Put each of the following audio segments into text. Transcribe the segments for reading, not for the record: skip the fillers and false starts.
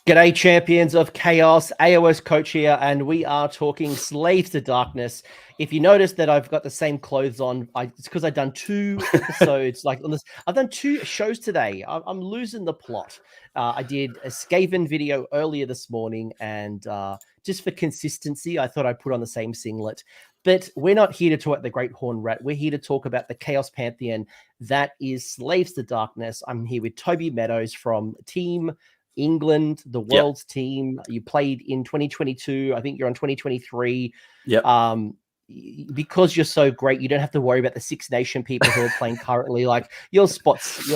G'day, champions of chaos. AOS coach here, and we are talking Slaves to Darkness. If you notice that I've got the same clothes on, it's because I've done 2 episodes. Like on this, I've done 2 shows today. I'm losing the plot. I did a Skaven video earlier this morning, and just for consistency, I thought I'd put on the same singlet. But we're not here to talk about the Great Horn Rat. We're here to talk about the Chaos Pantheon that is Slaves to Darkness. I'm here with Toby Meadows from Team England, the world's team. You played in 2022. I think you're on 2023. Because you're so great, you don't have to worry about the Six Nation people who are playing currently. Like your spots,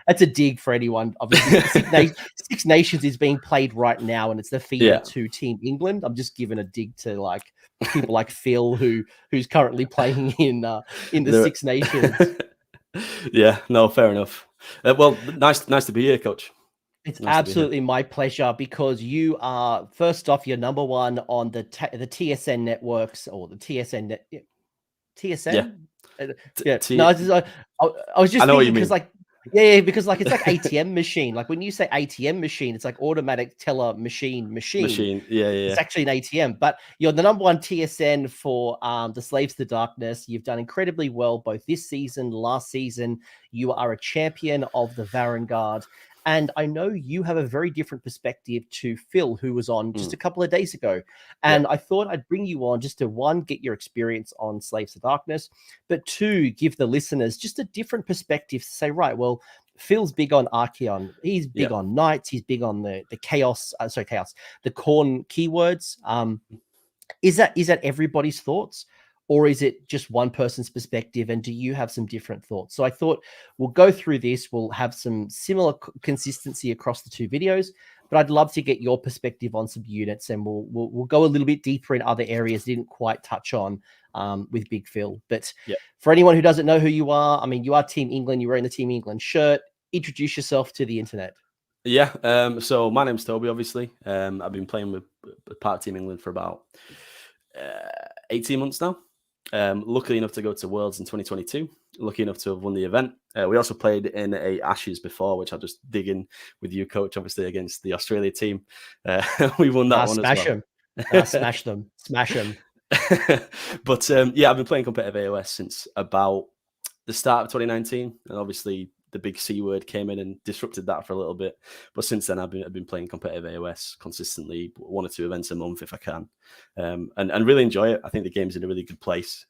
that's a dig for anyone. Obviously, Six Nations is being played right now, and it's the feeder to Team England. I'm just giving a dig to like people like Phil, who's currently playing in the Six Nations. Yeah, no, fair enough. Well, nice to be here, Coach. It's absolutely my pleasure, because you are, first off, you're number one on the TSN networks, or the TSN TSN. I was just thinking, because like because like it's like ATM machine. Like when you say ATM machine, it's like automatic teller machine. Yeah. It's actually an ATM. But you're the number one TSN for the Slaves to Darkness. You've done incredibly well both this season, last season. You are a champion of the Varangard. And I know you have a very different perspective to Phil, who was on just a couple of days ago. And I thought I'd bring you on just to, 1, get your experience on Slaves to Darkness, but 2, give the listeners just a different perspective to say, right, well, Phil's big on Archeon. He's big on Knights. He's big on the Chaos, the Corn keywords. Is that everybody's thoughts? Or is it just one person's perspective? And do you have some different thoughts? So I thought we'll go through this. We'll have some similar consistency across the 2 videos, but I'd love to get your perspective on some units, and we'll go a little bit deeper in other areas didn't quite touch on with Big Phil. But for anyone who doesn't know who you are, I mean, you are Team England. You're wearing the Team England shirt. Introduce yourself to the internet. Yeah. So my name's Toby, obviously. I've been playing with part of Team England for about 18 months now. Lucky enough to go to Worlds in 2022. Lucky enough to have won the event. We also played in a Ashes before, which I'll just dig in with you, Coach, obviously against the Australia team. We won that one as well. Smash them. But I've been playing competitive AOS since about the start of 2019, and obviously the big C word came in and disrupted that for a little bit. But since then, I've been playing competitive AOS consistently, 1 or 2 events a month if I can, and really enjoy it. I think the game's in a really good place.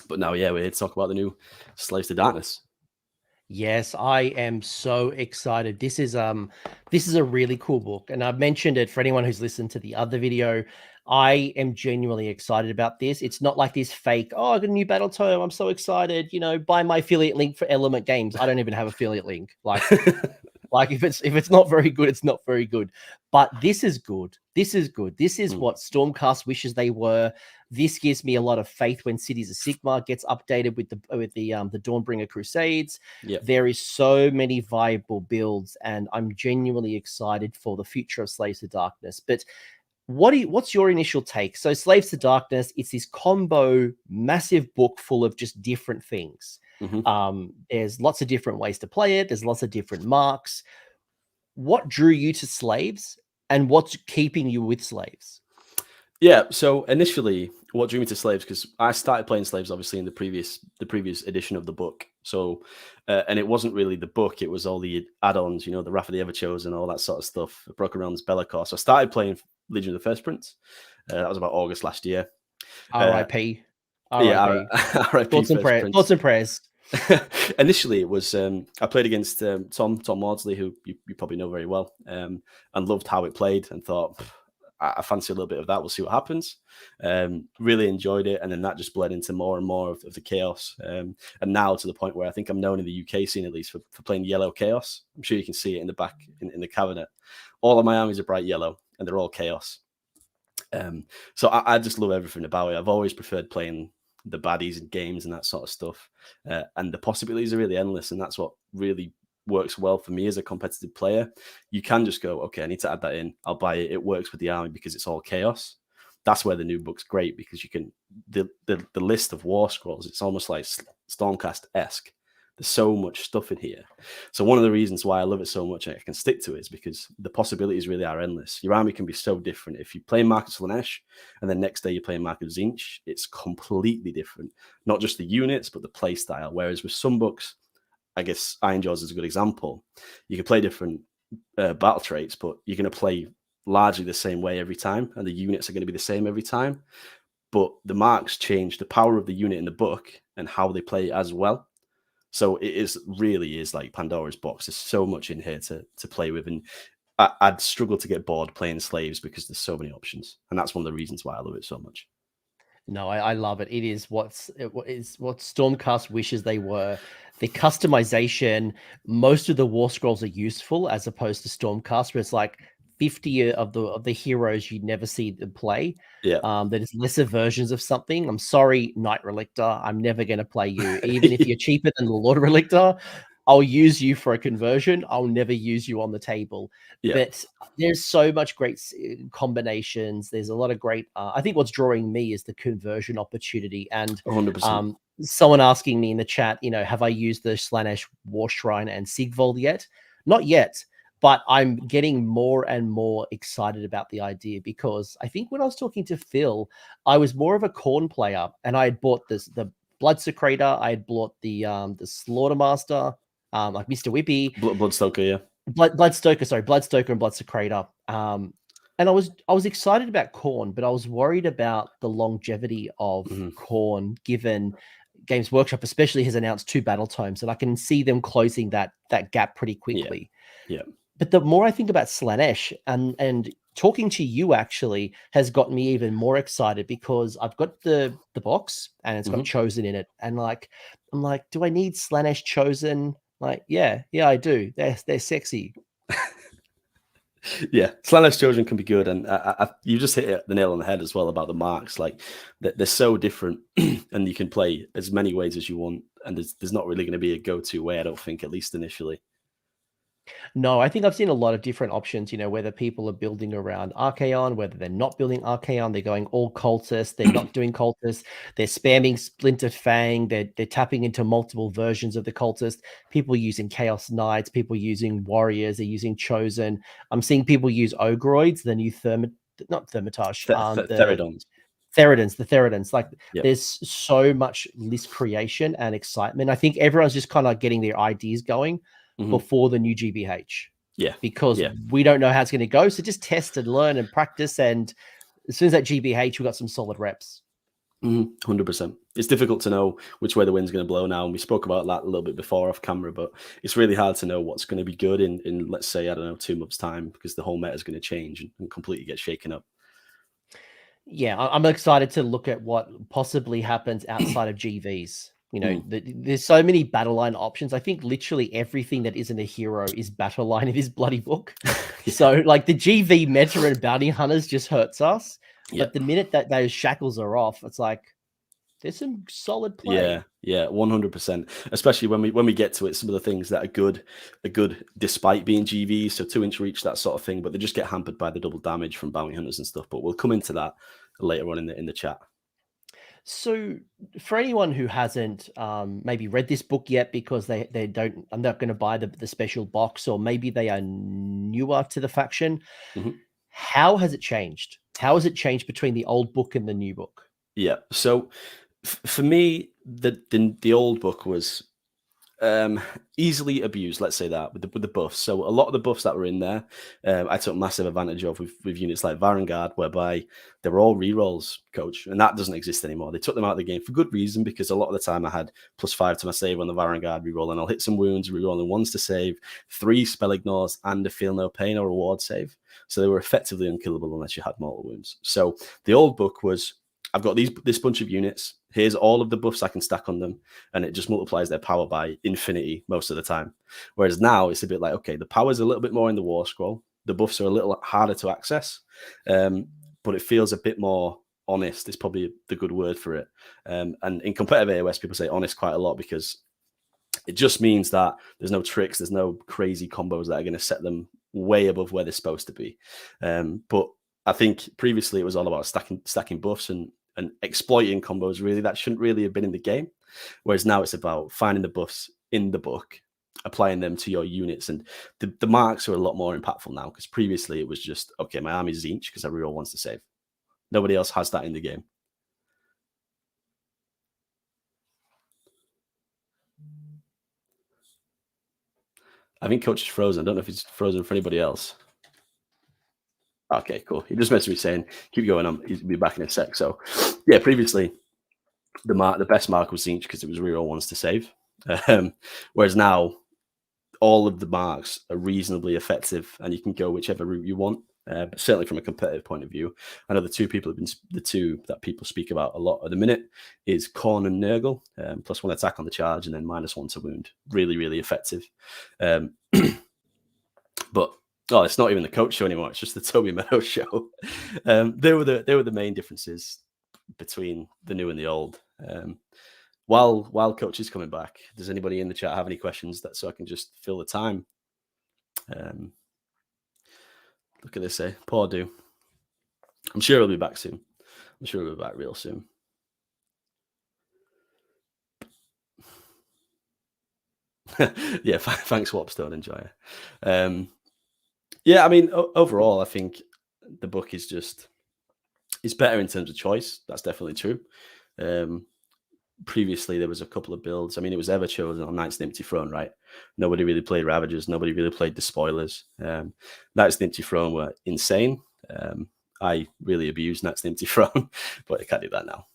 But now, we're here to talk about the new Slaves to Darkness. Yes, I am so excited. This is a really cool book, and I've mentioned it for anyone who's listened to the other video. I am genuinely excited about this. It's not like this fake, I got a new battle tome, I'm so excited, buy my affiliate link for Element Games. I don't even have affiliate link. Like if it's not very good, it's not very good. But this is good. This is what Stormcast wishes they were. This gives me a lot of faith when Cities of Sigmar gets updated with the Dawnbringer Crusades. There is so many viable builds, and I'm genuinely excited for the future of Slaves to Darkness. But what's your initial take? So Slaves to Darkness, it's this combo massive book full of just different things. There's lots of different ways to play it. There's lots of different marks. What drew you to Slaves, and what's keeping you with Slaves? Yeah, so initially, what drew me to Slaves, because I started playing Slaves obviously in the previous edition of the book. So, and it wasn't really the book; it was all the add-ons, the Wrath of the Everchosen, all that sort of stuff. Broken Realms, Be'lakor. So I started playing Legion of the First Prince. That was about August last year. R.I.P. R.I.P. Thoughts and prayers. Initially, it was I played against Tom Maudsley, who you probably know very well, and loved how it played, and thought, I fancy a little bit of that. We'll see what happens. Really enjoyed it, and then that just bled into more and more of the chaos. And now to the point where I think I'm known in the UK scene, at least, for playing yellow chaos. I'm sure you can see it in the back in the cabinet. All of my armies are bright yellow, and they're all chaos. So I just love everything about it. I've always preferred playing the baddies and games and that sort of stuff. And the possibilities are really endless, and that's what really works well for me as a competitive player. You can just go, okay, I need to add that in. I'll buy it. It works with the army because it's all chaos. That's where the new book's great, because you can the list of war scrolls. It's almost like Stormcast-esque. There's so much stuff in here. So one of the reasons why I love it so much and I can stick to it is because the possibilities really are endless. Your army can be so different. If you play Marcus Slanesh and then next day you play Marcus Zinch, it's completely different. Not just the units, but the play style. Whereas with some books, I guess Iron Jaws is a good example. You can play different battle traits, but you're going to play largely the same way every time, and the units are going to be the same every time. But the marks change the power of the unit in the book and how they play as well. So it really is like Pandora's box. There's so much in here to play with, and I'd struggle to get bored playing slaves because there's so many options, and that's one of the reasons why I love it so much. No, I love it. It is what Stormcast wishes they were. The customization, most of the War Scrolls are useful as opposed to Stormcast, where it's like 50 of the heroes you'd never see them play. Yeah. There's lesser versions of something. I'm sorry, Knight Relictor. I'm never going to play you. Even if you're cheaper than the Lord Relictor, I'll use you for a conversion. I'll never use you on the table. Yeah. But there's so much great combinations. There's a lot of great. I think what's drawing me is the conversion opportunity. And 100%. Someone asking me in the chat, have I used the Slanesh War Shrine and Sigvold yet? Not yet. But I'm getting more and more excited about the idea because I think when I was talking to Phil, I was more of a Khorne player, and I had bought the Blood Secretor, I had bought the Slaughtermaster, like Mr. Whippy, Bloodstoker, yeah, Bloodstoker and Blood Secretor. And I was excited about Khorne, but I was worried about the longevity of Khorne, given Games Workshop especially has announced 2 battle tomes, and I can see them closing that gap pretty quickly. Yeah. But the more I think about Slanesh and talking to you actually has got me even more excited because I've got the box and it's got Chosen in it. And I'm like, do I need Slanesh Chosen? Like, yeah, I do. They're sexy. Yeah, Slanesh Chosen can be good, and you just hit the nail on the head as well about the marks. Like they're so different, and you can play as many ways as you want, and there's not really going to be a go-to way, I don't think, at least initially. No, I think I've seen a lot of different options, whether people are building around Archaon, whether they're not building Archaon, they're going all cultists, they're not doing cultists, they're spamming Splinter Fang, they're tapping into multiple versions of the cultist, people using Chaos Knights, people using Warriors, they're using Chosen. I'm seeing people use Ogroids, the new Thermitage, Theridons. The Theridons. Like, there's so much list creation and excitement. I think everyone's just kind of getting their ideas going before the new GBH. Yeah. Because we don't know how it's going to go. So just test and learn and practice. And as soon as that GBH, we got some solid reps. 100%. It's difficult to know which way the wind's going to blow now. And we spoke about that a little bit before off camera, but it's really hard to know what's going to be good in let's say, 2 months time, because the whole meta is going to change and completely get shaken up. Yeah, I'm excited to look at what possibly happens outside of GVs. There's so many battle line options. I think literally everything that isn't a hero is battle line of his bloody book. So like the GV meta and bounty hunters just hurts us. But the minute that those shackles are off, it's like there's some solid play. Yeah, 100%. Especially when we get to it, some of the things that are good despite being GVs, so 2-inch reach, that sort of thing, but they just get hampered by the double damage from bounty hunters and stuff. But we'll come into that later on in the chat. So for anyone who hasn't maybe read this book yet because they don't, I'm not going to buy the special box, or maybe they are newer to the faction, how has it changed? How has it changed between the old book and the new book? Yeah, so for me, the old book was easily abused, let's say that, with the buffs. So a lot of the buffs that were in there, I took massive advantage of with units like Varangard, whereby they were all rerolls, coach, and that doesn't exist anymore. They took them out of the game for good reason, because a lot of the time I had +5 to my save on the Varangard reroll, and I'll hit some wounds, rerolling 1s to save, 3 spell ignores, and a feel no pain or reward save. So they were effectively unkillable unless you had mortal wounds. So the old book was, I've got this bunch of units. Here's all of the buffs I can stack on them, and it just multiplies their power by infinity most of the time. Whereas now it's a bit like, okay, the power's a little bit more in the War Scroll. The buffs are a little harder to access, but it feels a bit more honest. It's probably the good word for it. And in competitive AOS, people say honest quite a lot, because it just means that there's no tricks, there's no crazy combos that are going to set them way above where they're supposed to be. But I think previously it was all about stacking buffs and exploiting combos, really, that shouldn't really have been in the game. Whereas now it's about finding the buffs in the book, applying them to your units. And the marks are a lot more impactful now, because previously it was just, okay, my army is Zinch because everyone wants to save. Nobody else has that in the game. I think Coach is frozen. I don't know if he's frozen for anybody else. Okay, cool. He just messaged me saying, keep going on. He'll be back in a sec. So, yeah, previously, the best mark was Zinch because it was reroll ones to save. Whereas now, all of the marks are reasonably effective, and you can go whichever route you want. But certainly from a competitive point of view, I know the two that people speak about a lot at the minute is Korn and Nurgle, +1 attack on the charge and then -1 to wound. Really, really effective. But it's not even the coach show anymore. It's just the Toby Meadows show. They were the main differences between the new and the old. While coach is coming back, does anybody in the chat have any questions so I can just fill the time? Look at this, poor do. I'm sure he'll be back soon. I'm sure he'll be back real soon. Yeah, thanks, Wapstone. Enjoy it. Yeah, I mean, overall, I think the book is it's better in terms of choice. That's definitely true. Previously, there was a couple of builds. I mean, it was ever chosen on Knights of the Empty Throne, right? Nobody really played Ravagers. Nobody really played Despoilers. Knights of the Empty Throne were insane. I really abused Knights of the Empty Throne, but I can't do that now.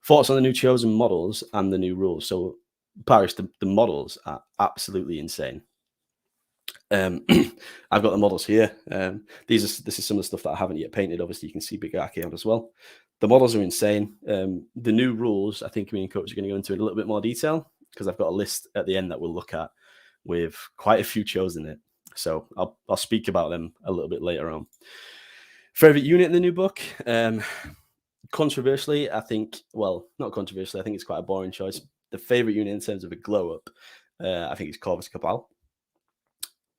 Thoughts on the new chosen models and the new rules? So, Paris, the models are absolutely insane. I've got the models here. This is some of the stuff that I haven't yet painted. Obviously, you can see Big Archie out as well. The models are insane. The new rules, I think me and Coach are going to go into in a little bit more detail, because I've got a list at the end that we'll look at with quite a few chosen in it. So I'll speak about them a little bit later on. Favorite unit in the new book? Controversially, I think, not controversially, I think it's quite a boring choice. The favorite unit in terms of a glow up, I think it's Corvus Cabal.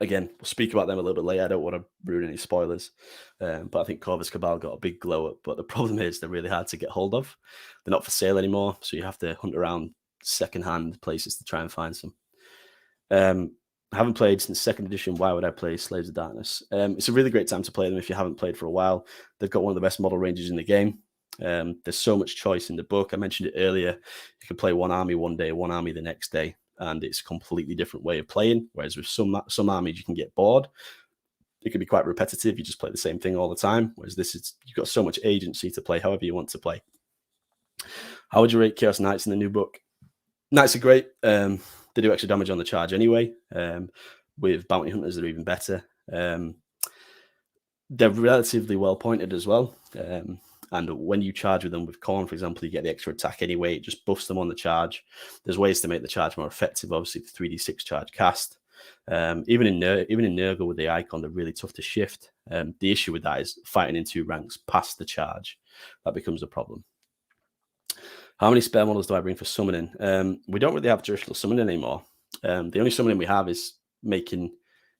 Again, we'll speak about them a little bit later. I don't want to ruin any spoilers, but I think Corvus Cabal got a big glow up. But the problem is they're really hard to get hold of. They're not for sale anymore, so you have to hunt around secondhand places to try and find some. I haven't played since 2nd edition. Why would I play Slaves of Darkness? It's a really great time to play them if you haven't played for a while. They've got one of the best model ranges in the game. There's so much choice in the book. I mentioned it earlier. You can play one army one day, one army the next day, and it's a completely different way of playing. Whereas with some armies, you can get bored. It can be quite repetitive. You just play the same thing all the time. Whereas you've got so much agency to play however you want to play. How would you rate Chaos Knights in the new book? Knights are great. They do extra damage on the charge anyway. With Bounty Hunters, they're even better. They're relatively well pointed as well. And when you charge with them with Corn, for example, you get the extra attack anyway. It just buffs them on the charge. There's ways to make the charge more effective. Obviously, the 3d6 charge cast. Even in Nurgle with the icon, they're really tough to shift. The issue with that is fighting in 2 ranks past the charge. That becomes a problem. How many spare models do I bring for summoning? We don't really have traditional summoning anymore. The only summoning we have is making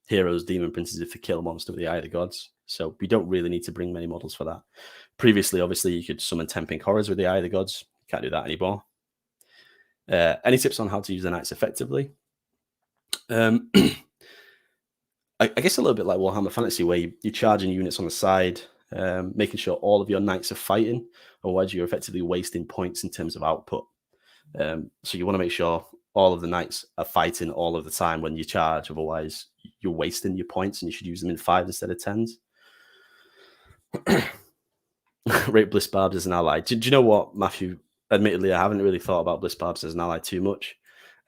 heroes, demon princes if they kill a monster with the Eye of the Gods. So we don't really need to bring many models for that. Previously, obviously, you could summon Temping Horrors with the Eye of the Gods. Can't do that anymore. Any tips on how to use the Knights effectively? I guess a little bit like Warhammer Fantasy, where you're charging units on the side, making sure all of your Knights are fighting, otherwise you're effectively wasting points in terms of output. So you want to make sure all of the Knights are fighting all of the time when you charge, otherwise you're wasting your points and you should use them in 5 instead of 10s. Rate Bliss Barbs as an ally. Do you know what, Matthew? Admittedly, I haven't really thought about Bliss Barbs as an ally too much.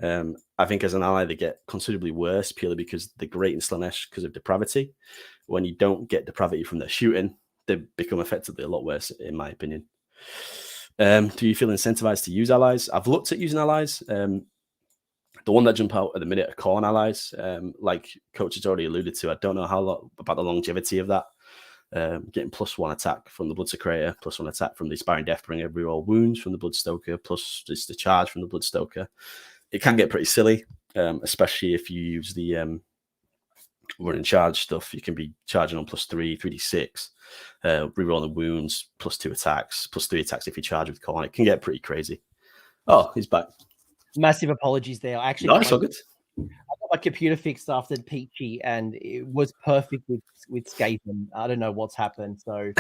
I think as an ally, they get considerably worse purely because they're great in Slanesh because of depravity. When you don't get depravity from their shooting, they become effectively a lot worse, in my opinion. Do you feel incentivized to use allies? I've looked at using allies. The one that jump out at the minute are Corn allies. Like Coach has already alluded to, I don't know about the longevity of that. Getting +1 attack from the Bloodsecrator, +1 attack from the Aspiring Deathbringer, reroll wounds from the Bloodstoker, plus just the charge from the Bloodstoker. It can get pretty silly, especially if you use the running charge stuff. You can be charging on +3, 3d6, rerolling wounds, +2 attacks, +3 attacks if you charge with Corn. It can get pretty crazy. Oh, he's back. Massive apologies there. I actually No, it's all good. I got my computer fixed after Peachy, and it was perfect with Skaven. I don't know what's happened, so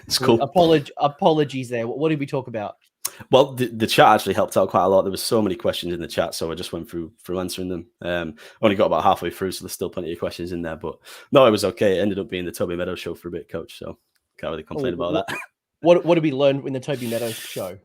It's cool. Apologies there. What did we talk about? Well, the chat actually helped out quite a lot. There was so many questions in the chat, so I just went through answering them. Only got about halfway through, so there's still plenty of questions in there. But no, it was okay. It ended up being the Toby Meadows show for a bit, Coach. So can't really complain about that. What did we learn in the Toby Meadows show?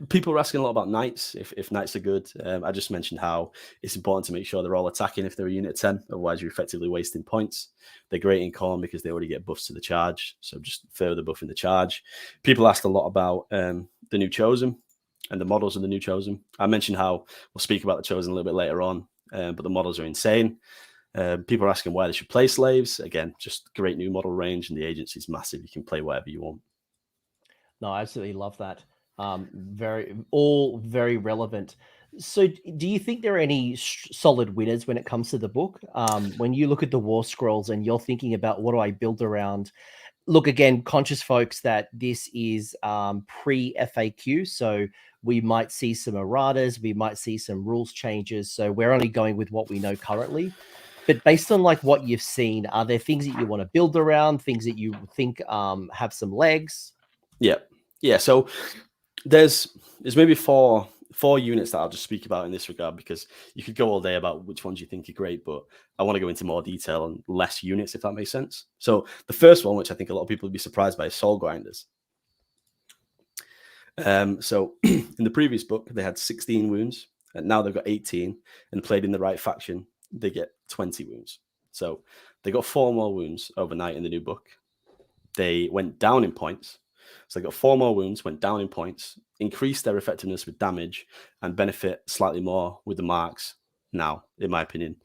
People were asking a lot about knights, if knights are good. I just mentioned how it's important to make sure they're all attacking if they're a unit 10, otherwise you're effectively wasting points. They're great in Khorne because they already get buffs to the charge, so just further buffing the charge. People asked a lot about the new Chosen and the models of the new Chosen. I mentioned how we'll speak about the Chosen a little bit later on, but the models are insane. People are asking why they should play slaves. Again, just great new model range, and the agency is massive. You can play whatever you want. No, I absolutely love that. All very relevant. So do you think there are any solid winners when it comes to the book? When you look at the War Scrolls and you're thinking about what do I build around? Look, again, conscious folks that this is pre-FAQ, so we might see some erratas, we might see some rules changes, so we're only going with what we know currently. But based on like what you've seen, are there things that you want to build around, things that you think have some legs? Yeah. So there's maybe four units that I'll just speak about in this regard, because you could go all day about which ones you think are great, but I want to go into more detail on less units, if that makes sense. So the first one, which I think a lot of people would be surprised by, is Soul Grinders. So in the previous book, they had 16 wounds, and now they've got 18, and played in the right faction, they get 20 wounds. So they got 4 more wounds overnight in the new book. They went down in points. So they got 4 more wounds, went down in points, increased their effectiveness with damage, and benefit slightly more with the marks now, in my opinion.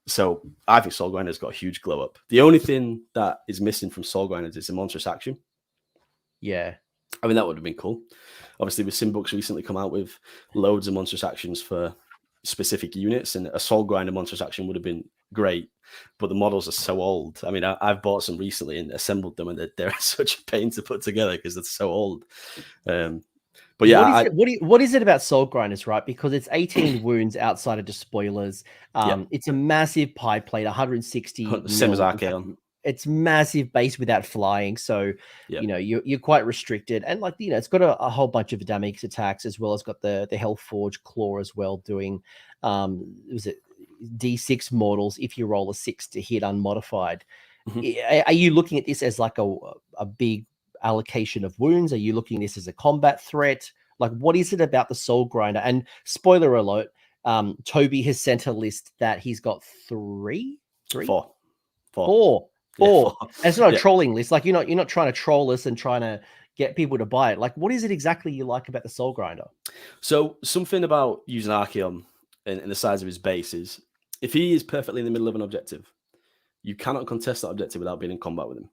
So I think Soul Grinders got a huge glow up. The only thing that is missing from Soul Grinders is a monstrous action. Yeah. I mean, that would have been cool. Obviously, with Sim books recently come out with loads of monstrous actions for specific units, and a Soul Grinder monstrous action would have been great, but the models are so old. I mean, I've bought some recently and assembled them, and they're such a pain to put together because they're so old. But yeah, what is it about Soul Grinders, right? Because it's 18 wounds outside of despoilers. It's a massive pie plate, 160. Same as Archaon. It's massive base without flying, so you know you're quite restricted, and like it's got a whole bunch of dynamics attacks as well as got the Hellforge Claw as well, doing was it D6 mortals if you roll a 6 to hit unmodified. Are you looking at this as like a big allocation of wounds? Are you looking at this as a combat threat? Like, what is it about the Soul Grinder? And spoiler alert, Toby has sent a list that he's got four. And it's not a trolling list. Like you're not trying to troll us and trying to get people to buy it. Like, what is it exactly you like about the Soul Grinder? So something about using Archaon and the size of his base is, if he is perfectly in the middle of an objective, you cannot contest that objective without being in combat with him.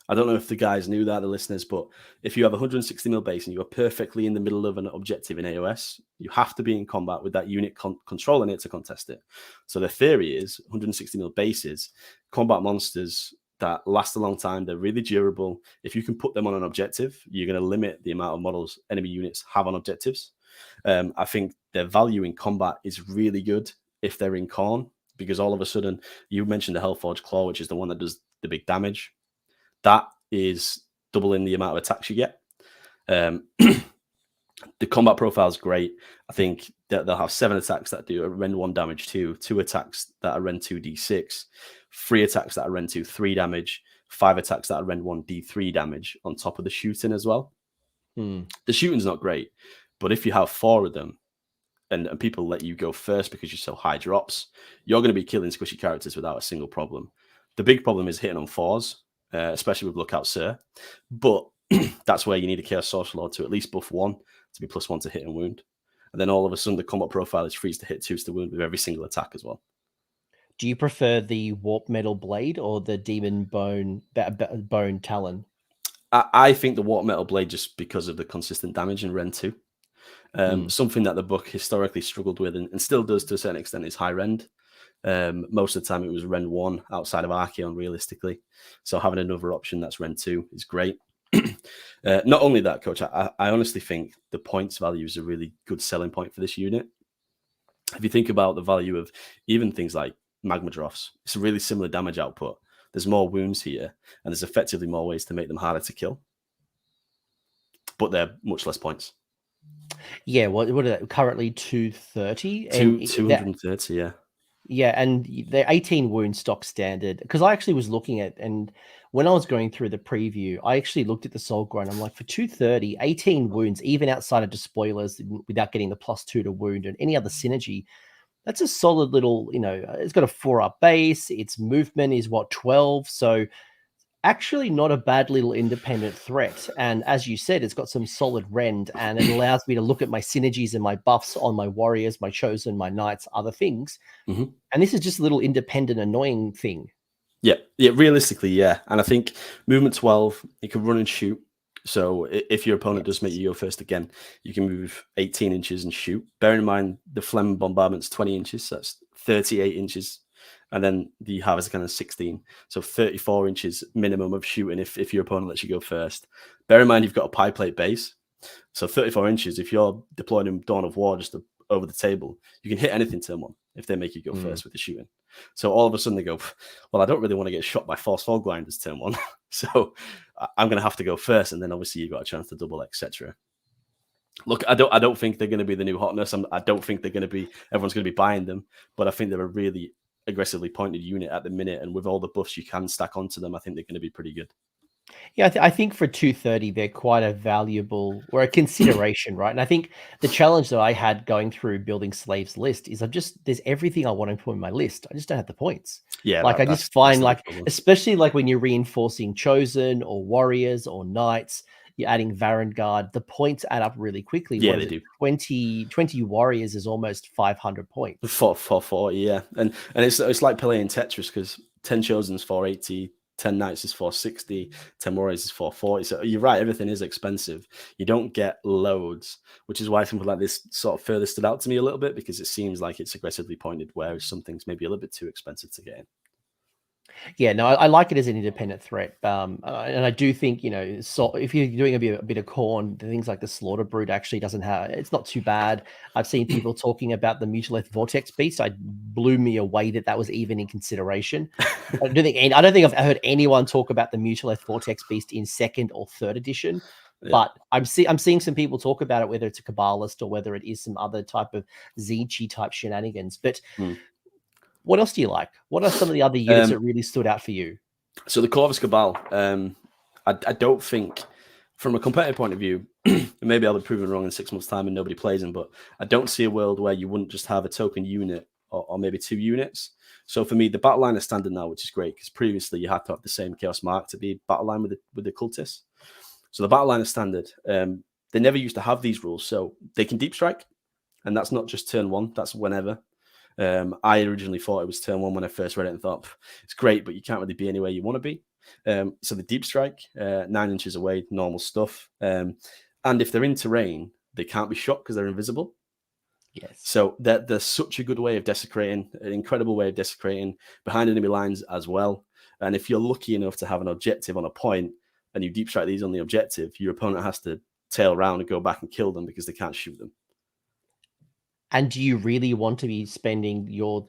I don't know if the guys knew that, the listeners, but if you have 160 mil base and you are perfectly in the middle of an objective in AOS, you have to be in combat with that unit controlling it to contest it. So the theory is 160 mil bases, combat monsters that last a long time, they're really durable. If you can put them on an objective, you're going to limit the amount of models enemy units have on objectives. I think their value in combat is really good if they're in Khorne, because all of a sudden, you mentioned the Hellforge Claw, which is the one that does the big damage. That is doubling the amount of attacks you get. The combat profile is great. I think that they'll have 7 attacks that do a Rend 1 damage 2 attacks that are Rend 2 D6, 3 attacks that are Rend 2 3 damage, 5 attacks that are Rend 1 D3 damage on top of the shooting as well. The shooting's not great, but if you have 4 of them and people let you go first because you're so high drops, you're going to be killing squishy characters without a single problem. The big problem is hitting on 4s. Especially with Lookout Sir. But that's where you need a Chaos Social Lord to at least buff 1 to be +1 to hit and wound. And then all of a sudden, the combat profile is freeze to hit, 2s to wound with every single attack as well. Do you prefer the Warp Metal Blade or the Demon Bone Talon? I think the Warp Metal Blade, just because of the consistent damage in Rend 2. Something that the book historically struggled with and still does to a certain extent is high Rend. Most of the time it was Rend 1 outside of Archaon, realistically. So having another option that's Rend 2 is great. Not only that, Coach, I honestly think the points value is a really good selling point for this unit. If you think about the value of even things like magma dross, it's a really similar damage output. There's more wounds here, and there's effectively more ways to make them harder to kill, but they're much less points. Yeah, what are they? Currently 230? 230, yeah. Yeah, and they're 18 wound stock standard. Because I actually was looking at, and when I was going through the preview, I actually looked at the soul grind. I'm like, for 230, 18 wounds, even outside of despoilers, without getting the +2 to wound and any other synergy, that's a solid little, it's got a 4-up base. Its movement is 12. So actually not a bad little independent threat. And as you said, it's got some solid rend, and it allows me to look at my synergies and my buffs on my warriors, my chosen, my knights, other things. Mm-hmm. And this is just a little independent, annoying thing. Yeah, realistically, yeah. And I think movement 12, you can run and shoot. So if your opponent does make you go first again, you can move 18 inches and shoot. Bearing in mind the phlegm bombardment's 20 inches, so that's 38 inches. And then the have is kind of 16. So 34 inches minimum of shooting if your opponent lets you go first. Bear in mind you've got a pie plate base. So 34 inches, if you're deploying in Dawn of War just over the table, you can hit anything turn 1 if they make you go first with the shooting. So all of a sudden they go, well, I don't really want to get shot by Force Fall Grinders turn 1. So I'm going to have to go first. And then obviously you've got a chance to double, etc. Look, I don't think they're going to be the new hotness. I don't think everyone's going to be buying them. But I think they're a really aggressively pointed unit at the minute. And with all the buffs you can stack onto them, I think they're going to be pretty good. Yeah, I think for 230, they're quite a valuable or a consideration, right? And I think the challenge that I had going through building Slave's list is there's everything I want to put in my list. I just don't have the points. Yeah, I just find especially like when you're reinforcing Chosen or Warriors or Knights, you're adding Varangard, the points add up really quickly. Yeah, they do. 20 Warriors is almost 500 points. 440, yeah. And it's like playing Tetris because 10 Chosen's 480, 10 Knights is 460, 10 Warriors is 440. So you're right, everything is expensive. You don't get loads, which is why something like this sort of further stood out to me a little bit, because it seems like it's aggressively pointed, whereas some things may be a little bit too expensive to get in. Yeah, no, I like it as an independent threat, and I do think so if you're doing a bit of corn, things like the Slaughter Brood actually it's not too bad. I've seen people talking about the Mutileth Vortex Beast. It blew me away that was even in consideration. I don't think I've heard anyone talk about the Mutileth Vortex Beast in 2nd or 3rd edition. Yeah. But I'm seeing some people talk about it, whether it's a Kabbalist or whether it is some other type of Zinchi type shenanigans. But what else do you like? What are some of the other units that really stood out for you? So the Corvus Cabal, I don't think, from a competitive point of view, maybe I'll be proven wrong in 6 months' time and nobody plays them, but I don't see a world where you wouldn't just have a token unit or maybe 2 units. So for me, the battle line is standard now, which is great, because previously you had to have the same Chaos Mark to be battle line with the cultists. So the battle line is standard. They never used to have these rules, so they can deep strike, and that's not just turn 1, that's whenever. I originally thought it was turn 1 when I first read it and thought, it's great, but you can't really be anywhere you want to be. So the deep strike, 9 inches away, normal stuff. And if they're in terrain, they can't be shot because they're invisible. Yes. So they're such a good way of desecrating, an incredible way of desecrating behind enemy lines as well. And if you're lucky enough to have an objective on a point and you deep strike these on the objective, your opponent has to tail around and go back and kill them because they can't shoot them. And do you really want to be spending your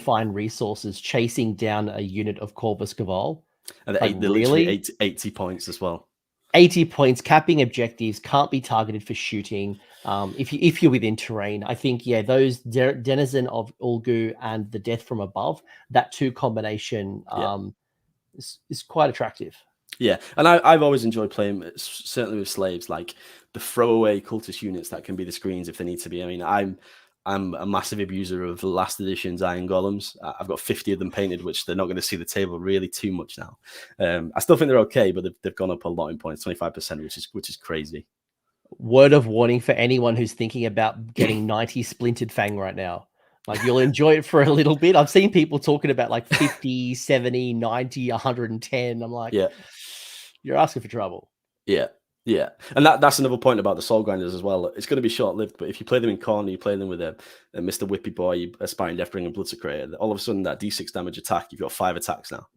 fine resources chasing down a unit of Corvus Cabal? And they're literally 80 points as well. 80 points, capping objectives, can't be targeted for shooting. If you're within terrain, I think, those Denizen of Ulgu and the Death from Above, that 2 combination is quite attractive. Yeah, and I've always enjoyed playing, certainly with slaves, like the throwaway cultist units that can be the screens if they need to be. I mean, I'm a massive abuser of last edition's Iron Golems. I've got 50 of them painted, which they're not going to see the table really too much now. I still think they're okay, but they've gone up a lot in points, 25%, which is crazy. Word of warning for anyone who's thinking about getting 90 Splintered Fang right now. Like, you'll enjoy it for a little bit. I've seen people talking about like 50, 70, 90, 110. I'm like, you're asking for trouble. Yeah. And that's another point about the Soul Grinders as well. It's going to be short-lived, but if you play them in corner, you play them with a Mr. Whippy Boy, Aspiring Deathbringer, and Bloodsecrator, all of a sudden that D6 damage attack, you've got 5 attacks now.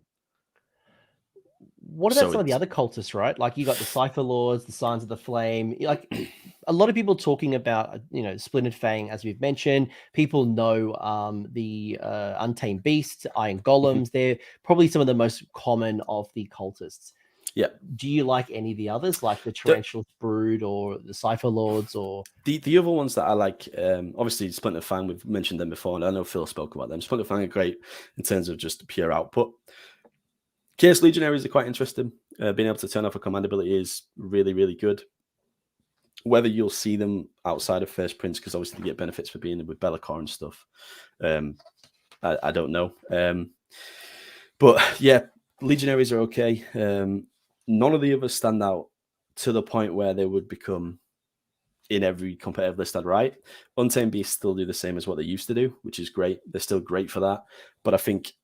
What about some of the other cultists, right? Like you got the Cipher Lords, the Signs of the Flame. Like a lot of people talking about, Splintered Fang, as we've mentioned. People know the Untamed Beast, Iron Golems. They're probably some of the most common of the cultists. Yeah. Do you like any of the others, like the Tarantulas Brood or the Cipher Lords, or the other ones that I like? Obviously, Splinter Fang. We've mentioned them before, and I know Phil spoke about them. Splinter Fang are great in terms of just pure output. Chaos Legionaries are quite interesting. Being able to turn off a command ability is really, really good. Whether you'll see them outside of First Prince, because obviously you get benefits for being with Be'lakor and stuff, I don't know. But yeah, Legionaries are okay. None of the others stand out to the point where they would become in every competitive list I'd write. Untamed Beasts still do the same as what they used to do, which is great. They're still great for that. But I think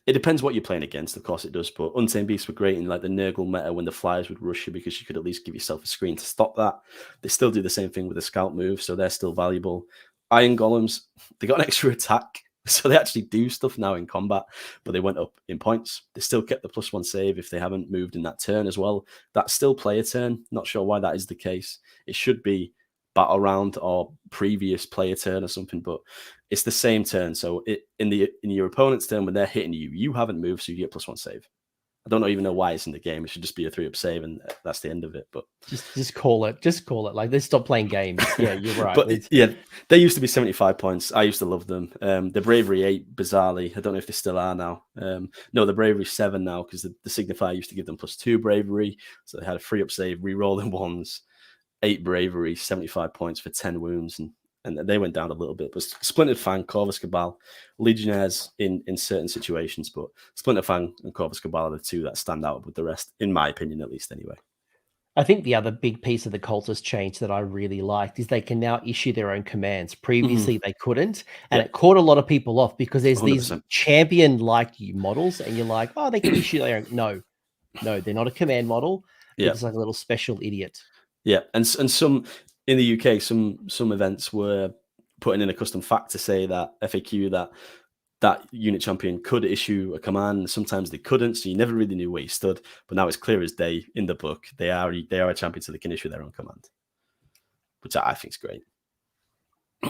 it depends what you're playing against. Of course it does. But Untamed Beasts were great in like the Nurgle meta when the flyers would rush you, because you could at least give yourself a screen to stop that. They still do the same thing with the scout move, so they're still valuable. Iron Golems, they got an extra attack. So they actually do stuff now in combat, but they went up in points. They still kept the +1 save if they haven't moved in that turn as well. That's still player turn. Not sure why that is the case. It should be battle round or previous player turn or something, but it's the same turn. So in your opponent's turn, when they're hitting you, you haven't moved, so you get +1 save. I don't even know why it's in the game. It should just be a 3-up save, and that's the end of it. But just call it. Just call it. Like, they stop playing games. Yeah, you're right. But yeah, they used to be 75 points. I used to love them. The Bravery 8, bizarrely, I don't know if they still are now. No, the Bravery 7 now, because the Signifier used to give them +2 Bravery. So they had a 3-up save, re-rolling ones, 8 Bravery, 75 points for 10 wounds, and they went down a little bit. But Splintered Fang, Corvus Cabal, Legionnaires in certain situations, but Splinter Fang and Corvus Cabal are the two that stand out with the rest, in my opinion, at least anyway. I think the other big piece of the cultist change that I really liked is they can now issue their own commands. Previously, they couldn't, and it caught a lot of people off, because there's 100%. These champion-like models, and you're like, oh, they can issue their own. No, they're not a command model. They're just like a little special idiot. Yeah, and some in the UK, some events were putting in a custom fact to say that FAQ that unit champion could issue a command. Sometimes they couldn't, so you never really knew where you stood. But now it's clear as day in the book. They are a champion, so they can issue their own command, which I think is great.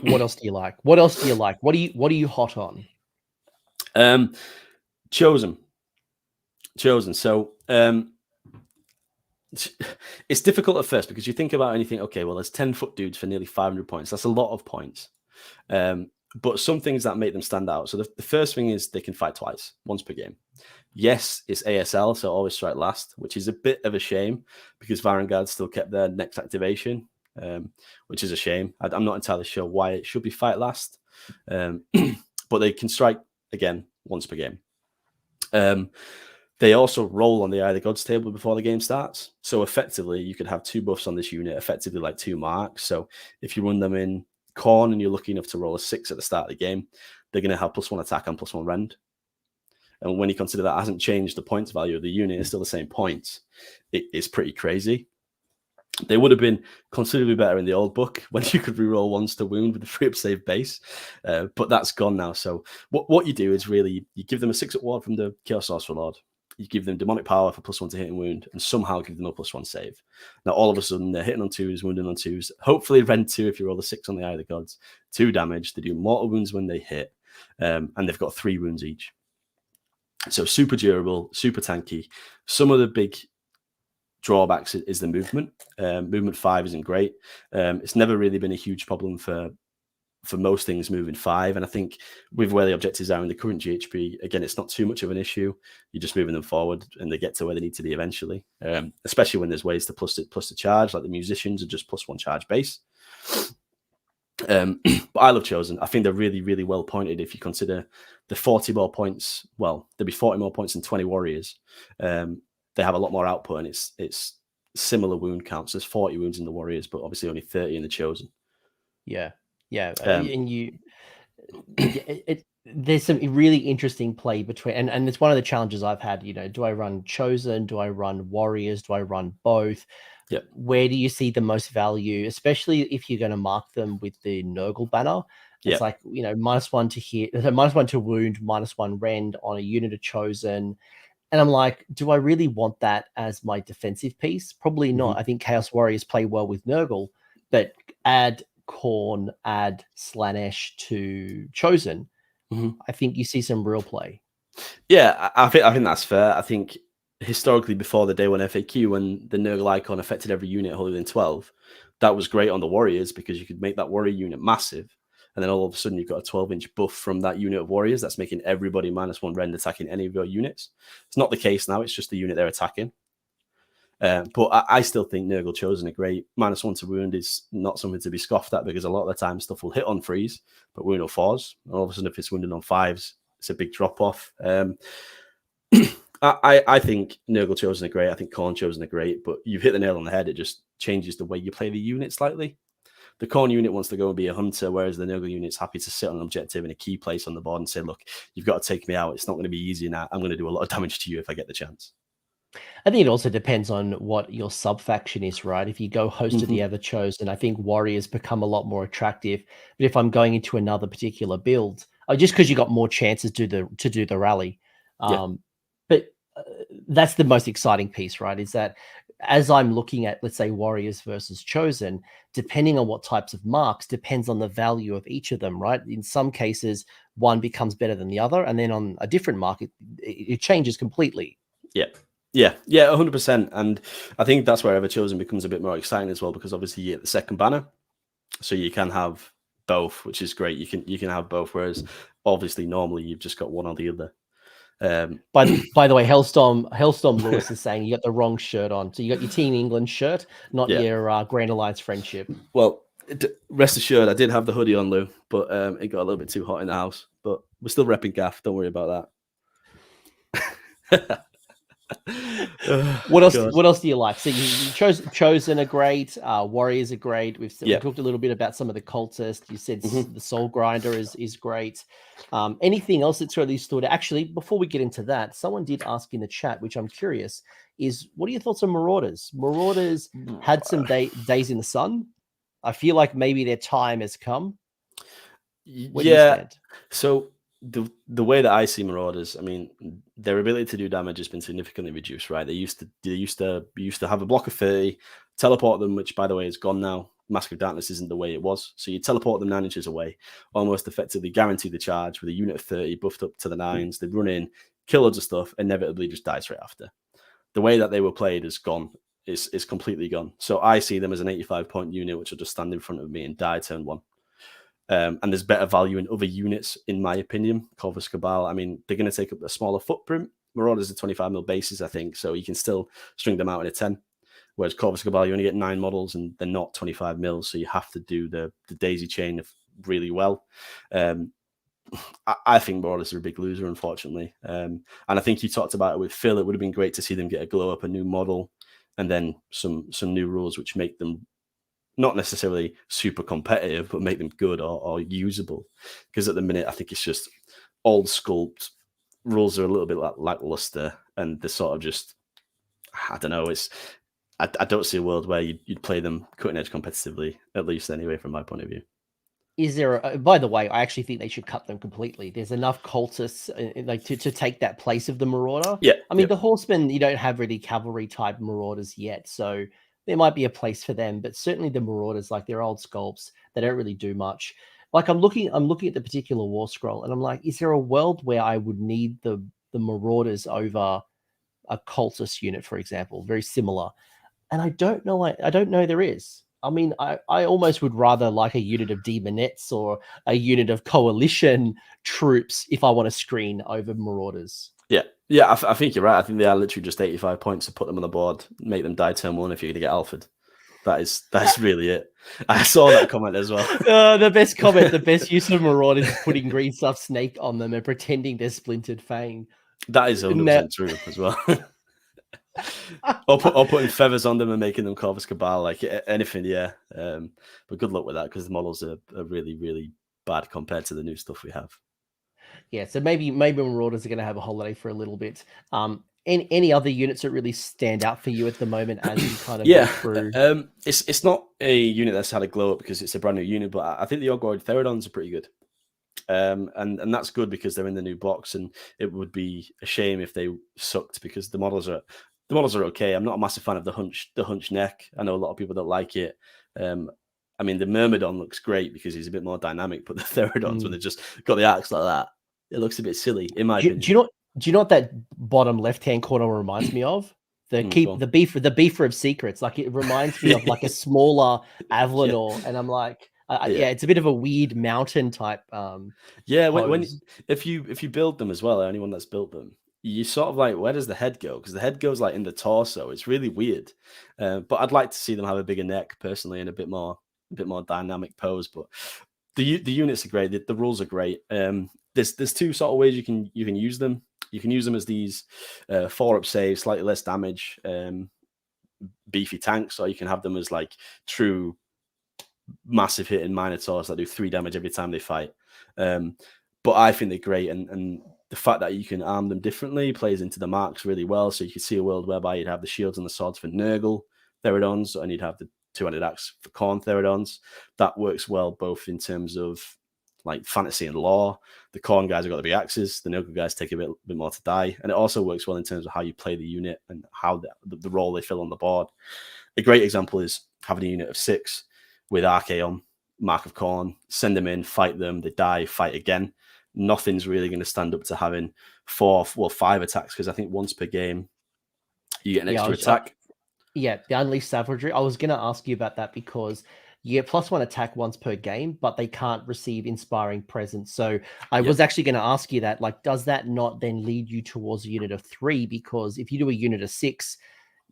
What else do you like? What are you hot on? Chosen. So it's difficult at first, because you think about anything. Okay, well, there's 10-foot dudes for nearly 500 points. That's a lot of points. But some things that make them stand out. So the first thing is they can fight twice, once per game. Yes, it's ASL, so always strike last, which is a bit of a shame, because Varangard still kept their next activation, which is a shame. I'm not entirely sure why it should be fight last, but they can strike again once per game. They also roll on the Eye of the Gods table before the game starts. So effectively, you could have 2 buffs on this unit, effectively like 2 marks. So if you run them in Khorne and you're lucky enough to roll a 6 at the start of the game, they're going to have +1 attack and +1 rend. And when you consider that hasn't changed the points value of the unit, it's still the same points, it's pretty crazy. They would have been considerably better in the old book, when you could reroll ones to wound with the 3-up save base. But that's gone now. So what you do is really, you give them a 6-up ward from the Chaos Sorcerer Lord. You give them demonic power for +1 to hit and wound, and somehow give them a +1 save. Now, all of a sudden, they're hitting on 2s, wounding on 2s. Hopefully, rend 2 if you roll a 6 on the Eye of the Gods. 2 damage. They do mortal wounds when they hit, and they've got 3 wounds each. So super durable, super tanky. Some of the big drawbacks is the movement. Movement 5 isn't great. It's never really been a huge problem for most things moving 5, and I think with where the objectives are in the current GHB, again, it's not too much of an issue. You're just moving them forward, and they get to where they need to be eventually. Especially when there's ways to plus the charge, like the musicians are just +1 charge base. But I love Chosen. I think they're really, really well pointed. If you consider the 40 more points, well, there'd be 40 more points than 20 warriors. They have a lot more output, and it's similar wound counts. There's 40 wounds in the warriors, but obviously only 30 in the Chosen. Yeah. And there's some really interesting play between, and it's one of the challenges I've had. Do I run Chosen? Do I run Warriors? Do I run both? Yep. Where do you see the most value, especially if you're going to mark them with the Nurgle banner? It's like, -1 to hit, -1 to wound, -1 rend on a unit of chosen. And I'm like, do I really want that as my defensive piece? Probably not. I think Chaos Warriors play well with Nurgle, but add Khorne, add Slanesh to Chosen. I think you see some real play. Yeah, I think that's fair. I think historically, before the day one FAQ, when the Nurgle icon affected every unit holier than 12, that was great on the Warriors because you could make that Warrior unit massive. And then all of a sudden, you've got a 12-inch buff from that unit of Warriors that's making everybody -1 rend attacking any of your units. It's not the case now. It's just the unit they're attacking. But I still think Nurgle Chosen are great. -1 to wound is not something to be scoffed at because a lot of the time stuff will hit on 3s, but wound on 4s. And all of a sudden, if it's wounded on 5s, it's a big drop-off. I think Nurgle Chosen are great. I think Khorne Chosen are great. But you've hit the nail on the head. It just changes the way you play the unit slightly. The Khorne unit wants to go and be a hunter, whereas the Nurgle unit's happy to sit on an objective in a key place on the board and say, look, you've got to take me out. It's not going to be easy now. I'm going to do a lot of damage to you if I get the chance. I think it also depends on what your sub-faction is, right? If you go host of the Everchosen, I think Warriors become a lot more attractive. But if I'm going into another particular build, just because you got more chances to do the rally. But that's the most exciting piece, right? Is that as I'm looking at, let's say, Warriors versus Chosen, depending on what types of marks, depends on the value of each of them, right? In some cases, one becomes better than the other. And then on a different mark, it changes completely. Yeah, 100%. And I think that's where Everchosen becomes a bit more exciting as well, because obviously you get the second banner. So you can have both, which is great. You can have both, whereas obviously normally you've just got one or the other. By the way, Hellstorm Lewis is saying you got the wrong shirt on. So you got your Team England shirt, not your Grand Alliance friendship. Well, rest assured, I did have the hoodie on, Lou, but it got a little bit too hot in the house. But we're still repping Gaff. Don't worry about that. What else? God. What else do you like? So you Chosen are great. Warriors are great. We talked a little bit about some of the cultists. You said the Soul Grinder is great. Anything else that's really stood out? Actually, before we get into that, someone did ask in the chat, which I'm curious, is what are your thoughts on Marauders? Marauders had some days in the sun. I feel like maybe their time has come. Where do you stand? So the way that I see Marauders, I mean, their ability to do damage has been significantly reduced, right? They used to have a block of 30, teleport them, which by the way is gone now. Mask of Darkness isn't the way it was. So you teleport them 9 inches away, almost effectively guarantee the charge with a unit of 30 buffed up to the 9s. They run in, kill loads of stuff, inevitably just die straight after. The way that they were played is gone. Is completely gone. So I see them as an 85-point unit, which will just stand in front of me and die turn 1. And there's better value in other units, in my opinion. Corvus Cabal, I mean, they're going to take up a smaller footprint. Marauders are 25 mil bases, I think, so you can still string them out in a 10. Whereas Corvus Cabal, you only get 9 models, and they're not 25 mils, so you have to do the daisy chain really well. I think Marauders are a big loser, unfortunately. And I think you talked about it with Phil. It would have been great to see them get a glow up, a new model, and then some new rules which make them not necessarily super competitive, but make them good or usable. Because at the minute, I think it's just old sculpt. Rules are a little bit lackluster, and they're sort of just, I don't know. I don't see a world where you'd play them cutting edge competitively, at least anyway, from my point of view. Is there by the way, I actually think they should cut them completely. There's enough cultists like to take that place of the Marauder. Yeah. I mean, the Horsemen, you don't have really cavalry type Marauders yet. So there might be a place for them, but certainly the Marauders, like their old sculpts, they don't really do much. Like I'm looking at the particular War Scroll, and I'm like, is there a world where I would need the Marauders over a cultist unit, for example, very similar? And I don't know. I don't know there is. I mean, I almost would rather like a unit of Demonettes or a unit of coalition troops if I want to screen over Marauders. Yeah, I think you're right. I think they are literally just 85 points to put them on the board, make them die turn 1 if you're going to get alphaed. That's really it. I saw that comment as well. The best comment, the best use of Marauders is putting green stuff snake on them and pretending they're splintered fang. That is 100% true as well. or putting feathers on them and making them Corvus Cabal, like anything, yeah. But good luck with that, because the models are really, really bad compared to the new stuff we have. Yeah, so maybe Marauders are going to have a holiday for a little bit. Any other units that really stand out for you at the moment as you kind of go through? It's not a unit that's had a glow up because it's a brand new unit, but I think the Orgoid Therodons are pretty good. And that's good because they're in the new box, and it would be a shame if they sucked because the models are okay. I'm not a massive fan of the hunch neck. I know a lot of people don't like it. I mean, the Myrmidon looks great because he's a bit more dynamic, but the Therodons, when they just got the axe like that, it looks a bit silly, in my opinion. Do you know what that bottom left-hand corner reminds me of? The beefer of secrets. Like, it reminds me of like a smaller Avlanor, and I'm like, it's a bit of a weird mountain type. If you build them as well, anyone that's built them, you sort of like, where does the head go? Because the head goes like in the torso. It's really weird. But I'd like to see them have a bigger neck personally and a bit more dynamic pose. But the units are great. The rules are great. There's two sort of ways you can use them. You can use them as these 4-up saves, slightly less damage, beefy tanks, or you can have them as like true massive hitting Minotaurs that do 3 damage every time they fight. But I think they're great, and the fact that you can arm them differently plays into the marks really well. So you can see a world whereby you'd have the shields and the swords for Nurgle Therodons, and you'd have the 2-handed axe for Khorne Therodons. That works well both in terms of like fantasy and lore. The Khorne guys have got to be axes. The Nurgle guys take a bit more to die. And it also works well in terms of how you play the unit and how the role they fill on the board. A great example is having a unit of 6 with Archaon, Mark of Khorne, send them in, fight them, they die, fight again. Nothing's really going to stand up to having 5 attacks, because I think once per game you get an extra attack. The Unleashed Savagery. I was going to ask you about that because you get +1 attack once per game, but they can't receive Inspiring Presence. So I was actually going to ask you that, like, does that not then lead you towards a unit of 3? Because if you do a unit of 6,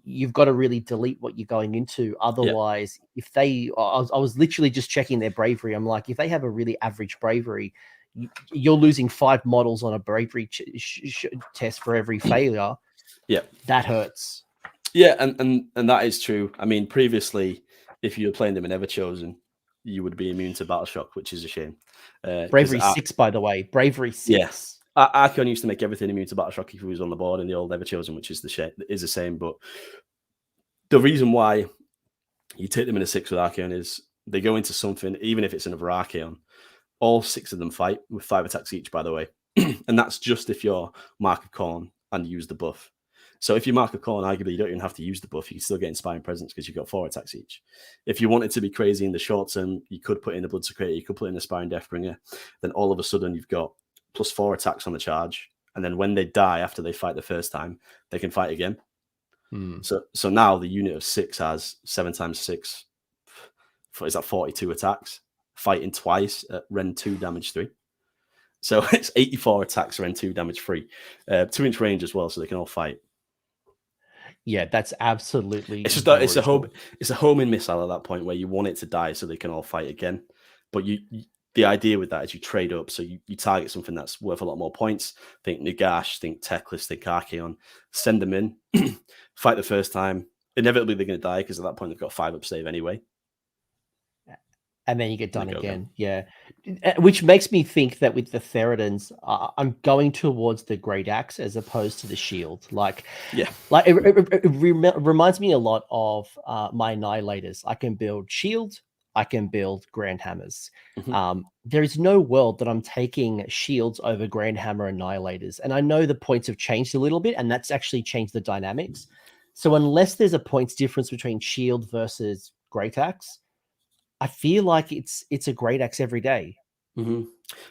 you've got to really delete what you're going into. Otherwise, if I was literally just checking their bravery. I'm like, if they have a really average bravery, you're losing 5 models on a bravery test for every failure. That hurts. And that is true. I mean, previously, if you were playing them in Everchosen, you would be immune to Battle Shock, which is a shame. Bravery 6, by the way. Bravery 6. Yeah. Archaon used to make everything immune to Battle Shock if he was on the board in the old Everchosen, which is the same. But the reason why you take them in a 6 with Archaon is they go into something, even if it's another Archaon, all 6 of them fight with 5 attacks each, by the way. And that's just if you're Mark of Khorne and use the buff. So if you Mark of Khorne, arguably you don't even have to use the buff. You can still get Inspiring Presence because you've got 4 attacks each. If you wanted to be crazy in the short term, you could put in a Blood Secretor, you could put in a Aspiring Deathbringer. Then all of a sudden you've got +4 attacks on the charge. And then when they die after they fight the first time, they can fight again. So now the unit of 6 has 7 times 6. Is that 42 attacks? Fighting twice at Ren 2 damage 3. So it's 84 attacks, Ren 2 damage 3. 2-inch range as well, so they can all fight. Yeah, that's absolutely. It's just it's a homing missile at that point where you want it to die so they can all fight again. But the idea with that is you trade up, so you target something that's worth a lot more points. Think Nagash, think Teclis, think Archaon. Send them in, fight the first time. Inevitably they're going to die because at that point they've got 5-up save anyway. And then you get done again. Yeah. Which makes me think that with the Therodons, I'm going towards the Great Axe as opposed to the shield. It reminds me a lot of my Annihilators. I can build shield. I can build Grand Hammers. There is no world that I'm taking shields over Grand Hammer Annihilators. And I know the points have changed a little bit, and that's actually changed the dynamics. So unless there's a points difference between shield versus Great Axe, I feel like it's a Great Axe every day.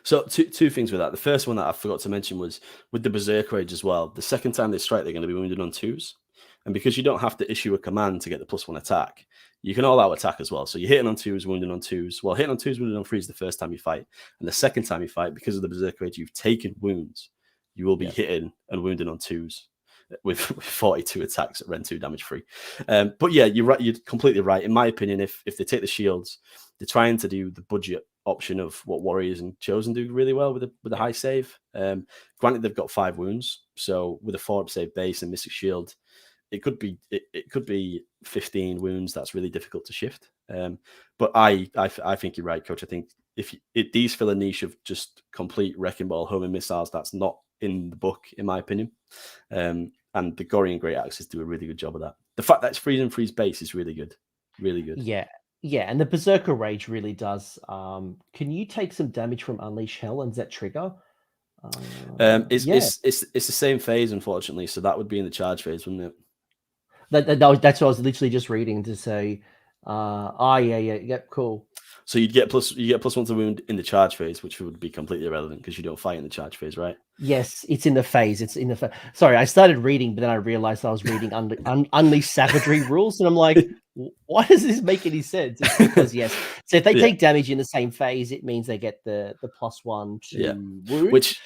So two things with that. The first one that I forgot to mention was with the Berserk Rage as well. The second time they strike, they're going to be wounded on 2s. And because you don't have to issue a command to get the +1 attack, you can all-out attack as well. So you're hitting on 2s, wounded on 2s. Well, hitting on 2s, wounded on 3s the first time you fight. And the second time you fight, because of the Berserk Rage, you've taken wounds. You will be hitting and wounded on 2s. With 42 attacks at Ren 2 damage 3. But yeah, you're right. You're completely right. In my opinion, if they take the shields, they're trying to do the budget option of what Warriors and Chosen do really well with a high save. Granted, they've got 5 wounds, so with a 4-up save base and Mystic Shield, it could be 15 wounds. That's really difficult to shift. But I think you're right, Coach. I think if these fill a niche of just complete wrecking ball homing missiles, that's not in the book, in my opinion. And the Gorian Great Axes do a really good job of that. The fact that it's freeze and freeze base is really good. Really good. Yeah. Yeah, and the Berserker Rage really does. Can you take some damage from Unleash Hell and does that trigger? It's Yeah, the same phase, unfortunately. So that would be in the charge phase, wouldn't it? that's what I was literally just reading to say. Yep, cool. So you get plus one to wound in the charge phase, which would be completely irrelevant because you don't fight in the charge phase, right? Yes, it's in the phase. It's in the Sorry, I started reading, but then I realized I was reading Unleash Savagery rules, and I'm like, why does this make any sense? It's because yes. So if they take damage in the same phase, it means they get the +1 to wound.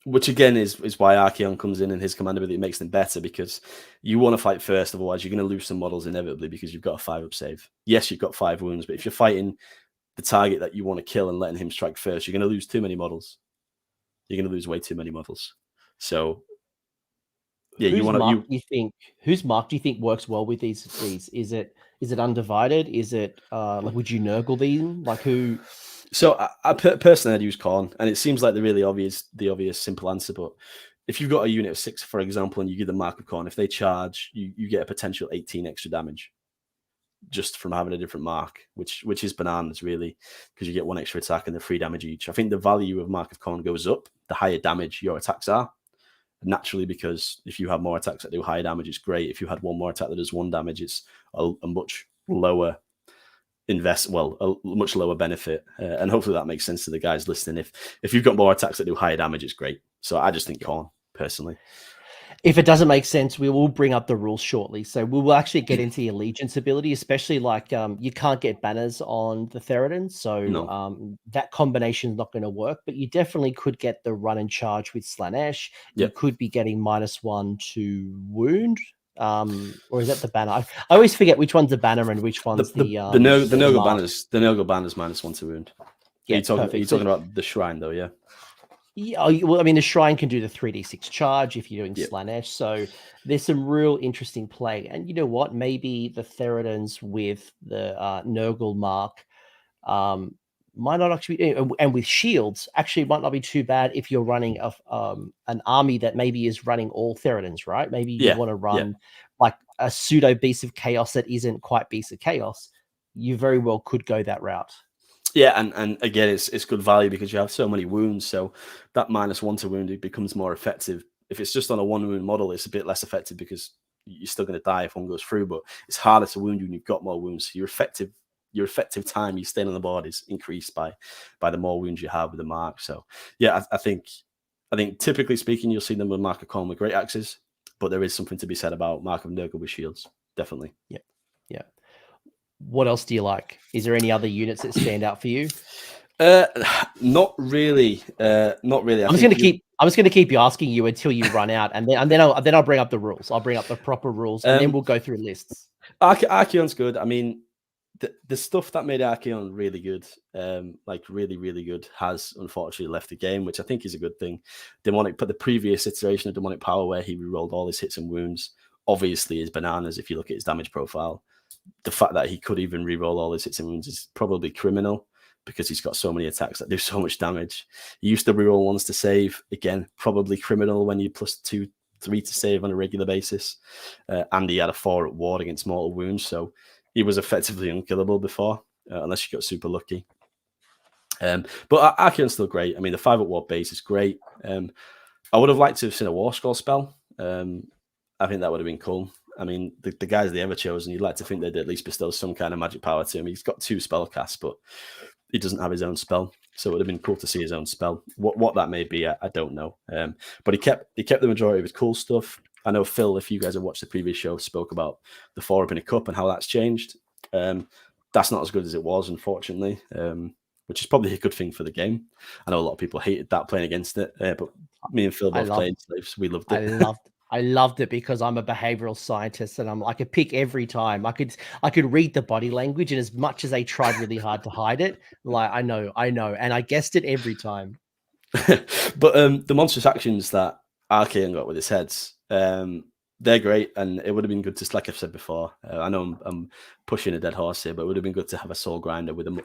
Which again is why Archaon comes in and his command ability makes them better, because you want to fight first, otherwise you're going to lose some models inevitably because you've got a 5-up save. Yes, you've got 5 wounds, but if you're fighting the target that you want to kill and letting him strike first, you're going to lose too many models. You're going to lose way too many models. So yeah, whose mark do you think works well with these? Is it Undivided? Is it like, would you Nurgle them? Like who? So I personally, I'd use Khorne, and it seems like the obvious simple answer. But if you've got a unit of 6, for example, and you give the mark of Khorne, if they charge, you get a potential 18 extra damage just from having a different mark, which is bananas, really, because you get 1 extra attack and the 3 damage each. I think the value of mark of Khorne goes up the higher damage your attacks are. Naturally, because if you have more attacks that do higher damage, it's great. If you had 1 more attack that does 1 damage, it's a much lower a much lower benefit, and hopefully that makes sense to the guys listening. If you've got more attacks that do higher damage, it's great. So I just think Khorne, personally. If it doesn't make sense, we will bring up the rules shortly. So we will actually get into the allegiance ability, especially like you can't get banners on the Theridans, so that combination is not going to work. But you definitely could get the run and charge with Slaanesh. You could be getting -1 to wound. Or is that the banner? I always forget which one's the banner and which one's the Nurgle banners. The Nurgle banners -1 to wound. Yeah, are you talking about the shrine though? Yeah. Yeah, well, I mean, the shrine can do the 3d6 charge if you're doing Slaanesh, so there's some real interesting play. And you know what? Maybe the Theridans with the Nurgle mark might not actually be, and with shields, actually might not be too bad if you're running an army that maybe is running all Theridans, right? Maybe you want to run like a pseudo Beast of Chaos that isn't quite Beast of Chaos. You very well could go that route. Yeah, and again, it's good value because you have so many wounds. So that -1 to wound, it becomes more effective. If it's just on a 1 wound model, it's a bit less effective because you're still going to die if one goes through. But it's harder to wound you when you've got more wounds. So your effective time you staying on the board is increased by the more wounds you have with the mark. So yeah, I think typically speaking, you'll see them with Mark of Khorne with great axes, but there is something to be said about Mark of Nurgle with shields. Definitely. Yeah. What else do you like? Is there any other units that stand out for you? Not really. Not really. I'm just gonna keep you asking you until you run out, and then I'll bring up the rules. I'll bring up the proper rules, and then we'll go through lists. Archaon's good. I mean, the stuff that made Archaon really good, like really, really good, has unfortunately left the game, which I think is a good thing. But the previous iteration of Demonic Power, where he rerolled all his hits and wounds, obviously is bananas if you look at his damage profile. The fact that he could even reroll all his hits and wounds is probably criminal because he's got so many attacks that do so much damage. He used to reroll ones to save. Again, probably criminal when you +2, 3 to save on a regular basis. And he had a 4 at ward against mortal wounds, so he was effectively unkillable before, unless you got super lucky. But Archaon's still great. I mean, the 5 at ward base is great. I would have liked to have seen a War Scroll spell. I think that would have been cool. I mean, the guys they ever chose, and you'd like to think they'd at least bestow some kind of magic power to him. He's got 2 spell casts, but he doesn't have his own spell. So it would have been cool to see his own spell. What that may be, I don't know. But he kept the majority of his cool stuff. I know Phil, if you guys have watched the previous show, spoke about the 4-up in a cup and how that's changed. That's not as good as it was, unfortunately, which is probably a good thing for the game. I know a lot of people hated that playing against it, but me and Phil both played slaves. We loved it. I loved it because I'm a behavioral scientist and I could pick every time. I could read the body language, and as much as they tried really hard to hide it, like I know, and I guessed it every time. But the monstrous actions that Archaon got with his heads, they're great, and it would have been good to, like I've said before, I know I'm pushing a dead horse here, but it would have been good to have a soul grinder with them.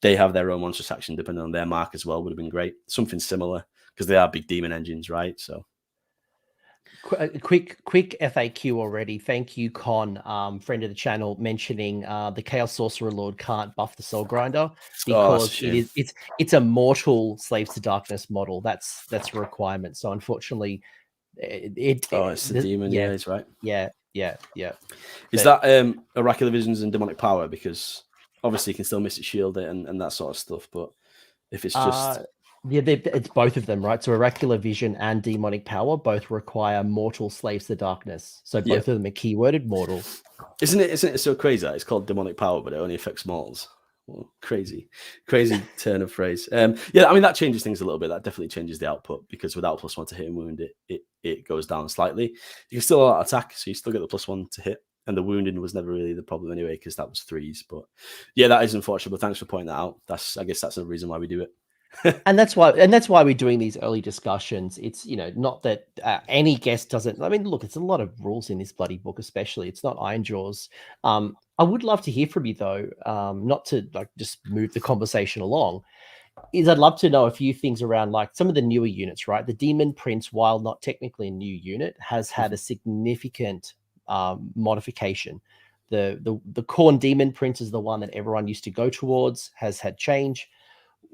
They have their own monstrous action depending on their mark as well. Would have been great, something similar, because they are big demon engines, right? So. quick FAQ already. Thank you, Con, friend of the channel, mentioning the Chaos Sorcerer Lord can't buff the Soul Grinder because it's a mortal Slaves to Darkness model. That's a requirement. So unfortunately, it's the demon. Yeah, he's right. Yeah. Is that Oracular Visions and Demonic Power? Because obviously you can still Mystic Shield it and that sort of stuff, but if it's just it's both of them, right? So Oracular Vision and Demonic Power both require mortal Slaves to Darkness. So both of them are keyworded mortal. Isn't it so crazy that it's called Demonic Power, but it only affects mortals? Well, crazy turn of phrase. Yeah, I mean that changes things a little bit. That definitely changes the output because without +1 to hit and wound, it goes down slightly. You can still attack, so you still get the +1 to hit. And the wounding was never really the problem anyway, because that was 3s. But yeah, that is unfortunate. But thanks for pointing that out. I guess that's the reason why we do it. and that's why we're doing these early discussions. It's not that any guest doesn't. I mean, look, it's a lot of rules in this bloody book, especially. It's not Iron Jaws. I would love to hear from you though. Not to just move the conversation along. I'd love to know a few things around some of the newer units, right? The Demon Prince, while not technically a new unit, has had a significant modification. The Khorne Demon Prince is the one that everyone used to go towards, has had change.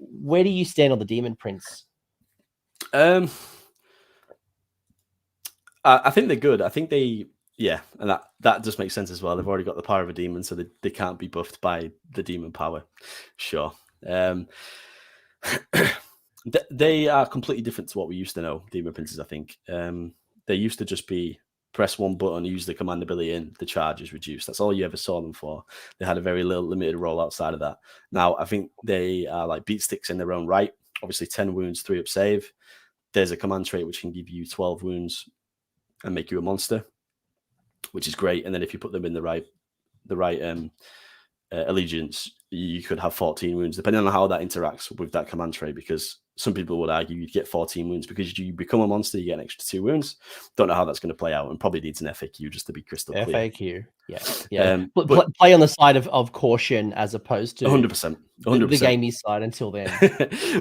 Where do you stand on the Demon Prince? I think they're good. I think and that just makes sense as well. They've already got the power of a demon, so they can't be buffed by the demon power. Sure. They are completely different to what we used to know, Demon Princes, I think. They used to just be press one button, use the command ability, and the charge is reduced. That's all you ever saw them for. They had a very limited role outside of that. Now, I think they are like beat sticks in their own right. Obviously, 10 wounds, 3 up save. There's a command trait which can give you 12 wounds and make you a monster, which is great. And then if you put them in the right allegiance, you could have 14 wounds, depending on how that interacts with that command trait, because some people would argue you'd get 14 wounds because you become a monster, you get an extra 2 wounds. Don't know how that's going to play out, and probably needs an FAQ just to be crystal clear. FAQ, yeah. But play on the side of caution as opposed to 100%. The gamey side until then.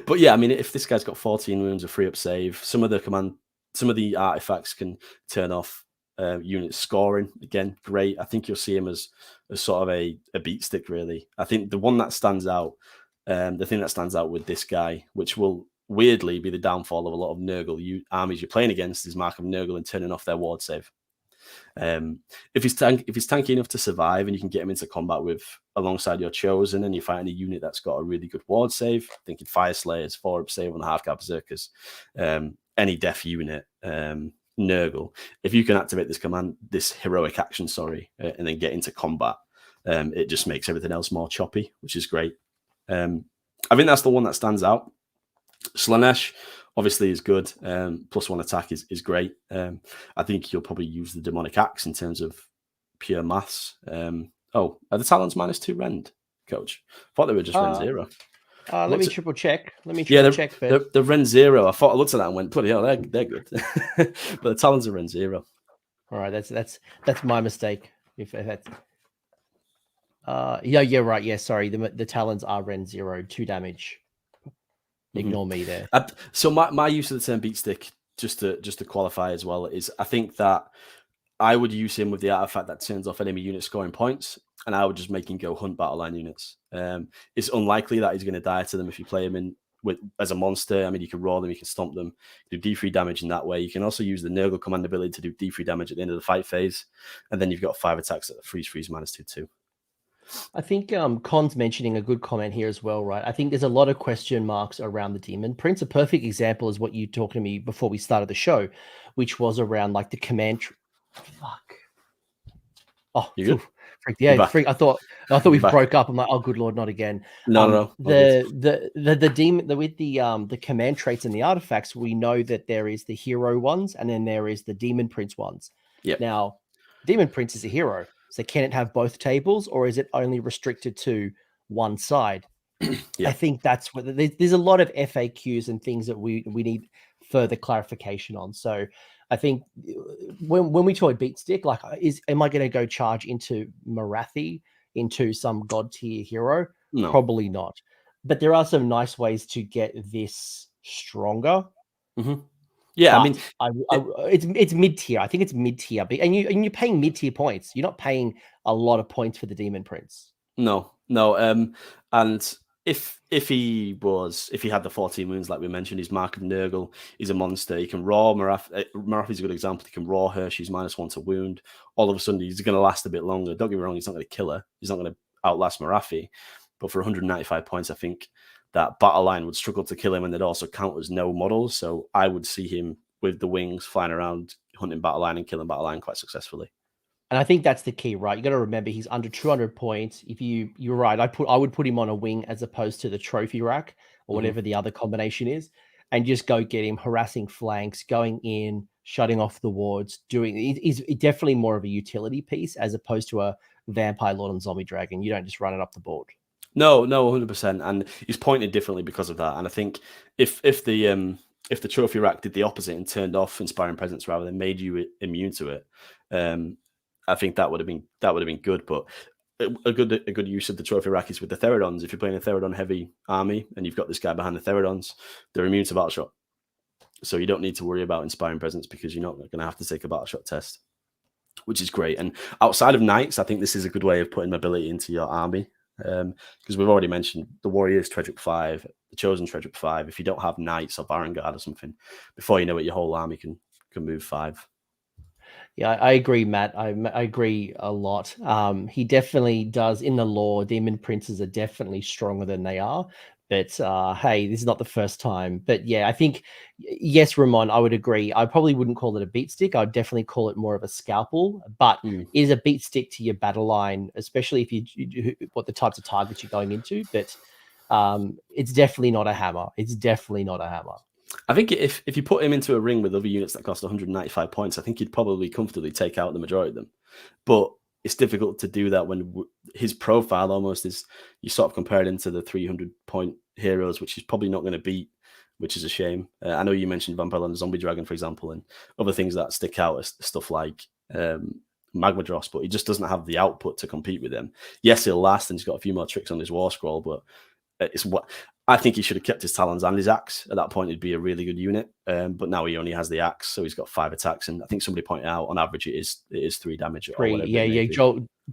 But yeah, I mean, if this guy's got 14 wounds, a 3 up save, some of the artifacts can turn off unit scoring. Again, great. I think you'll see him as sort of a beat stick, really. I think the one that stands out, the thing that stands out with this guy, which will weirdly be the downfall of a lot of Nurgle armies you're playing against, is Mark of Nurgle and turning off their ward save. If he's tanky enough to survive and you can get him into combat with alongside your chosen, and you find a unit that's got a really good ward save, thinking Fire Slayers, 4 up save on the Half-Guard Berserkers, any death unit, Nurgle, if you can activate this heroic action, and then get into combat, it just makes everything else more choppy, which is great. I think that's the one that stands out. Slaanesh obviously is good. +1 attack is great. I think you'll probably use the Demonic Axe in terms of pure maths. Are the Talons -2 rend, Coach? I thought they were just rend 0. Let me triple check. check. The rend 0. I thought I looked at that and went, bloody hell, they're good. But the Talons are rend 0. All right, that's my mistake. If that's yeah, right. Yeah, sorry. The Talons are rend 0, 2 damage. Ignore me there. So my use of the term beat stick, just to qualify as well, is I think that I would use him with the artifact that turns off enemy units scoring points, and I would just make him go hunt battle line units. It's unlikely that he's going to die to them if you play him as a monster. I mean, you can roll them, you can stomp them, do D3 damage in that way. You can also use the Nurgle command ability to do D3 damage at the end of the fight phase, and then you've got 5 attacks at freeze -2/2. I think Con's mentioning a good comment here as well, right? I think there's a lot of question marks around the Demon Prince. A perfect example is what you talked to me before we started the show, which was around the command. Fuck. Oh, you good? Yeah, I thought we broke up. I'm like, oh, good Lord, not again. No. The demon with the command traits and the artifacts, we know that there is the hero ones and then there is the Demon Prince ones. Yeah. Now, Demon Prince is a hero. So can it have both tables, or is it only restricted to one side? Yeah. I think that's what there's a lot of FAQs and things that we need further clarification on. So I think when we talk beat stick, am I going to go charge into Marathi, into some god tier hero? No. Probably not. But there are some nice ways to get this stronger. Mm-hmm. Yeah, but it's mid tier. I think it's mid tier, and you're paying mid tier points. You're not paying a lot of points for the Demon Prince. No. And if he had the 14 wounds like we mentioned, he's Mark of Nurgle, he's a monster. He can raw Marafi's a good example. He can raw her. She's -1 to wound. All of a sudden, he's going to last a bit longer. Don't get me wrong, he's not going to kill her. He's not going to outlast Marafi. But for 195 points, I think that battle line would struggle to kill him, and they'd also count as no models. So I would see him with the wings flying around, hunting battle line and killing battle line quite successfully. And I think that's the key, right? You got to remember he's under 200 points. If you're right, I would put him on a wing as opposed to the trophy rack or whatever the other combination is, and just go get him harassing flanks, going in, shutting off the wards. He's definitely more of a utility piece as opposed to a vampire lord and zombie dragon. You don't just run it up the board. No, 100%, and he's pointed differently because of that. And I think if the trophy rack did the opposite and turned off inspiring presence rather than made you immune to it, I think that would have been good. But a good use of the trophy rack is with the Therodons. If you're playing a Therodon heavy army and you've got this guy behind the Therodons, they're immune to battle shot, so you don't need to worry about inspiring presence because you're not going to have to take a battle shot test, which is great. And outside of knights, I think this is a good way of putting mobility into your army. Because we've already mentioned the Warriors Treadwhip 5, the Chosen Treadwhip 5. If you don't have Knights or Baron Guard or something, before you know it, your whole army can move 5. Yeah, I agree, Matt. I agree a lot. He definitely does. In the lore, Demon Princes are definitely stronger than they are. But hey, this is not the first time. But yeah, I think, yes, Ramon, I would agree. I probably wouldn't call it a beat stick. I'd definitely call it more of a scalpel. But it is a beat stick to your battle line, especially if you what the types of targets you're going into. But it's definitely not a hammer. It's definitely not a hammer. I think if you put him into a ring with other units that cost 195 points, I think he'd probably comfortably take out the majority of them. But it's difficult to do that when his profile almost is, you sort of compare it into the 300-point heroes, which he's probably not going to beat, which is a shame. I know you mentioned Vampire and Zombie Dragon, for example, and other things that stick out as stuff like Magma Dross, but he just doesn't have the output to compete with them. Yes, he'll last, and he's got a few more tricks on his War Scroll, but it's what I think he should have kept his Talons and his Axe. At that point, it'd be a really good unit. But now he only has the Axe, so he's got 5 attacks. And I think somebody pointed out on average it is 3 damage. 3, yeah.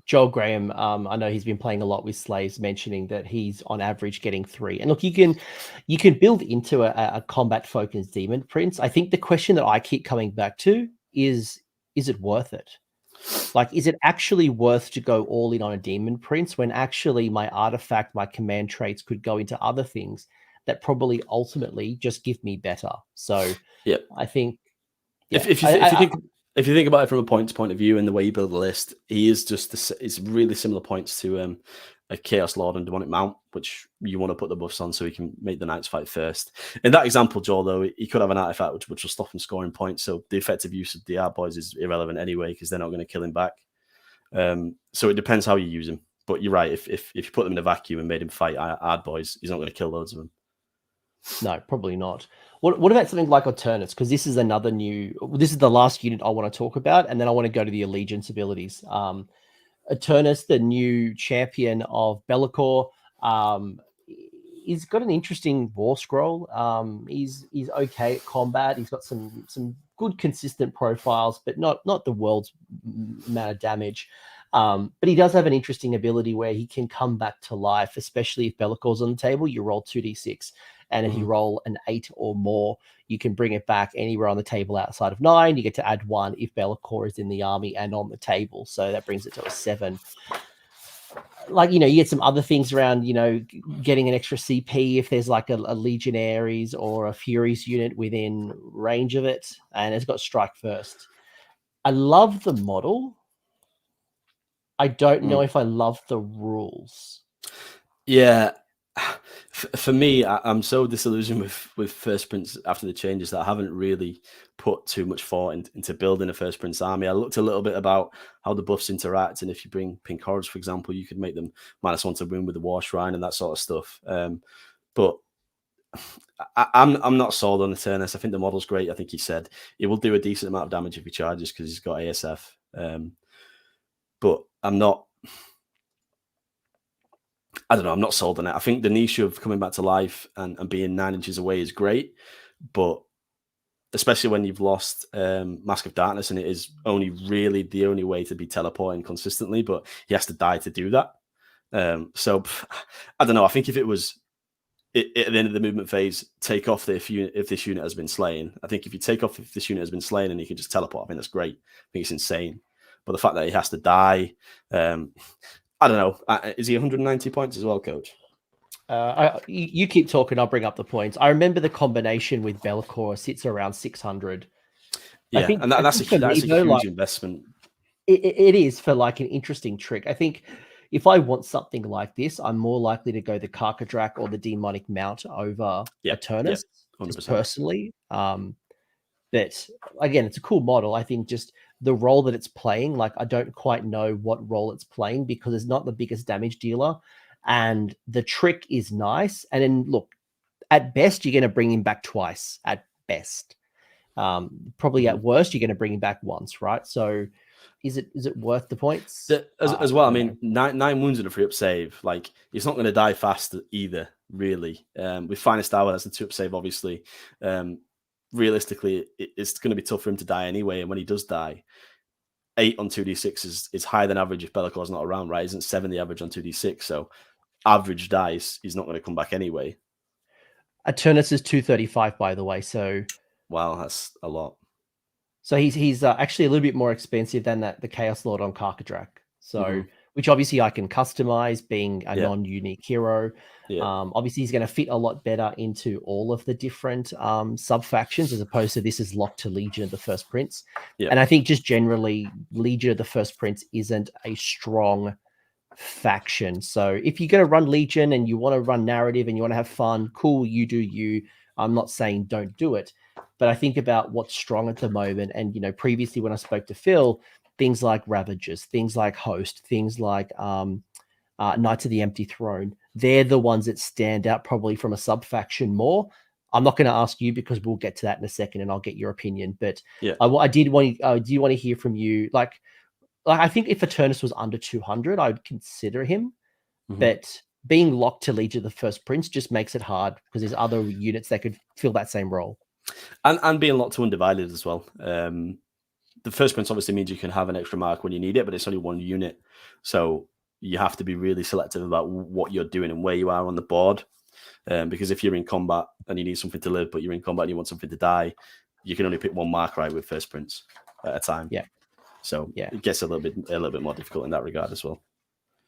Joel Graham, I know he's been playing a lot with Slaves, mentioning that he's on average getting 3. And look, you can build into a combat focused Demon Prince. I think the question that I keep coming back to is it worth it? Like, is it actually worth to go all in on a Demon Prince when actually my artifact, my command traits could go into other things that probably ultimately just give me better? So yeah, I think if you think about it from a points point of view and the way you build a list, he is it's really similar points to a Chaos Lord and Demonic Mount, which you want to put the buffs on so he can make the Knights fight first. In that example, Joel, though, he could have an artifact which will stop him scoring points, so the effective use of the Ard Boys is irrelevant anyway because they're not going to kill him back. So it depends how you use him. But you're right, if you put them in a vacuum and made him fight Ard Boys, he's not going to kill loads of them. No, probably not. What about something like Alternus? Because this is the last unit I want to talk about, and then I want to go to the Allegiance abilities. Alternus, the new champion of Be'lakor, he's got an interesting War Scroll. He's okay at combat. He's got some good consistent profiles, but not the world's amount of damage. But he does have an interesting ability where he can come back to life, especially if Be'lakor's on the table. You roll 2d6, and if you roll an 8 or more, you can bring it back anywhere on the table outside of 9. You get to add 1 if Be'lakor is in the army and on the table. So that brings it to a 7. Like, you get some other things around, getting an extra CP if there's like a Legionaries or a Furies unit within range of it, and it's got Strike First. I love the model. I don't know if I love the rules. Yeah. For me, I'm so disillusioned with First Prince after the changes that I haven't really put too much thought into building a First Prince army. I looked a little bit about how the buffs interact, and if you bring Pink Horrors, for example, you could make them -1 to wound with the War Shrine and that sort of stuff. But I'm not sold on Eternus. I think the model's great. I think he said it will do a decent amount of damage if he charges because he's got ASF. But I'm not. I don't know. I'm not sold on it. I think the niche of coming back to life and being 9 inches away is great, but especially when you've lost Mask of Darkness, and it is only really the only way to be teleporting consistently, but he has to die to do that. So I don't know. I think if it was at the end of the movement phase, take off if this unit has been slain. I think if you take off if this unit has been slain and he can just teleport, I think that's great. I think it's insane. But the fact that he has to die, I don't know. Is he 190 points as well, Coach? You keep talking, I'll bring up the points. I remember the combination with Bellicor sits around 600. Yeah, I think, and that's a huge investment. It is for like an interesting trick. I think if I want something like this, I'm more likely to go the Karkadrak or the Demonic Mount over Eternus, just personally. But again, it's a cool model. I think just the role that it's playing, like I don't quite know what role it's playing because it's not the biggest damage dealer. And the trick is nice. And then look, at best, you're going to bring him back twice. At best, probably at worst, you're going to bring him back once, right? So, is it worth the points? As well, I mean, 9 wounds in a 3-up save. Like he's not going to die fast either, really. With Finest Hour, that's a 2-up save, obviously. Realistically, it's going to be tough for him to die anyway. And when he does die, 8 on 2d6 is higher than average if Bellacor's not around, right? Isn't 7 the average on 2d6? So average dice, he's not going to come back anyway. Eternus is 235, by the way. So wow, that's a lot. So he's actually a little bit more expensive than the Chaos Lord on Karkadrak. So which obviously I can customize, being a non-unique hero. Obviously he's going to fit a lot better into all of the different sub-factions, as opposed to this is locked to Legion of the First Prince. And I think just generally Legion of the First Prince isn't a strong faction. So if you're going to run Legion and you want to run narrative and you want to have fun, cool, you do you. I'm not saying don't do it. But I think about what's strong at the moment. And, previously when I spoke to Phil, things like Ravagers, things like Host, things like Knights of the Empty Throne, they're the ones that stand out probably from a sub-faction more. I'm not going to ask you because we'll get to that in a second and I'll get your opinion. But I did want to hear from you. Like I think if Eternus was under 200, I would consider him. But being locked to Legion of the First Prince just makes it hard because there's other units that could fill that same role. And being locked to Undivided as well. The First Prince obviously means you can have an extra mark when you need it, but it's only 1 unit. So you have to be really selective about what you're doing and where you are on the board. Because if you're in combat and you need something to live, but you're in combat and you want something to die, you can only pick 1 mark right with First Prince at a time. So it gets a little bit more difficult in that regard as well.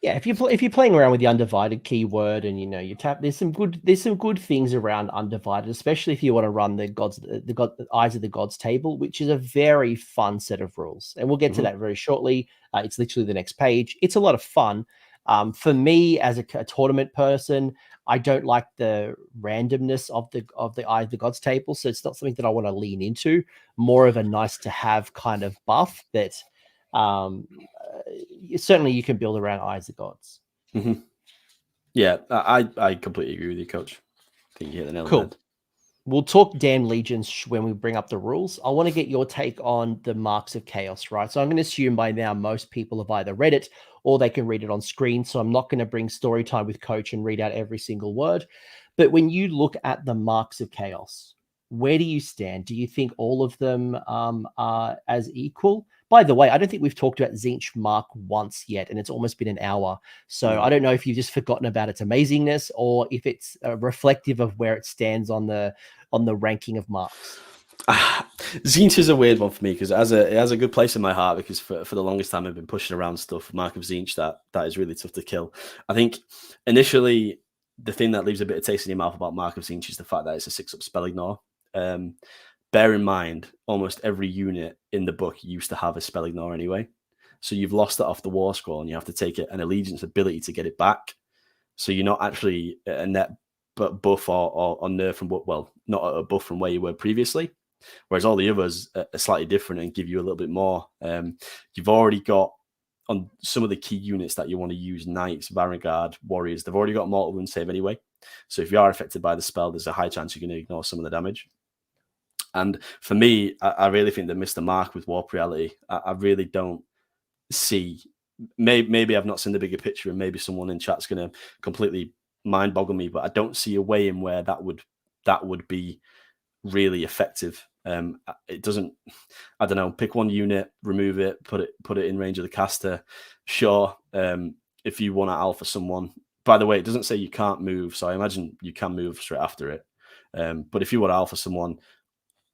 Yeah, if you're playing around with the Undivided keyword and you tap, there's some good things around Undivided, especially if you want to run the Eyes of the Gods table, which is a very fun set of rules, and we'll get to that very shortly. It's literally the next page. It's a lot of fun. For me, as a tournament person, I don't like the randomness of the Eye of the Gods table, so it's not something that I want to lean into. More of a nice to have kind of buff that. Certainly you can build around Eyes of Gods. Yeah, I completely agree with you, Coach. I think you hit the nail on the head. We'll talk damn legions when we bring up the rules. I want to get your take on the Marks of Chaos, right? So I'm going to assume by now most people have either read it or they can read it on screen. So I'm not going to bring story time with Coach and read out every single word. But when you look at the Marks of Chaos, where do you stand? Do you think all of them are as equal? By the way, I don't think we've talked about Tzeentch Mark once yet, and it's almost been an hour. So I don't know if you've just forgotten about its amazingness or if it's reflective of where it stands on the ranking of marks. Tzeentch is a weird one for me because it has a good place in my heart because for the longest time I've been pushing around stuff. Mark of Tzeentch, that is really tough to kill. I think initially the thing that leaves a bit of taste in your mouth about Mark of Tzeentch is the fact that it's a 6-up spell ignore. Bear in mind, almost every unit in the book used to have a spell ignore anyway. So you've lost it off the war scroll and you have to take an allegiance ability to get it back. So you're not actually a net buff or nerf from, well, not a buff from where you were previously. Whereas all the others are slightly different and give you a little bit more. You've already got on some of the key units that you want to use, Knights, Vanguard, Warriors, they've already got mortal wound save anyway. So if you are affected by the spell, there's a high chance you're going to ignore some of the damage. And for me, I really think they missed the mark with Warp Reality. I really don't see, maybe I've not seen the bigger picture and maybe someone in chat's going to completely mind boggle me, but I don't see a way in where that would be really effective. It doesn't, I don't know, pick one unit, remove it, put it in range of the caster. Sure, if you want to alpha someone, by the way, it doesn't say you can't move, so I imagine you can move straight after it. But if you want to alpha someone,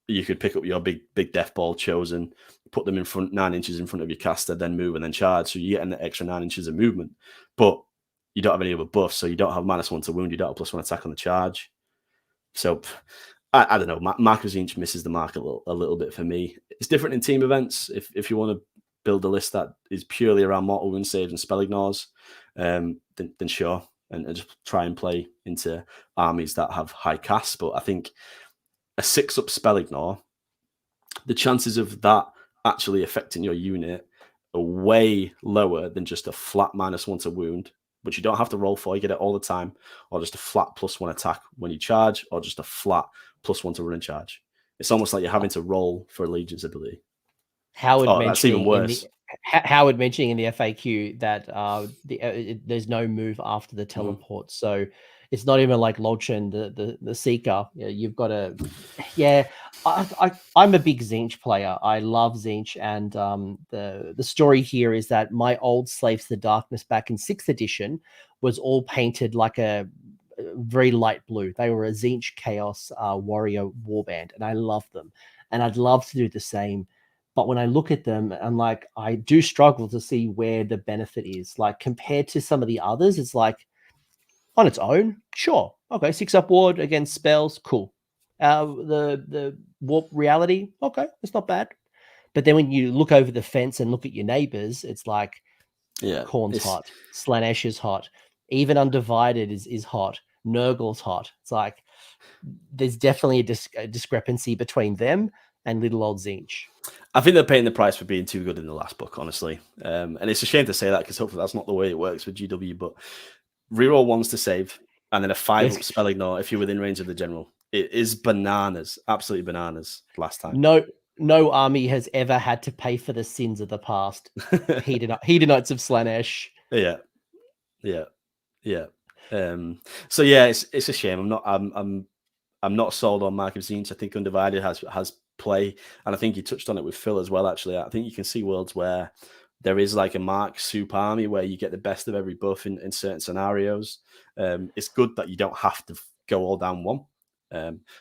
you could pick up your big death ball chosen, put them in front, 9 inches in front of your caster, then move and then charge. So you get an extra 9 inches of movement, but you don't have any other buffs. So you don't have -1 to wound. You don't have +1 attack on the charge. So I don't know. Mark of Tzeentch misses the mark a little bit for me. It's different in team events. If you want to build a list that is purely around mortal wound saves and spell ignores, then sure, and just try and play into armies that have high casts. But I think a 6-up spell ignore, the chances of that actually affecting your unit are way lower than just a flat -1 to wound, which you don't have to roll for. You get it all the time, or just a flat +1 attack when you charge, or just a flat +1 to run and charge. It's almost like you're having to roll for Allegiance ability. That's even worse. Howard mentioning in the FAQ that there's no move after the teleport, so it's not even like Lolchen, the Seeker. You've got to, I'm a big Tzeentch player. I love Tzeentch, and the story here is that my old Slaves to the Darkness back in 6th edition was all painted like a very light blue. They were a Tzeentch Chaos warrior warband, and I love them, and I'd love to do the same. But when I look at them, I'm like, I do struggle to see where the benefit is. Like, compared to some of the others, it's like, on its own, sure. Okay, 6-up ward against spells, cool. The warp reality, okay, it's not bad. But then when you look over the fence and look at your neighbors, it's like, Khorne's hot, Slaanesh is hot, even Undivided is hot, Nurgle's hot. It's like, there's definitely a discrepancy between them and little old Tzeentch. I think they're paying the price for being too good in the last book, honestly. And it's a shame to say that, because hopefully that's not the way it works with GW. But reroll 1s to save, and then a 5-up spell ignore if you're within range of the general. It is bananas, absolutely bananas last time. No army has ever had to pay for the sins of the past. Hedonites of Slaanesh. Yeah. So yeah, it's a shame. I'm not sold on Mark of Tzeentch. I think Undivided has play, and I think you touched on it with Phil as well. Actually, I think you can see worlds where there is like a Mark soup army where you get the best of every buff in certain scenarios. It's good that you don't have to go all down one.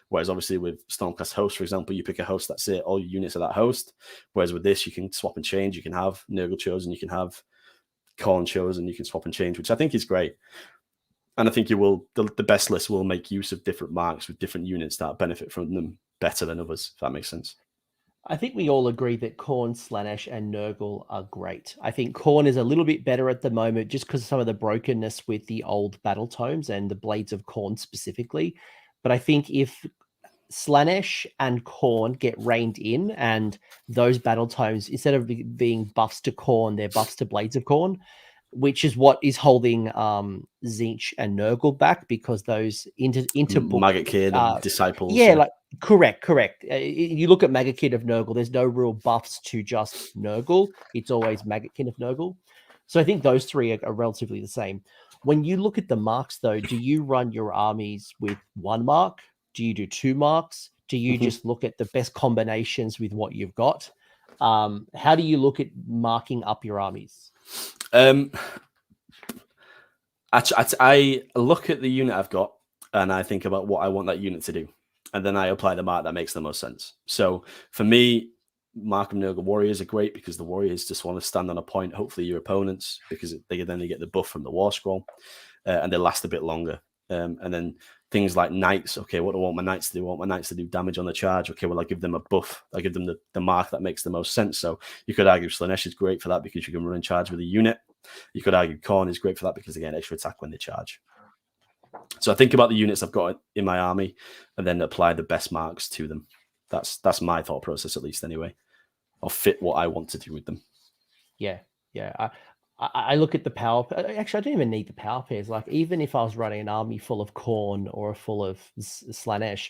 Whereas obviously with Stormcast Host, for example, you pick a host, that's it, all your units are that host. Whereas with this, you can swap and change. You can have Nurgle chosen, you can have Khorne chosen, you can swap and change, which I think is great. And I think the best list will make use of different marks with different units that benefit from them better than others, if that makes sense. I think we all agree that Khorne, Slaanesh, and Nurgle are great. I think Khorne is a little bit better at the moment just because of some of the brokenness with the old battle tomes and the Blades of Khorne specifically. But I think if Slaanesh and Khorne get reined in, and those battle tomes, instead of being buffs to Khorne, they're buffs to Blades of Khorne, which is what is holding Tzeentch and Nurgle back, because those inter-book Maggot Kid and Disciples. Yeah, like correct. You look at Maggot Kid of Nurgle, there's no real buffs to just Nurgle. It's always Maggot Kid of Nurgle. So I think those three are relatively the same. When you look at the marks, though, do you run your armies with 1 mark? Do you do 2 marks? Do you just look at the best combinations with what you've got? How do you look at marking up your armies? I look at the unit I've got and I think about what I want that unit to do, and then I apply the mark that makes the most sense. So for me, Mark of Nurgle Warriors are great because the Warriors just want to stand on a point, hopefully your opponents, because they get the buff from the War Scroll, and they last a bit longer. And then things like Knights. Okay, what do I want my Knights to do? I want my Knights to do damage on the charge. Okay, well, I give them a buff. I give them the mark that makes the most sense. So you could argue Slaanesh is great for that because you can run in charge with a unit. You could argue Khorne is great for that because they get extra attack when they charge. So I think about the units I've got in my army and then apply the best marks to them. That's my thought process, at least anyway. I'll fit what I want to do with them. Yeah. I look at the power. Actually, I don't even need the power pairs. Like, even if I was running an army full of Khorne or full of Slaanesh,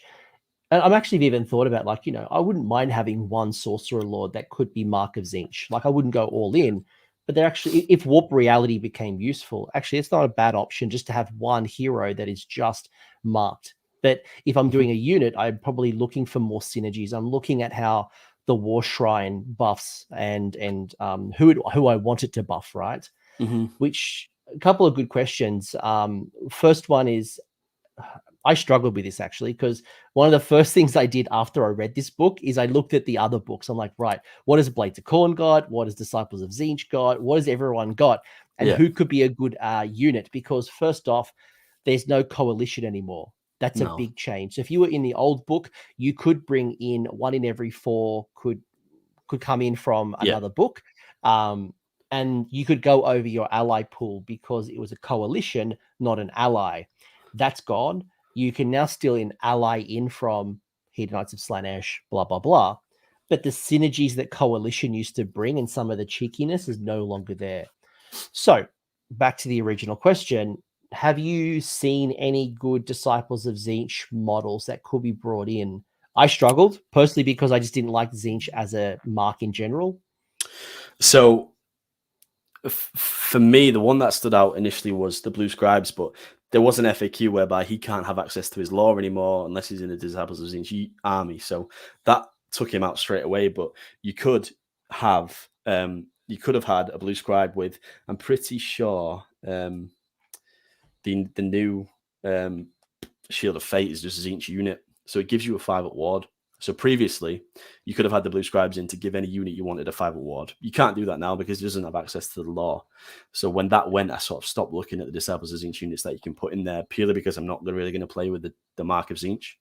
and I'm actually even thought about, like, I wouldn't mind having one Sorcerer Lord that could be Mark of Tzeentch. Like, I wouldn't go all in, but they're actually, if Warp Reality became useful, actually, it's not a bad option just to have one hero that is just marked. But if I'm doing a unit, I'm probably looking for more synergies. I'm looking at how the War Shrine buffs and who I want it to buff, right? Which a couple of good questions. First one is, I struggled with this actually, because one of the first things I did after I read this book is I looked at the other books. I'm like, right, what has Blades of Khorne got? What has Disciples of Tzeentch got? What has everyone got? And who could be a good unit? Because first off, there's no coalition anymore. That's a big change. So if you were in the old book, you could bring in 1 in every 4 could come in from another book. And you could go over your ally pool because it was a coalition, not an ally. That's gone. You can now steal an ally in from Hedonites of Slaanesh, blah, blah, blah. But the synergies that coalition used to bring and some of the cheekiness is no longer there. So back to the original question. Have you seen any good Disciples of Tzeentch models that could be brought in? I struggled personally because I just didn't like Tzeentch as a mark in general. So for me, the one that stood out initially was the Blue Scribes, but there was an FAQ whereby he can't have access to his lore anymore unless he's in the Disciples of Tzeentch army. So that took him out straight away. But you could have had a Blue Scribe with, I'm pretty sure, the new Shield of Fate is just a Tzeentch unit. So it gives you a 5 ward. So previously, you could have had the Blue Scribes in to give any unit you wanted a 5 ward. You can't do that now because it doesn't have access to the lore. So when that went, I sort of stopped looking at the Disciples of Tzeentch units that you can put in there, purely because I'm not really going to play with the Mark of Tzeentch.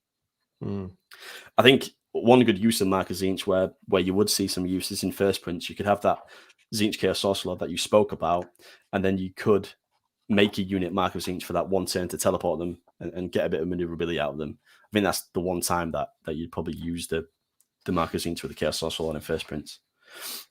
I think one good use of Mark of Tzeentch where you would see some uses in first prints, you could have that Tzeentch Chaos Sorcerer that you spoke about, and then you could make a unit Mark of Tzeentch for that one turn to teleport them and get a bit of maneuverability out of them. I think that's the one time that you'd probably use the Mark of Tzeentch with the Chaos Sorcerer in first prints.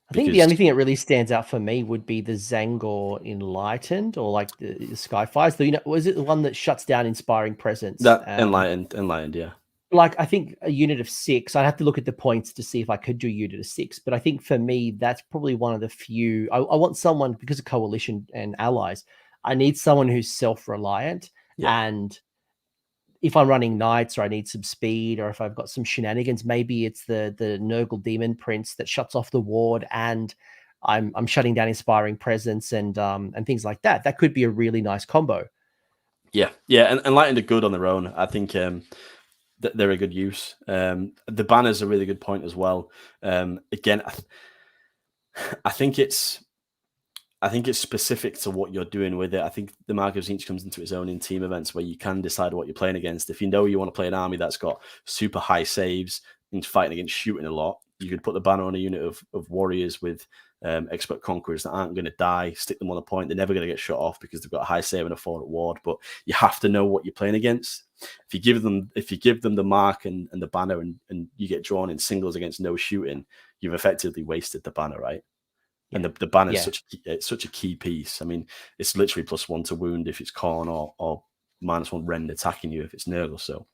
I think the only thing that really stands out for me would be the Zangor Enlightened, or like the Skyfires. Was it the one that shuts down Inspiring Presence? That Enlightened, yeah. Like, I think a unit of 6, I'd have to look at the points to see if I could do a unit of 6. But I think for me, that's probably one of the few. I want someone, because of coalition and allies, I need someone who's self-reliant. And if I'm running knights, or I need some speed, or if I've got some shenanigans, maybe it's the Nurgle Demon Prince that shuts off the ward, and I'm shutting down Inspiring Presence and things like that. That could be a really nice combo. Yeah, and Enlightened are good on their own. I think they're a good use. The banner's a really good point as well. Again, I think it's specific to what you're doing with it. I think the Mark of Tzeentch comes into its own in team events where you can decide what you're playing against. If you know you want to play an army that's got super high saves and fighting against shooting a lot, you could put the banner on a unit of warriors with expert conquerors that aren't going to die, stick them on a point. They're never going to get shot off because they've got a high save and a 4 ward. But you have to know what you're playing against. If you give them the mark and the banner and you get drawn in singles against no shooting, you've effectively wasted the banner, right? And the banner is such a key piece. I mean, it's literally +1 to wound if it's Khorne, or -1 rend attacking you if it's Nurgle. So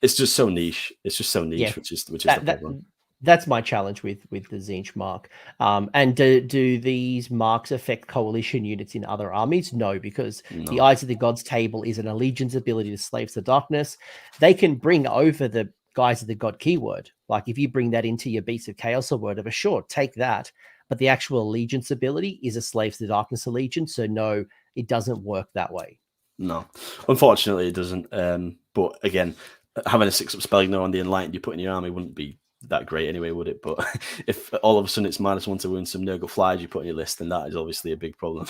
it's just so niche. It's just so niche, which is the problem. That's my challenge with the Tzeentch mark. And do these marks affect coalition units in other armies? No, because the Eyes of the Gods table is an allegiance ability to Slaves to Darkness. They can bring over the Guys of the God keyword. Like, if you bring that into your Beasts of Chaos or whatever, sure, take that. But the actual allegiance ability is a Slaves to Darkness allegiance. So no, it doesn't work that way. No, unfortunately it doesn't. But again, having a 6-up spell ignore on the Enlightened you put in your army wouldn't be that great anyway, would it? But if all of a sudden it's -1 to wound some Nurgle flies you put in your list, then that is obviously a big problem.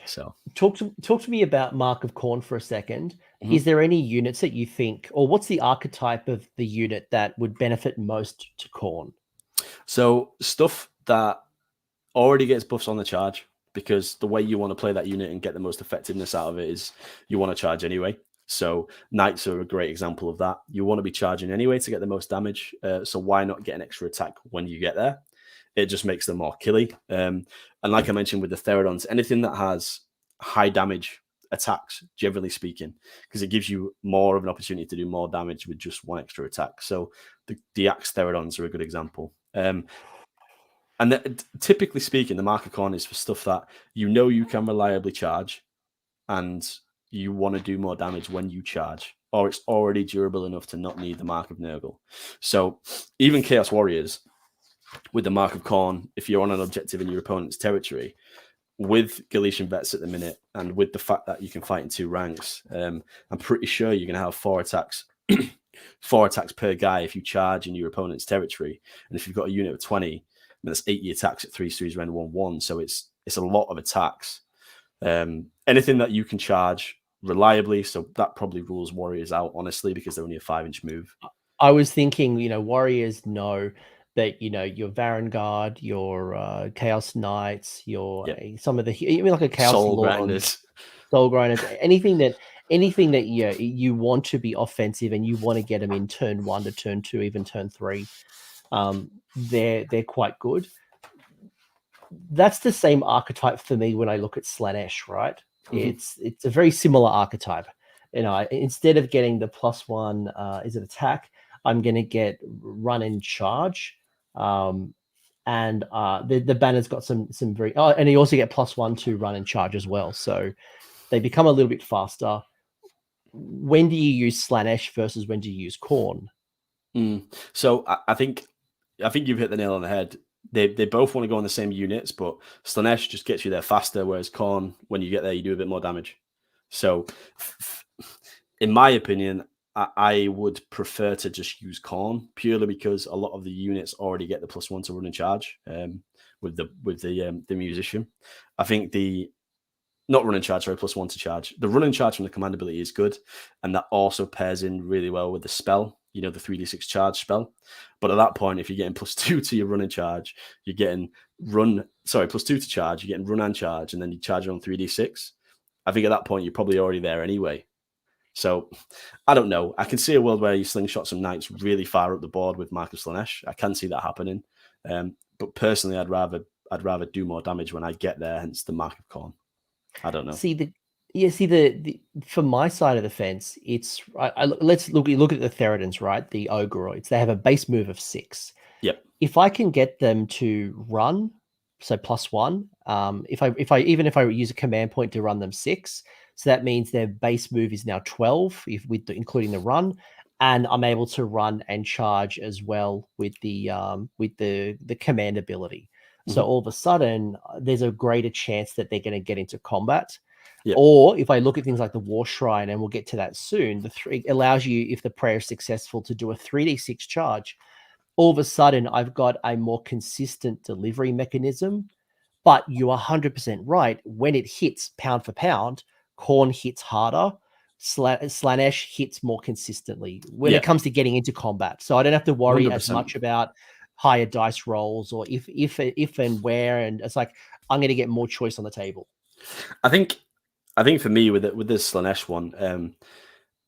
So talk to me about Mark of Khorne for a second. Is there any units that you think, or what's the archetype of the unit that would benefit most to Khorne? So stuff that already gets buffs on the charge, because the way you want to play that unit and get the most effectiveness out of it is you want to charge anyway. So knights are a great example of that. You want to be charging anyway to get the most damage. So why not get an extra attack when you get there? It just makes them more killy. And like I mentioned with the Therodons, anything that has high damage attacks, generally speaking, because it gives you more of an opportunity to do more damage with just one extra attack. So the Axe Therodons are a good example. And typically speaking, the Mark of Khorne is for stuff that you know you can reliably charge, and you want to do more damage when you charge, or it's already durable enough to not need the Mark of Nurgle. So even Chaos Warriors with the Mark of Khorne, if you're on an objective in your opponent's territory, with Galician vets at the minute, and with the fact that you can fight in 2 ranks, I'm pretty sure you're going to have 4 attacks, 4 attacks per guy if you charge in your opponent's territory. And if you've got a unit of 20, then that's 80 attacks at 3/3 round 1/1. So it's a lot of attacks. Anything that you can charge reliably, so that probably rules Warriors out, honestly, because they're only a 5-inch move. I was thinking, Warriors know that, your Varangard, your Chaos Knights, your some of the, even like a Chaos Soul Lord, Grinders. Soul Grinders, anything that you want to be offensive and you want to get them in turn 1 to turn 2, even turn 3, they're quite good. That's the same archetype for me when I look at Slaanesh, right? Mm-hmm. It's a very similar archetype. Instead of getting the +1, is it attack? I'm going to get run and charge. And the banner's got some very, and you also get +1 to run and charge as well. So they become a little bit faster. When do you use Slaanesh versus when do you use Khorne? So I think you've hit the nail on the head. They both want to go on the same units, but Slaanesh just gets you there faster, whereas Khorne, when you get there, you do a bit more damage. So in my opinion, I would prefer to just use Khorne, purely because a lot of the units already get the +1 to run and charge with the musician. I think not run and charge, sorry, +1 to charge. The run and charge from the command ability is good, and that also pairs in really well with the spell, the 3d6 charge spell. But at that point, if you're getting +2 to your run and charge, you're getting +2 to charge, you're getting run and charge, and then you charge on 3d6. I think at that point, you're probably already there anyway. So I don't know. I can see a world where you slingshot some knights really far up the board with Mark of Slaanesh. I can see that happening. But personally, I'd rather do more damage when I get there, hence the Mark of Khorne. I don't know. The from my side of the fence, it's let's look at the Theridans, right? The Ogoroids. They have a base move of 6. Yep. If I can get them to run, so +1, if I use a command point to run them 6, so that means their base move is now 12, including the run, and I'm able to run and charge as well with the command ability. Mm-hmm. So all of a sudden, there's a greater chance that they're going to get into combat. Yep. Or if I look at things like the War Shrine, and we'll get to that soon, it allows you, if the prayer is successful, to do a 3d6 charge. All of a sudden, I've got a more consistent delivery mechanism. But you're 100% right. When it hits pound for pound, Khorne hits harder. Slaanesh hits more consistently when it comes to getting into combat. So I don't have to worry 100%. As much about higher dice rolls or if and where. And it's like, I'm going to get more choice on the table. I think for me with this Slaanesh one,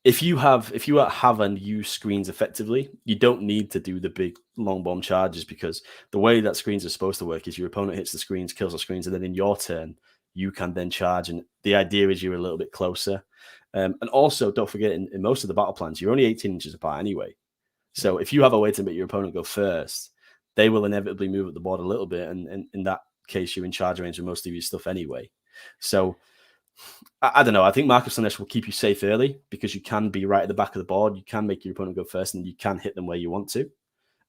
if you have and use screens effectively, you don't need to do the big long bomb charges, because the way that screens are supposed to work is your opponent hits the screens, kills the screens, and then in your turn, you can then charge. And the idea is you're a little bit closer. And also, don't forget, in most of the battle plans, you're only 18 inches apart anyway. So if you have a way to make your opponent go first, they will inevitably move up the board a little bit. And in that case, you're in charge range with most of your stuff anyway. So I don't know. I think Mark of Slaanesh will keep you safe early, because you can be right at the back of the board. You can make your opponent go first, and you can hit them where you want to.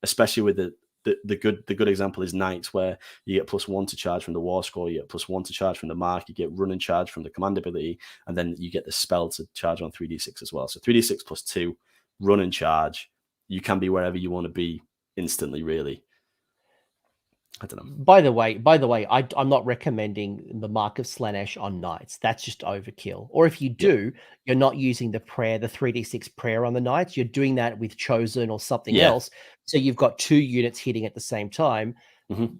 Especially with the good example is Knights, where you get +1 to charge from the War Scroll, you get +1 to charge from the Mark, you get run and charge from the command ability, and then you get the spell to charge on 3d6 as well. So 3d6 +2, run and charge. You can be wherever you want to be instantly, really. I don't know. By the way, I'm not recommending the Mark of Slaanesh on Knights. That's just overkill. Or if you do, you're not using the 3d6 prayer on the Knights. You're doing that with Chosen or something else. So you've got 2 units hitting at the same time. Mm-hmm.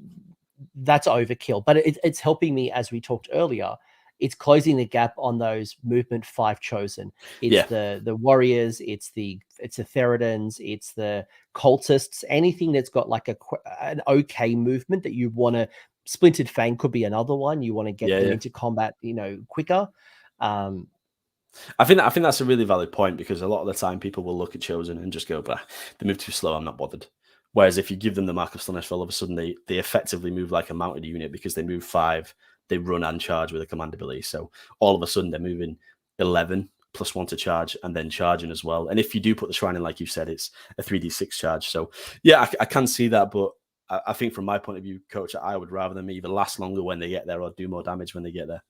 That's overkill. But it's helping me, as we talked earlier. It's closing the gap on those movement 5 Chosen. It's the warriors. It's the Theridans. It's the cultists. Anything that's got like an okay movement that you want to. Splintered Fang could be another one. You want to get them into combat, quicker. I think that's a really valid point, because a lot of the time people will look at Chosen and just go, "Bah, they move too slow. I'm not bothered." Whereas if you give them the Mark of Slaanesh, all of a sudden they effectively move like a mounted unit, because they move 5. They run and charge with a command ability. So all of a sudden they're moving 11 +1 to charge, and then charging as well. And if you do put the shrine in, like you said, it's a 3d6 charge. So yeah, I can see that, but I think from my point of view, coach, I would rather them either last longer when they get there or do more damage when they get there.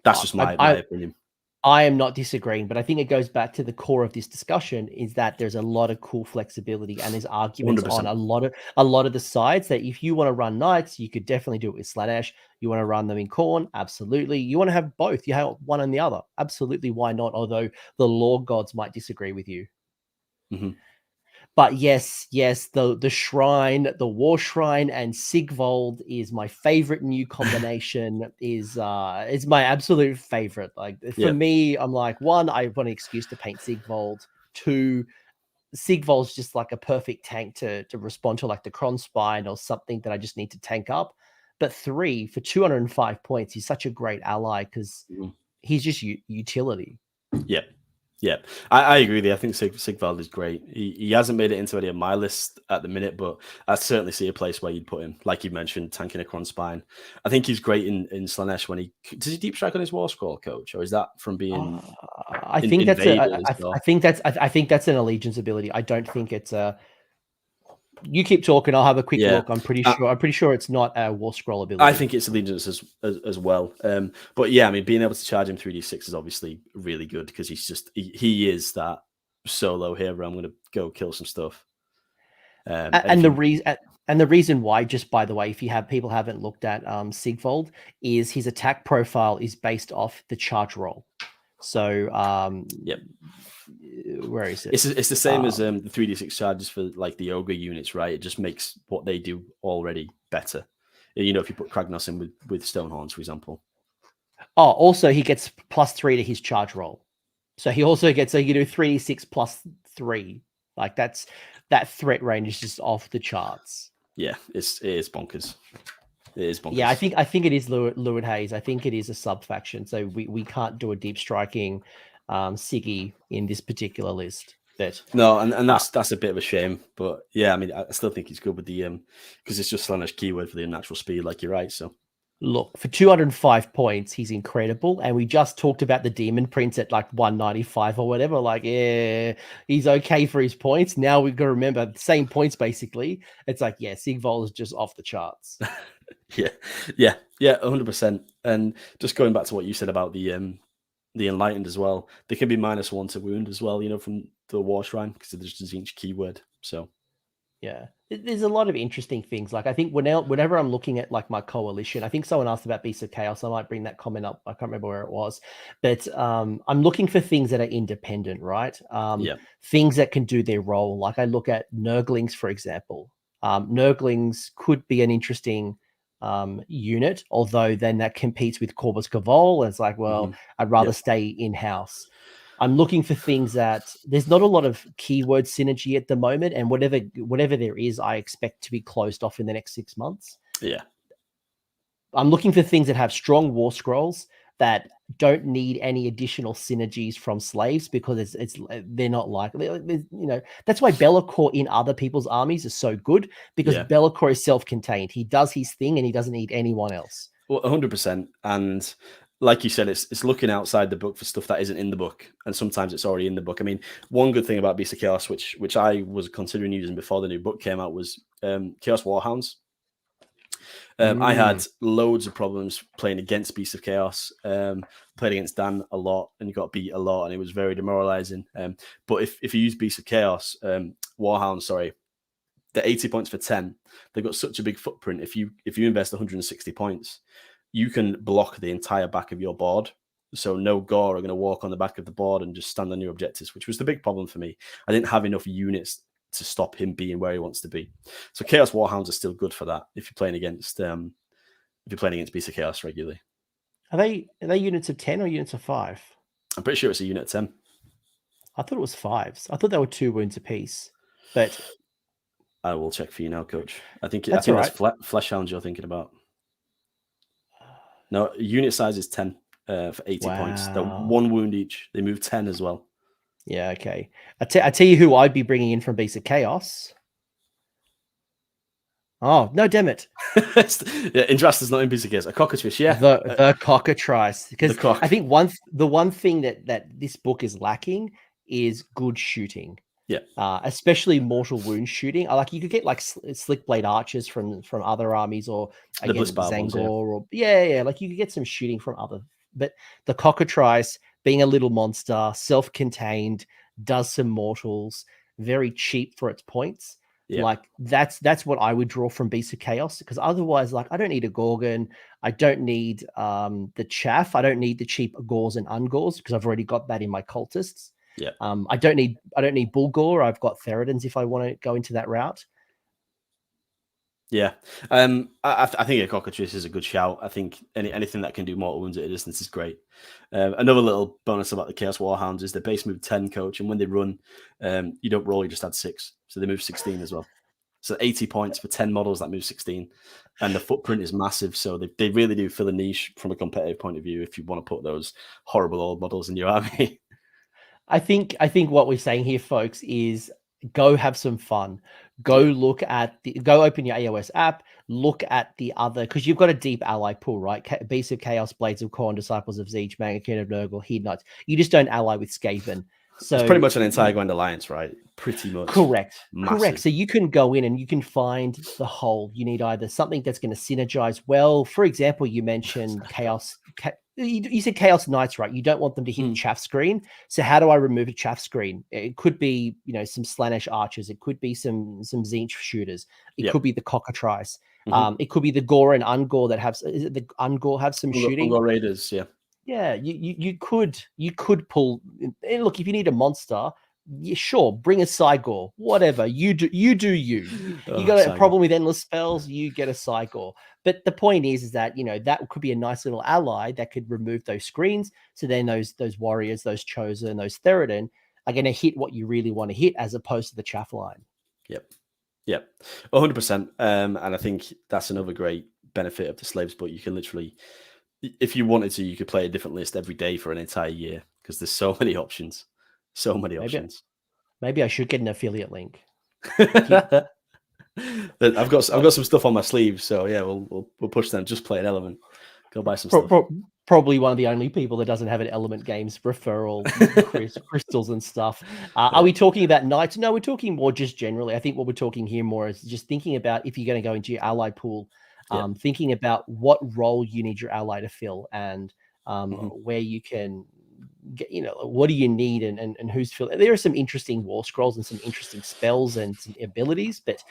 That's just my opinion. I am not disagreeing, but I think it goes back to the core of this discussion is that there's a lot of cool flexibility and there's arguments 100%. on a lot of the sides that if you want to run knights, you could definitely do it with Slaanesh. You want to run them in Khorne, absolutely. You want to have both. You have one and the other, absolutely. Why not? Although the lore gods might disagree with you. Mm-hmm. But yes, the shrine, the war shrine, and Sigvold is my favorite new combination. is my absolute favorite. Like for me, I'm like, one, I want an excuse to paint Sigvold. Two, Sigvold's just like a perfect tank to respond to like the Cron Spine or something that I just need to tank up. But three, for 205 points, he's such a great ally because he's just utility. Yeah. Yeah, I agree with you. I think Sigvald is great. He hasn't made it into any of my list at the minute, but I certainly see a place where you'd put him. Like you mentioned, tanking a Cron Spine. I think he's great in Slaanesh when does he deep strike on his war scroll, coach, or is that from being? I think that's an allegiance ability. I don't think it's a. You keep talking. I'll have a quick look. I'm pretty sure it's not a war scroll ability. I think it's allegiance as well. But yeah, I mean, being able to charge him 3d6 is obviously really good because he's just he is that solo hero. I'm going to go kill some stuff. And the reason why, just by the way, if people haven't looked at Sigvold, is his attack profile is based off the charge roll. So yep. Where is it? It's the same as the 3d6 charges for like the ogre units, right? It just makes what they do already better. You know, if you put Kragnos in with Stonehorns, for example. Oh, also he gets +3 to his charge roll. So he also gets, so you do 3d6 +3. Like that threat range is just off the charts. Yeah, it is bonkers. It is bonkers. Yeah, I think it is Lurid Haze. I think it is a sub faction. So we can't do a deep striking Siggy in this particular list. No, and that's a bit of a shame. But yeah, I mean, I still think he's good with the because it's just Slaanesh keyword for the unnatural speed, like you're right. So look, for 205 points, he's incredible. And we just talked about the Demon Prince at like 195 or whatever. Like, yeah, he's okay for his points. Now we've got to remember the same points basically. It's like, yeah, Sigvold is just off the charts. Yeah, 100%. And just going back to what you said about the Enlightened as well, they can be -1 to wound as well, you know, from the War Shrine because there's just each keyword. So yeah, there's a lot of interesting things. Like I think whenever I'm looking at like my coalition, I think someone asked about Beasts of Chaos. I might bring that comment up. I can't remember where it was, but I'm looking for things that are independent, right? Things that can do their role. Like I look at Nurglings, for example. Nurglings could be an interesting unit, although then that competes with Corvus Cavol, and it's like, well, I'd rather stay in-house. I'm looking for things that there's not a lot of keyword synergy at the moment, and whatever there is, I expect to be closed off in the next 6 months. Yeah, I'm looking for things that have strong war scrolls that don't need any additional synergies from slaves because they're not likely. You know, that's why Be'lakor in other people's armies is so good because Be'lakor is self-contained. He does his thing and he doesn't need anyone else. Well, 100%. And like you said, it's looking outside the book for stuff that isn't in the book, and sometimes it's already in the book. I mean, one good thing about Beast of Chaos, which I was considering using before the new book came out, was Chaos Warhounds. I had loads of problems playing against Beast of Chaos. Played against Dan a lot and got beat a lot, and it was very demoralizing. But if you use Beast of Chaos, Warhounds, sorry, they're 80 points for 10. They've got such a big footprint. If you invest 160 points, you can block the entire back of your board. So no Gore are going to walk on the back of the board and just stand on your objectives, which was the big problem for me. I didn't have enough units to stop him being where he wants to be. So Chaos Warhounds are still good for that if you're playing against Beast of Chaos regularly. Are they units of 10 or units of 5? I'm pretty sure it's a unit of 10. I thought it was 5s. I thought they were 2 wounds apiece. But I will check for you now, Coach. I think that's Flesh Hounds you're thinking about. No, unit size is 10 for 80 points. They're 1 wound each. They move 10 as well. Yeah, okay. I tell you who I'd be bringing in from Beast of Chaos. Oh no, damn it! Yeah, Indrasta's not in piece of case. A cockatrice, yeah. The cockatrice. Because the cock. I think the one thing that this book is lacking is good shooting. Yeah. Especially mortal wound shooting. I like you could get like slick blade archers from other armies, or The again Blitzbar Zangor, ones, yeah. or yeah, like you could get some shooting from other. But the cockatrice, being a little monster, self-contained, does some mortals, very cheap for its points. Yeah. Like that's what I would draw from Beast of Chaos, because otherwise, like I don't need a Gorgon, I don't need the chaff, I don't need the cheap Gors and Ungors because I've already got that in my cultists. Yeah. I don't need Bulgor. I've got Theridans if I want to go into that route. Yeah. I think a cockatrice is a good shout. I think anything that can do mortal wounds at a distance is great. Another little bonus about the Chaos Warhounds is the base move 10 coach, and when they run, you don't roll, you just add 6. So they move 16 as well. So 80 points for 10 models that move 16. And the footprint is massive. So they really do fill a niche from a competitive point of view if you want to put those horrible old models in your army. I think what we're saying here, folks, is go have some fun. Go go open your AOS app, look at the other, because you've got a deep ally pool, right? Beasts of Chaos, Blades of Khorne, Disciples of Zeech, Mcryan of Nurgle, Heed Knights. You just don't ally with Skaven. So it's pretty much an entire Grand Alliance, right? Pretty much. Correct. Massive. Correct. So you can go in and you can find the whole. You need either something that's going to synergize well. For example, you mentioned Chaos. You said Chaos Knights, right? You don't want them to hit chaff screen. So how do I remove a chaff screen? It could be, some Slaanesh archers. It could be some Tzeentch shooters. It could be the cockatrice. It could be the Gore and Ungor that have. Is it the Ungor have some shooting? Ungor Raiders, yeah. Yeah, you could pull. And look, if you need a monster, yeah, sure, bring a Cygor, whatever. You do you. You got a problem with endless spells, you get a Cygor. But the point is that that could be a nice little ally that could remove those screens. So then those warriors, those chosen, those Theridin are going to hit what you really want to hit, as opposed to the chaff line. Yep, 100%. And I think that's another great benefit of the Slaves book. You can literally, if you wanted to, you could play a different list every day for an entire year, because there's so many options. So many options. Maybe I should get an affiliate link. I've got some stuff on my sleeve, so yeah, we'll push them. Just play an element. Go buy some stuff. Probably one of the only people that doesn't have an Element Games referral crystals and stuff. Are we talking about Knights? No, we're talking more just generally. I think what we're talking here more is just thinking about, if you're going to go into your ally pool, thinking about what role you need your ally to fill, and where you can get, what do you need, and who's filling. There are some interesting war scrolls and some interesting spells and some abilities, but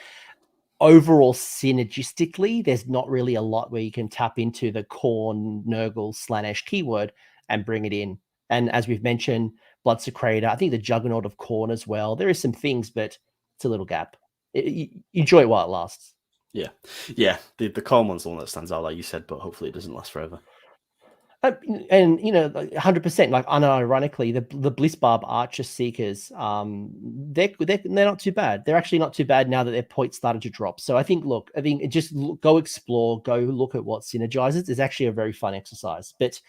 overall synergistically, there's not really a lot where you can tap into the Khorne, Nurgle, Slaanesh keyword and bring it in. And as we've mentioned, Bloodsecrator, I think the Juggernaut of Khorne as well. There is some things, but it's a little gap. Enjoy it while it lasts. Yeah. The Khorne one's the one that stands out, like you said, but hopefully it doesn't last forever. And 100%, like unironically, the Blissbarb Archer Seekers, they're not too bad. They're actually not too bad now that their points started to drop. So I think just go explore, go look at what synergizes. It's actually a very fun exercise. But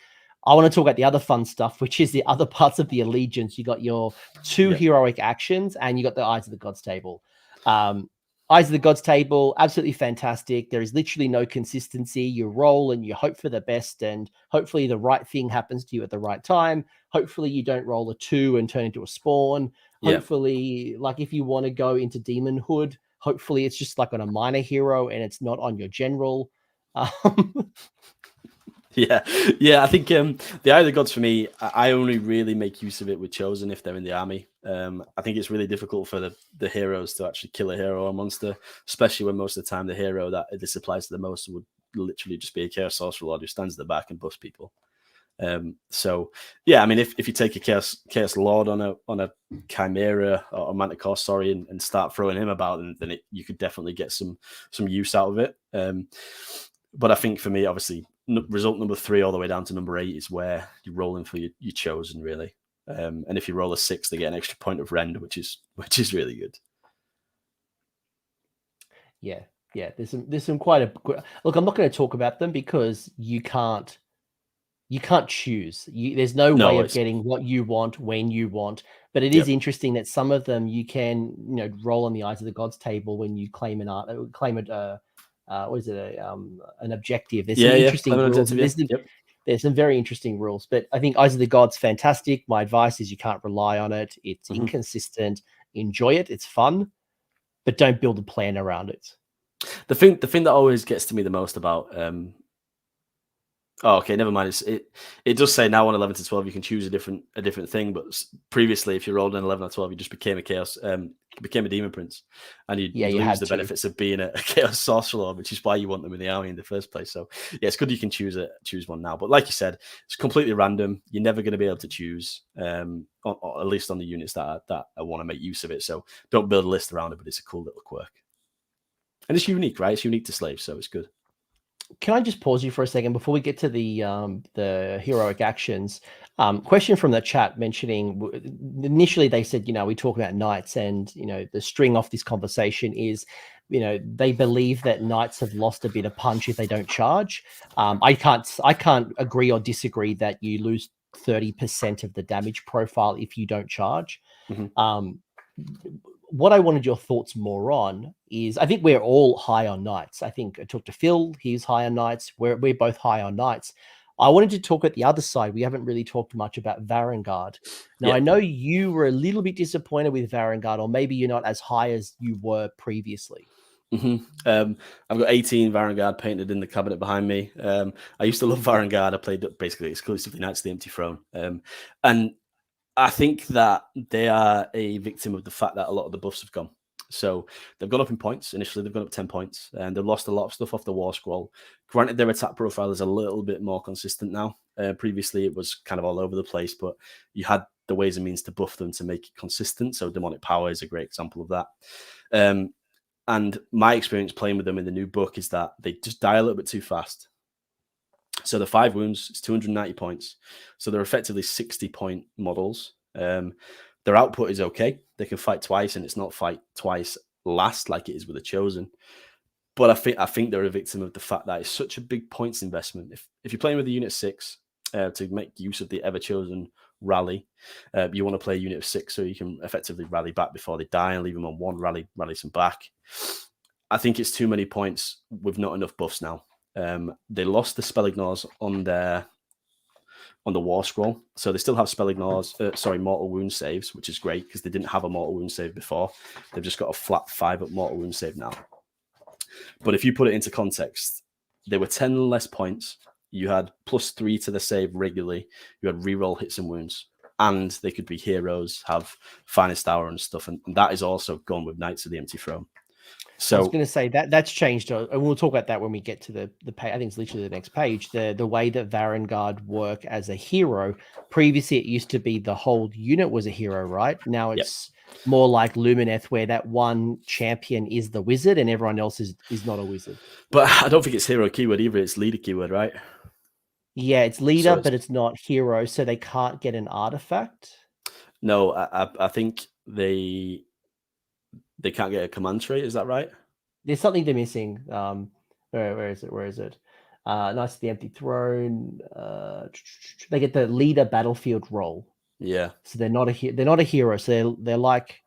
I want to talk about the other fun stuff, which is the other parts of the allegiance. You got your 2 heroic actions, and you got the Eyes of the Gods table. Eyes of the Gods table, absolutely fantastic. There is literally no consistency. You roll and you hope for the best, and hopefully the right thing happens to you at the right time. Hopefully you don't roll a 2 and turn into a spawn. Hopefully, like if you want to go into demonhood, hopefully it's just like on a minor hero and it's not on your general. Yeah. I think the Eye of the Gods for me, I only really make use of it with Chosen if they're in the army. I think it's really difficult for the heroes to actually kill a hero or monster, especially when most of the time the hero that this applies to the most would literally just be a Chaos Sorcerer Lord who stands at the back and buffs people. So yeah, I mean, if you take a Chaos Lord on a Chimera or a Manticore, and start throwing him about, then you could definitely get some use out of it. But I think for me, obviously, result number 3 all the way down to number 8 is where you're rolling for your Chosen, really. And if you roll a 6, they get an extra point of rend, which is really good. Yeah. There's some quite a look. I'm not going to talk about them because you can't choose. There's no way of getting what you want when you want. But it is interesting that some of them you can roll on the Eyes of the Gods table when you claim a what is it? An objective. There's Yeah, some yeah. interesting Clever rules. objective, yeah. Yep. There's some very interesting rules, but I think Eyes of the Gods fantastic. My advice is you can't rely on it. It's inconsistent. Enjoy it. It's fun, but don't build a plan around it. The thing that always gets to me the most about oh, okay, never mind. It does say now on 11 to 12 you can choose a different thing, but previously if you rolled an 11 or 12, you just became a chaos, became a demon prince, and you lose the benefits of being a chaos sorcerer lord, which is why you want them in the army in the first place. So yeah, it's good you can choose one now. But like you said, it's completely random. You're never going to be able to choose, or at least on the units that I want to make use of it. So don't build a list around it, but it's a cool little quirk, and it's unique, right? It's unique to slaves, so it's good. Can I just pause you for a second before we get to the heroic actions? Question from the chat mentioning initially they said, we talk about knights, and the string off this conversation is, they believe that knights have lost a bit of punch if they don't charge. I can't agree or disagree that you lose 30% of the damage profile if you don't charge. What I wanted your thoughts more on is, I think we're all high on knights. I think I talked to Phil, he's high on knights. We're both high on knights. I wanted to talk at the other side. We haven't really talked much about Varangard. Now, I know you were a little bit disappointed with Varangard, or maybe you're not as high as you were previously. I've got 18 Varangard painted in the cabinet behind me. I used to love Varangard. I played basically exclusively Knights of the Empty Throne. And I think that they are a victim of the fact that a lot of the buffs have gone. So they've gone up in points. Initially, they've gone up 10 points, and they've lost a lot of stuff off the War Scroll. Granted, their attack profile is a little bit more consistent now. Previously, it was kind of all over the place, but you had the ways and means to buff them to make it consistent. So Demonic Power is a great example of that. And my experience playing with them in the new book is that they just die a little bit too fast. So the 5 wounds, it's 290 points. So they're effectively 60-point models. Their output is okay. They can fight twice, and it's not fight twice last like it is with a Chosen. But I think they're a victim of the fact that it's such a big points investment. If you're playing with a unit 6 to make use of the Ever Chosen rally, you want to play a unit of 6 so you can effectively rally back before they die and leave them on 1, rally some back. I think it's too many points with not enough buffs now. They lost the spell ignores on the War Scroll, so they still have spell ignores. Mortal wound saves, which is great because they didn't have a mortal wound save before. They've just got a flat 5 up mortal wound save now. But if you put it into context, they were 10 less points. You had +3 to the save regularly. You had reroll hits and wounds, and they could be heroes, have finest hour and stuff, and that is also gone with Knights of the Empty Throne. So I was going to say that's changed, and we'll talk about that when we get to the page. I think it's literally the next page. The way that Varangard work as a hero. Previously, it used to be the whole unit was a hero, right? Now it's more like Lumineth, where that one champion is the wizard and everyone else is not a wizard. But I don't think it's hero keyword either. It's leader keyword, right? Yeah, it's leader, but it's not hero, so they can't get an artifact. No, I think they can't get a command trait. Is that right? There's something they're missing. Where is it? Knights of the Empty Throne. They get the leader battlefield role. Yeah. So they're not a hero. So they're like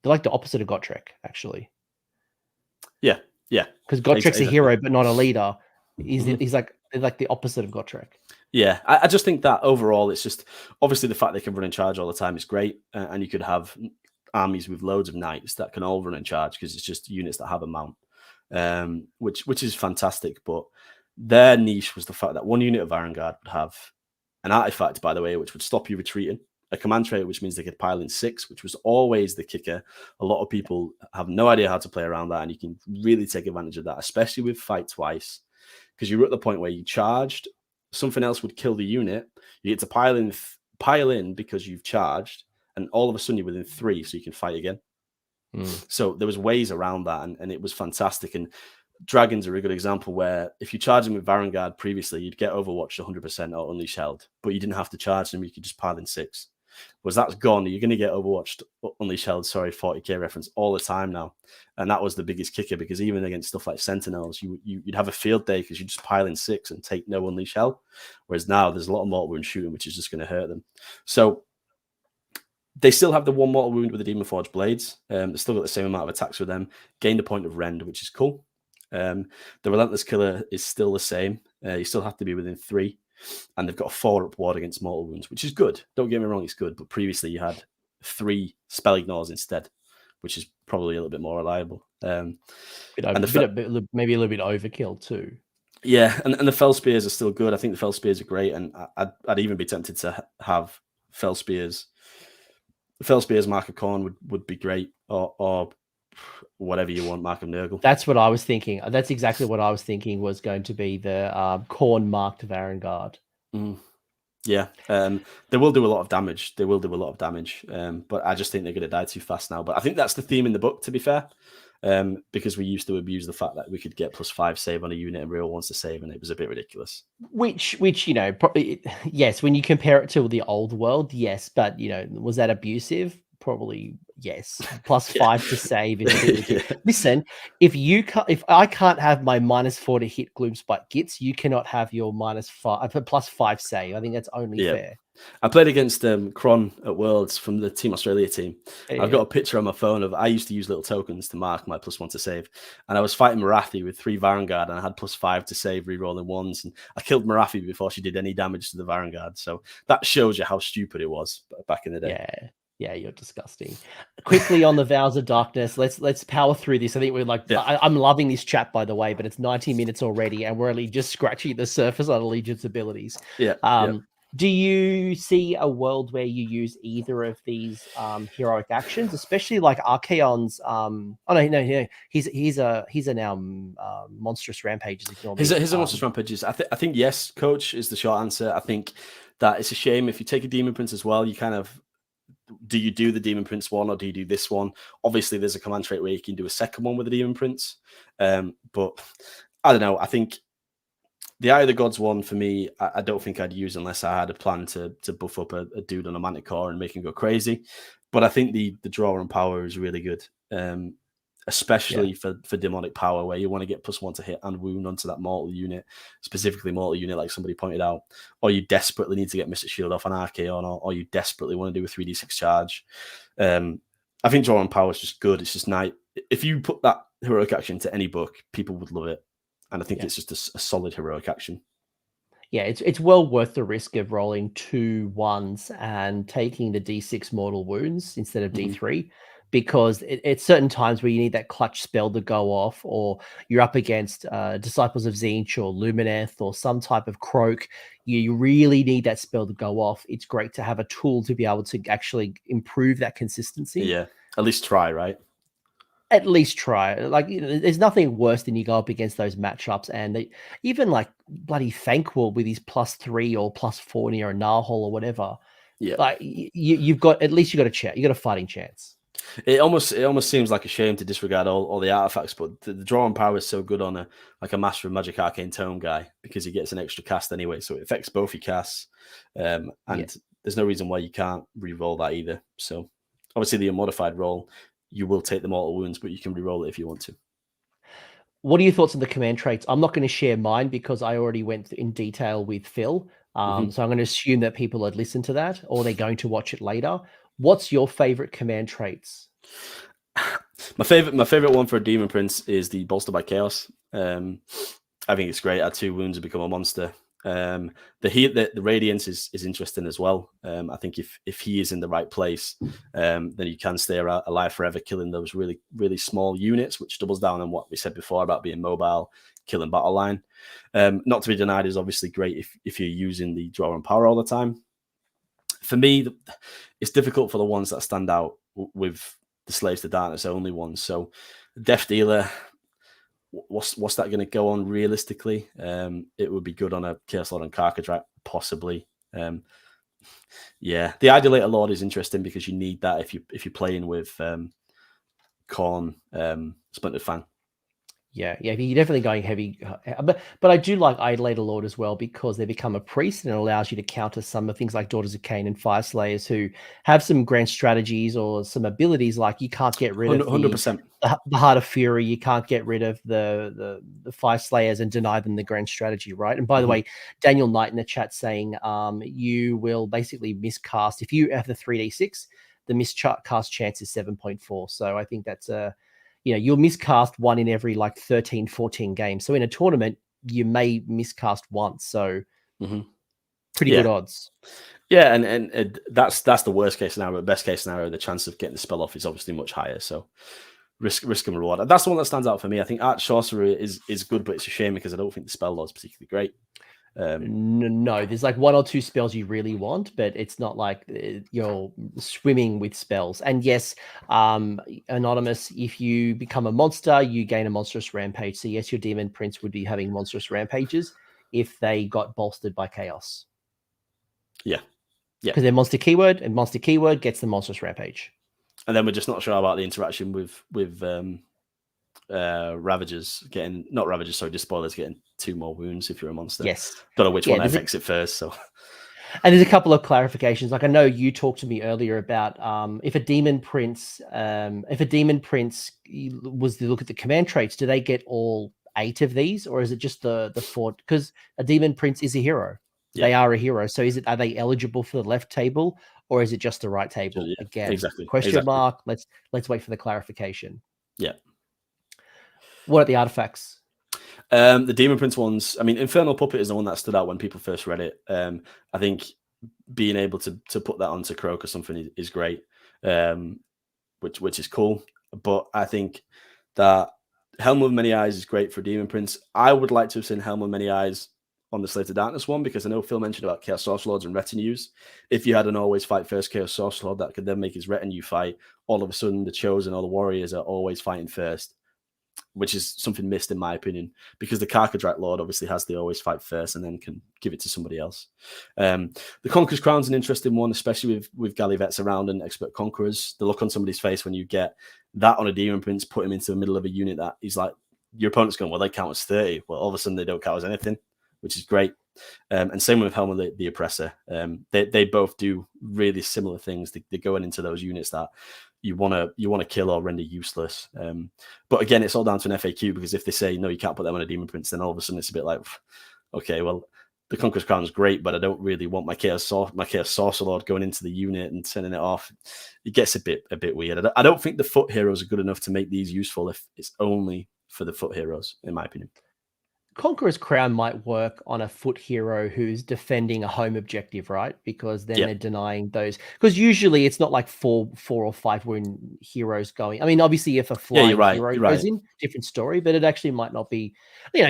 the opposite of Gotrek, actually. Yeah. Because Gotrek's a hero, but not a leader. He's like the opposite of Gotrek. Yeah, I just think that overall, it's just obviously the fact they can run in charge all the time is great, and you could have armies with loads of knights that can all run in charge because it's just units that have a mount, which is fantastic. But their niche was the fact that one unit of Varangard would have an artifact, by the way, which would stop you retreating, a command trait, which means they could pile in 6, which was always the kicker. A lot of people have no idea how to play around that, and you can really take advantage of that, especially with fight twice, because you were at the point where you charged, something else would kill the unit, you get to pile in because you've charged, and all of a sudden you're within 3, so you can fight again. So there was ways around that, and it was fantastic. And Dragons are a good example where if you charge them with Varangard previously, you'd get Overwatched 100% or Unleash Held, but you didn't have to charge them, you could just pile in 6. Whereas that's gone, you're going to get Overwatched, Unleash Held, 40k reference all the time now. And that was the biggest kicker, because even against stuff like Sentinels, you'd have a field day because you just pile in 6 and take no Unleash Held. Whereas now there's a lot of mortal wound shooting, which is just going to hurt them. So they still have the 1 mortal wound with the Demon Forge Blades. They've still got the same amount of attacks with them. Gain the point of Rend, which is cool. The Relentless Killer is still the same. You still have to be within 3, and they've got a 4-up ward against mortal wounds, which is good. Don't get me wrong, it's good. But previously you had 3 spell ignores instead, which is probably a little bit more reliable. Maybe a little bit overkill too. Yeah, and the Fell Spears are still good. I think the Fell Spears are great, and I'd even be tempted to have Fell Spears. Fell Spears Mark of Corn would be great, or whatever you want, Mark of Nurgle. That's what I was thinking. That's exactly what I was thinking was going to be the Corn marked Varangard. Yeah, they will do a lot of damage. But I just think they're going to die too fast now. But I think that's the theme in the book, to be fair, because we used to abuse the fact that we could get +5 save on a unit and real wants to save, and it was a bit ridiculous. Which probably, yes, when you compare it to the old world, yes, but was that abusive? Probably yes. +5 to save is yeah. Listen, if I can't have my -4 to hit Gloomspite Gits, you cannot have your +5 save. I think that's only fair. I played against Cron at Worlds from the Team Australia team. Yeah. I've got a picture on my phone of I used to use little tokens to mark my +1 to save, and I was fighting Marathi with 3 Varangard, and I had +5 to save rerolling 1s, and I killed Marathi before she did any damage to the Varangard. So that shows you how stupid it was back in the day. Yeah, you're disgusting. Quickly on the Vows of Darkness, let's power through this. I think we're I'm loving this chat, by the way, but it's 90 minutes already, and we're only just scratching the surface on Allegiance abilities. Do you see a world where you use either of these heroic actions, especially like Archaon's? No, he's a now monstrous rampages. He's a monstrous rampages. I think yes, coach is the short answer. I think that it's a shame if you take a Demon Prince as well. You kind of do you do the Demon Prince one or do you do this one? Obviously, there's a command trait where you can do a second one with the Demon Prince, but I don't know. I think the Eye of the Gods one for me, I don't think I'd use unless I had a plan to buff up a dude on a Manticore and make him go crazy. But I think the draw and power is really good, especially for demonic power, where you want to get +1 to hit and wound onto that mortal unit, specifically mortal unit, like somebody pointed out, or you desperately need to get Mystic Shield off an Archaon, or you desperately want to do a 3d6 charge. I think draw and power is just good. It's just nice. If you put that heroic action to any book, people would love it. And I think it's just a solid heroic action. Yeah, it's well worth the risk of rolling 2 1s and taking the D6 mortal wounds instead of D3, because it's certain times where you need that clutch spell to go off, or you're up against Disciples of Tzeentch or Lumineth or some type of croak. You really need that spell to go off. It's great to have a tool to be able to actually improve that consistency. Yeah, at least try, right? At least try. Like, there's nothing worse than you go up against those matchups, and even like bloody Thanquil with his +3 or +4 near a Narhol or whatever. Yeah, like you've got a chance. You got a fighting chance. It almost seems like a shame to disregard all the artifacts, but the draw and power is so good on a Master of Magic Arcane Tome guy, because he gets an extra cast anyway, so it affects both your casts, and there's no reason why you can't re-roll that either. So obviously the unmodified roll, you will take the mortal wounds, but you can re-roll it if you want to. What are your thoughts on the command traits? I'm not going to share mine because I already went in detail with Phil. So I'm going to assume that people had listened to that, or they're going to watch it later. What's your favorite command traits? My favorite one for a Demon Prince is the Bolster by Chaos. I think it's great. Add 2 wounds and become a monster. The Radiance is interesting as well. I think if he is in the right place, then you can stay alive forever, killing those really, really small units, which doubles down on what we said before about being mobile, killing battle line. Not to be denied is obviously great if you're using the draw and power all the time. For me, it's difficult for the ones that stand out with the Slaves to Darkness only ones. So Death Dealer, what's that going to go on realistically? It would be good on a Chaos Lord and Carcadrat, possibly. The Idolator Lord is interesting because you need that if you're playing with Khorne, Splintered Fang. Yeah, you're definitely going heavy. But I do like Idolator Lord as well, because they become a priest and it allows you to counter some of things like Daughters of Cain and Fire Slayers, who have some grand strategies or some abilities, like you can't get rid of 100%. The Heart of Fury, you can't get rid of the Fire Slayers and deny them the grand strategy, right? And by the way, Daniel Knight in the chat saying you will basically miscast. If you have the 3d6, the miscast chance is 7.4. So I think that's you'll miscast one in every like 13, 14 games. So in a tournament, you may miscast once. So pretty good odds. Yeah, and that's the worst case scenario. Best case scenario, the chance of getting the spell off is obviously much higher. So risk and reward. That's the one that stands out for me. I think Arch Sorcerer is good, but it's a shame because I don't think the spell lore is particularly great. No, there's like one or two spells you really want, but it's not like you're swimming with spells. And yes, Anonymous, if you become a monster, you gain a monstrous rampage. So yes, your Demon Prince would be having monstrous rampages if they got bolstered by Chaos. Yeah. Because they're monster keyword, and monster keyword gets the monstrous rampage. And then we're just not sure about the interaction with Ravagers getting, not Ravagers, sorry, Despoilers getting 2 more wounds if you're a monster. Yes. Don't know which one affects it first. So, and there's a couple of clarifications. Like I know you talked to me earlier about if a Demon Prince was to look at the command traits, do they get all 8 of these, or is it just the 4? Because a Demon Prince is a hero. Yeah. They are a hero. So are they eligible for the left table, or is it just the right table? Yeah, again, exactly. Question mark. Let's wait for the clarification. Yeah. What are the artifacts? The Demon Prince ones. I mean, Infernal Puppet is the one that stood out when people first read it. I think being able to put that onto Croak or something is great, which is cool. But I think that Helm of Many Eyes is great for Demon Prince. I would like to have seen Helm of Many Eyes on the Slave to Darkness one, because I know Phil mentioned about Chaos Source Lords and retinues. If you had an always fight first Chaos Source Lord that could then make his retinue fight, all of a sudden the Chosen or the Warriors are always fighting first, which is something missed in my opinion, because the Karkadrak Lord obviously has the always fight first and then can give it to somebody else. The Conqueror's Crown's an interesting one, especially with Gallivets around and Expert Conquerors. The look on somebody's face when you get that on a Demon Prince, put him into the middle of a unit that he's like, your opponent's going, well, they count as 30. Well, all of a sudden they don't count as anything, which is great. And same with Helm of the Oppressor. They both do really similar things. They're going into those units that you want to kill or render useless. But again, it's all down to an FAQ, because if they say, no, you can't put them on a Demon Prince, then all of a sudden it's a bit like, okay, well, the Conqueror's Crown is great, but I don't really want my Chaos Sorcerer Lord going into the unit and sending it off. It gets a bit weird. I don't think the foot heroes are good enough to make these useful if it's only for the foot heroes, in my opinion. Conqueror's Crown might work on a foot hero who's defending a home objective, right? Because then they're denying those. Because usually it's not like 4 or 5 wound heroes going. I mean, obviously, if a flying hero goes in, different story. But it actually might not be.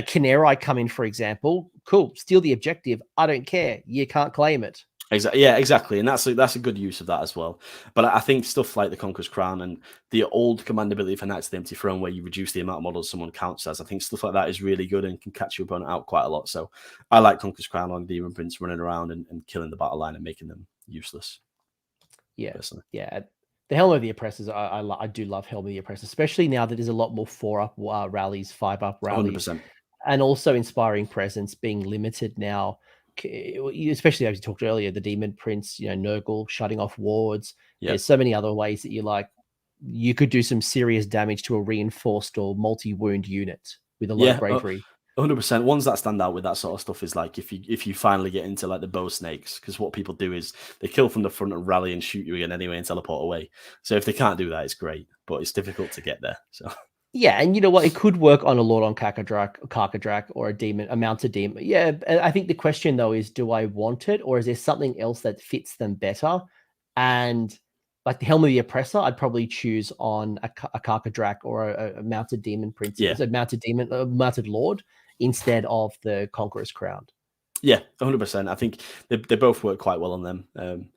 Canary come in, for example. Cool, steal the objective. I don't care. You can't claim it. Exactly. Yeah, exactly. And that's a good use of that as well. But I think stuff like the Conqueror's Crown and the old command ability for Knights of the Empty Throne, where you reduce the amount of models someone counts as, I think stuff like that is really good and can catch your opponent out quite a lot. So I like Conqueror's Crown on Demon Prince running around and killing the battle line and making them useless. Yeah. Personally. Yeah. The Helm of the Oppressors, I do love Helm of the Oppressors, especially now that there's a lot more 4-up rallies, 5-up rallies, 100%. And also Inspiring Presence being limited now. Especially as you talked earlier, the Demon Prince, Nurgle shutting off wards. Yep. There's so many other ways that you could do some serious damage to a reinforced or multi-wound unit with a lot of bravery. 100%. Ones that stand out with that sort of stuff is like if you finally get into like the bow snakes, because what people do is they kill from the front and rally and shoot you again anyway and teleport away. So if they can't do that, it's great, but it's difficult to get there. So. Yeah, and you know what? It could work on a Lord on Karkadrak or a mounted demon. Yeah, I think the question though is, do I want it, or is there something else that fits them better? And like the Helm of the Oppressor, I'd probably choose on a Karkadrak or a mounted demon prince, a mounted lord instead of the Conqueror's Crown. Yeah, 100%. I think they both work quite well on them.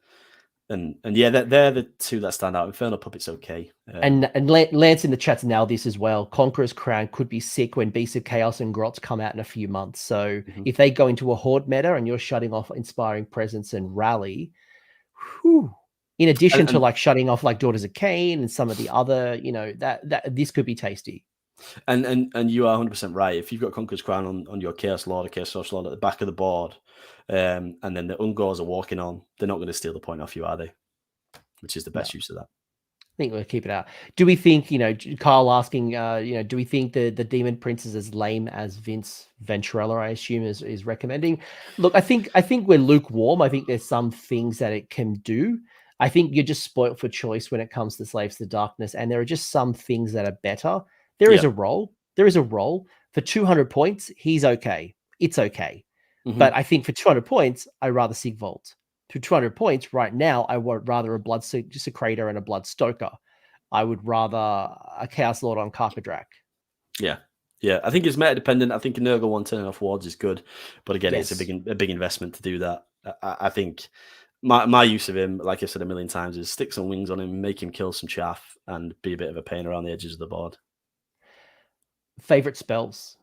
And yeah, they're the two that stand out. Infernal Puppet's okay. And Lance in the chat's now this as well. Conqueror's Crown could be sick when Beasts of Chaos and Grots come out in a few months. So if they go into a Horde meta and you're shutting off Inspiring Presence and Rally, in addition to like shutting off like Daughters of Cain and some of the other, that this could be tasty. And you are 100% right. If you've got Conqueror's Crown on your Chaos Lord or Chaos Source Lord at the back of the board, and then the Ungors are walking on, they're not going to steal the point off you, are they? Which is the best use of that. I think we'll keep it out. Do we think, Kyle asking, do we think the Demon Prince is as lame as Vince Venturella, I assume, is recommending? Look, I think we're lukewarm. I think there's some things that it can do. I think you're just spoilt for choice when it comes to Slaves to Darkness, and there are just some things that are better. There is a role. There is a role. For 200 points, he's okay. It's okay. But I think for 200 points, I'd rather Sigvold. For 200 points right now, I would rather a Blood Secretor and a Blood Stoker. I would rather a Chaos Lord on Karkadrak. Yeah. Yeah, I think it's meta dependent. I think a Nurgle one turning off wards is good, but again, it's a big investment to do that. I think my use of him, like I said a million times, is stick some wings on him, make him kill some chaff, and be a bit of a pain around the edges of the board. Favorite spells?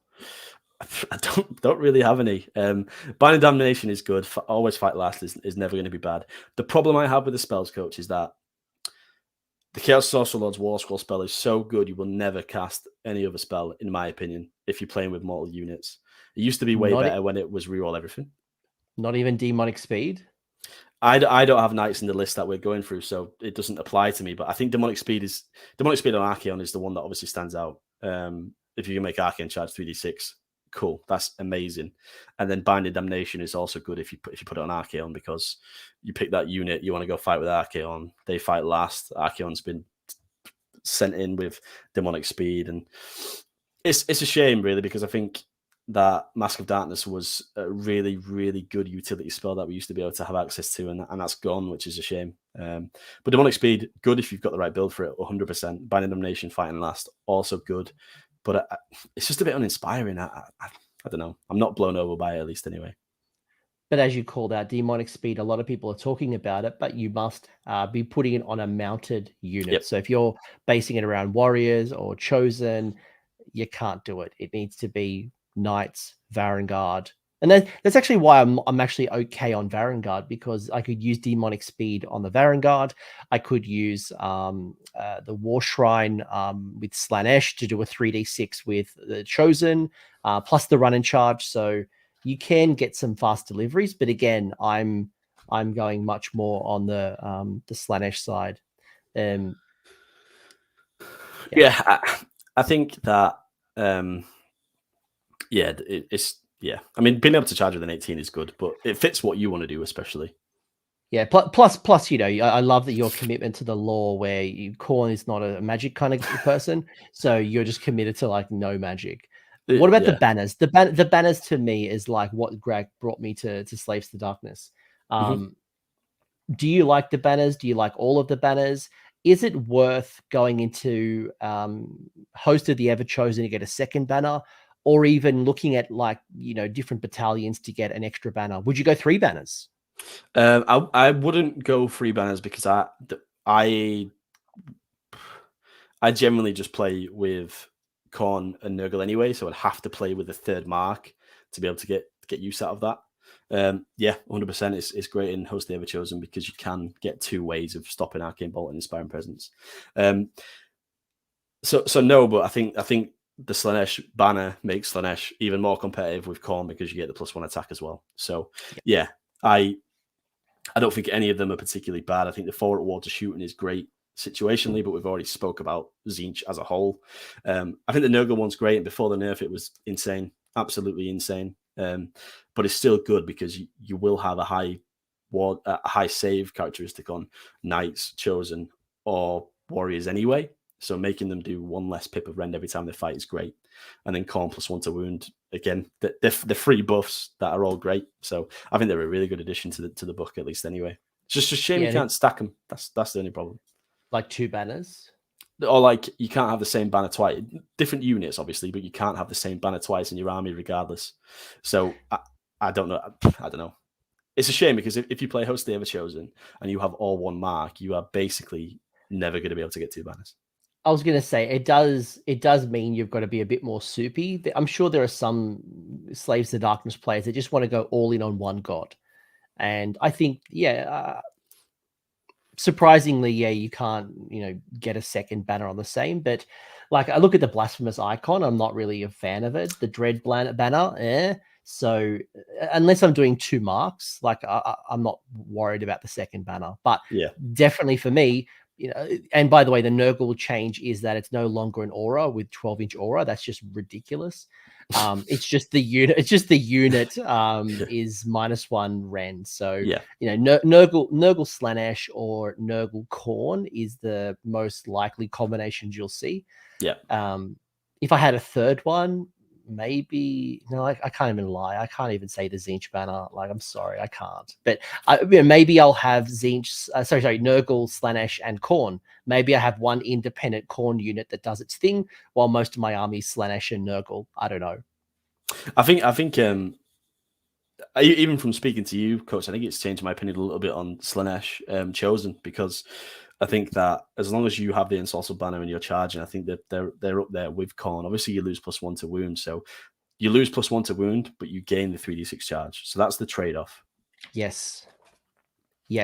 I don't really have any. Binding Damnation is good. Always Fight Last is never going to be bad. The problem I have with the spells, coach, is that the Chaos Sorcerer Lord's War Scroll spell is so good, you will never cast any other spell, in my opinion, if you're playing with mortal units. It used to be way better when it was reroll everything. Not even Demonic Speed? I don't have knights in the list that we're going through, so it doesn't apply to me. But I think Demonic Speed on Archaon is the one that obviously stands out. If you can make Archaon charge 3d6, cool, that's amazing. And then Binding Damnation is also good if you put it on Archaon, because you pick that unit, you want to go fight with Archaon, they fight last. Archaon's been sent in with Demonic Speed, and it's a shame really, because I think that Mask of Darkness was a really, really good utility spell that we used to be able to have access to, and that's gone, which is a shame. But Demonic Speed, good if you've got the right build for it, 100%. Binding Damnation, fighting last, also good. But it's just a bit uninspiring. I don't know. I'm not blown over by it, at least anyway. But as you called out, Demonic Speed, a lot of people are talking about it, but you must be putting it on a mounted unit. Yep. So if you're basing it around warriors or chosen, you can't do it. It needs to be Knights, Varangard. And that's actually why I'm actually okay on Varangard, because I could use Demonic Speed on the Varangard. I could use the War Shrine with Slanesh to do a 3d6 with the Chosen, plus the run and charge. So you can get some fast deliveries, but again, I'm going much more on the Slanesh side. I think that it's I mean, being able to charge with an 18 is good, but it fits what you want to do, especially. Yeah. Plus, you know, I love that your commitment to the lore, where Khorne is not a magic kind of person, so you're just committed to like no magic. What about the banners? The banners to me is like what Greg brought me to Slaves to Darkness. Do you like the banners? Do you like all of the banners? Is it worth going into Host of the Ever Chosen to get a second banner, or even looking at like, you know, different battalions to get an extra banner? Would you go 3 banners? I wouldn't go 3 banners, because I generally just play with Khorne and Nurgle anyway, so I'd have to play with a third mark to be able to get use out of that. 100%. It's great in Host of the Ever Chosen, because you can get 2 ways of stopping Arcane Bolt and Inspiring Presence. So no, but I think the Slanesh banner makes Slanesh even more competitive with Khorne, because you get the +1 attack as well. So yeah, I don't think any of them are particularly bad. I think the forward water shooting is great situationally, but we've already spoke about Tzeentch as a whole. I think the Nurgle one's great, and before the nerf it was insane, absolutely insane. But it's still good, because you will have a high save characteristic on Knights, Chosen, or Warriors anyway. So making them do 1 less pip of rend every time they fight is great. And then Khorne +1 to wound. Again, the 3 buffs that are all great. So I think they're a really good addition to the book, at least anyway. It's just a shame you can't stack them. That's the only problem. Like 2 banners? Or like you can't have the same banner twice. Different units, obviously, but you can't have the same banner twice in your army regardless. So I don't know. I don't know. It's a shame, because if you play Host of the Ever Chosen and you have all 1 mark, you are basically never going to be able to get 2 banners. I was going to say, it does mean you've got to be a bit more soupy. I'm sure there are some Slaves to Darkness players that just want to go all in on 1 god. And I think, surprisingly, you can't, get a second banner on the same. But like, I look at the Blasphemous Icon, I'm not really a fan of it. The Dread banner, So unless I'm doing 2 marks, like I'm not worried about the second banner. But definitely for me, and by the way, the Nurgle change is that it's no longer an aura with 12-inch aura. That's just ridiculous. It's just the unit. It's just the unit is -1 Ren. So Nurgle Slaanesh or Nurgle Khorne is the most likely combinations you'll see. Yeah. If I had a third one, maybe I can't even lie. I can't even say the Tzeentch banner. Like, I'm sorry, I can't. But maybe I'll have Tzeentch, Nurgle, Slaanesh, and Khorne. Maybe I have one independent Khorne unit that does its thing, while most of my army is Slaanesh and Nurgle. I don't know. I think even from speaking to you, Coach, I think it's changed my opinion a little bit on Slaanesh chosen, because I think that as long as you have the Ensorcel banner in your charge, and I think that they're up there with Khorne. Obviously, you lose +1 to wound, so you lose +1 to wound, but you gain the 3d6 charge. So that's the trade-off. Yes.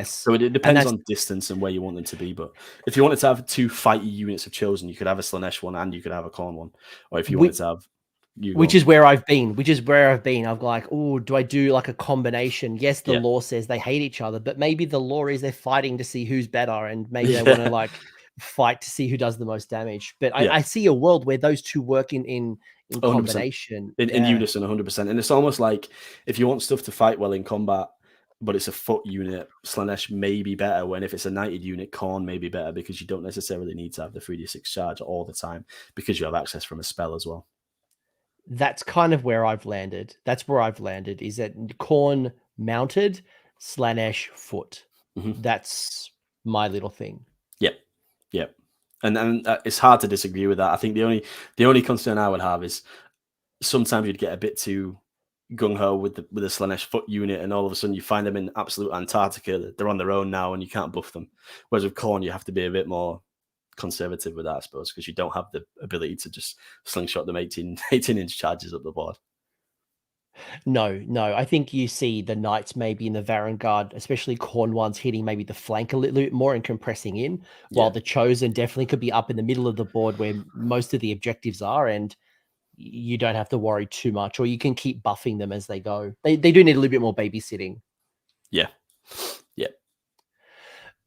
So it depends on distance and where you want them to be. But if you wanted to have 2 fighty units of chosen, you could have a Slaanesh one and you could have a Khorne one. Or if you wanted to have which is where I've been. I'm like, oh, do I do like a combination? Yes, the lore says they hate each other, but maybe the lore is they're fighting to see who's better, and maybe they want to like fight to see who does the most damage. But I see a world where those two work in combination, in unison, 100%. And it's almost like if you want stuff to fight well in combat, but it's a foot unit, Slaanesh may be better. When if it's a knighted unit, Khorne may be better, because you don't necessarily need to have the 3d6 charge all the time, because you have access from a spell as well. That's kind of where I've landed. Is that Khorne mounted, Slaanesh foot. That's my little thing. Yep. And it's hard to disagree with that. I think the only concern I would have is sometimes you'd get a bit too gung-ho with the Slaanesh foot unit, and all of a sudden you find them in absolute Antarctica. They're on their own now and you can't buff them. Whereas with Khorne, you have to be a bit more conservative with that, I suppose, because you don't have the ability to just slingshot them 18-inch charges up the board. No. I think you see the Knights maybe in the Varangard, especially Khorne ones, hitting maybe the flank a little bit more and compressing in, while the Chosen definitely could be up in the middle of the board where most of the objectives are, and you don't have to worry too much, or you can keep buffing them as they go. They do need a little bit more babysitting. Yeah.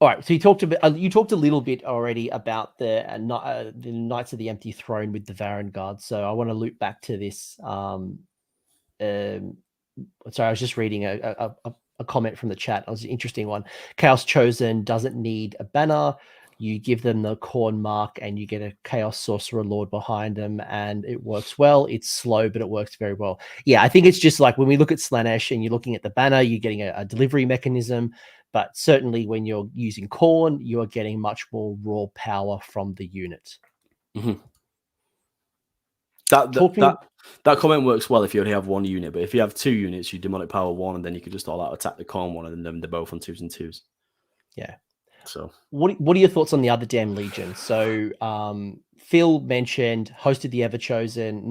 All right, so you talked a little bit already about the Knights of the Empty Throne with the Varangard. So I want to loop back to this. Sorry, I was just reading a comment from the chat. It was an interesting one. Chaos Chosen doesn't need a banner. You give them the Khorne mark and you get a Chaos Sorcerer Lord behind them, and it works well. It's slow, but it works very well. Yeah, I think it's just like when we look at Slaanesh and you're looking at the banner, you're getting a delivery mechanism. But certainly when you're using Khorne, you are getting much more raw power from the unit. That comment works well if you only have one unit, but if you have 2 units, you demonic power 1, and then you could just all out attack the Khorne one, and then they're both on 2s and 2s. Yeah. So what are your thoughts on the other damn legion? So Phil mentioned Host of the Everchosen,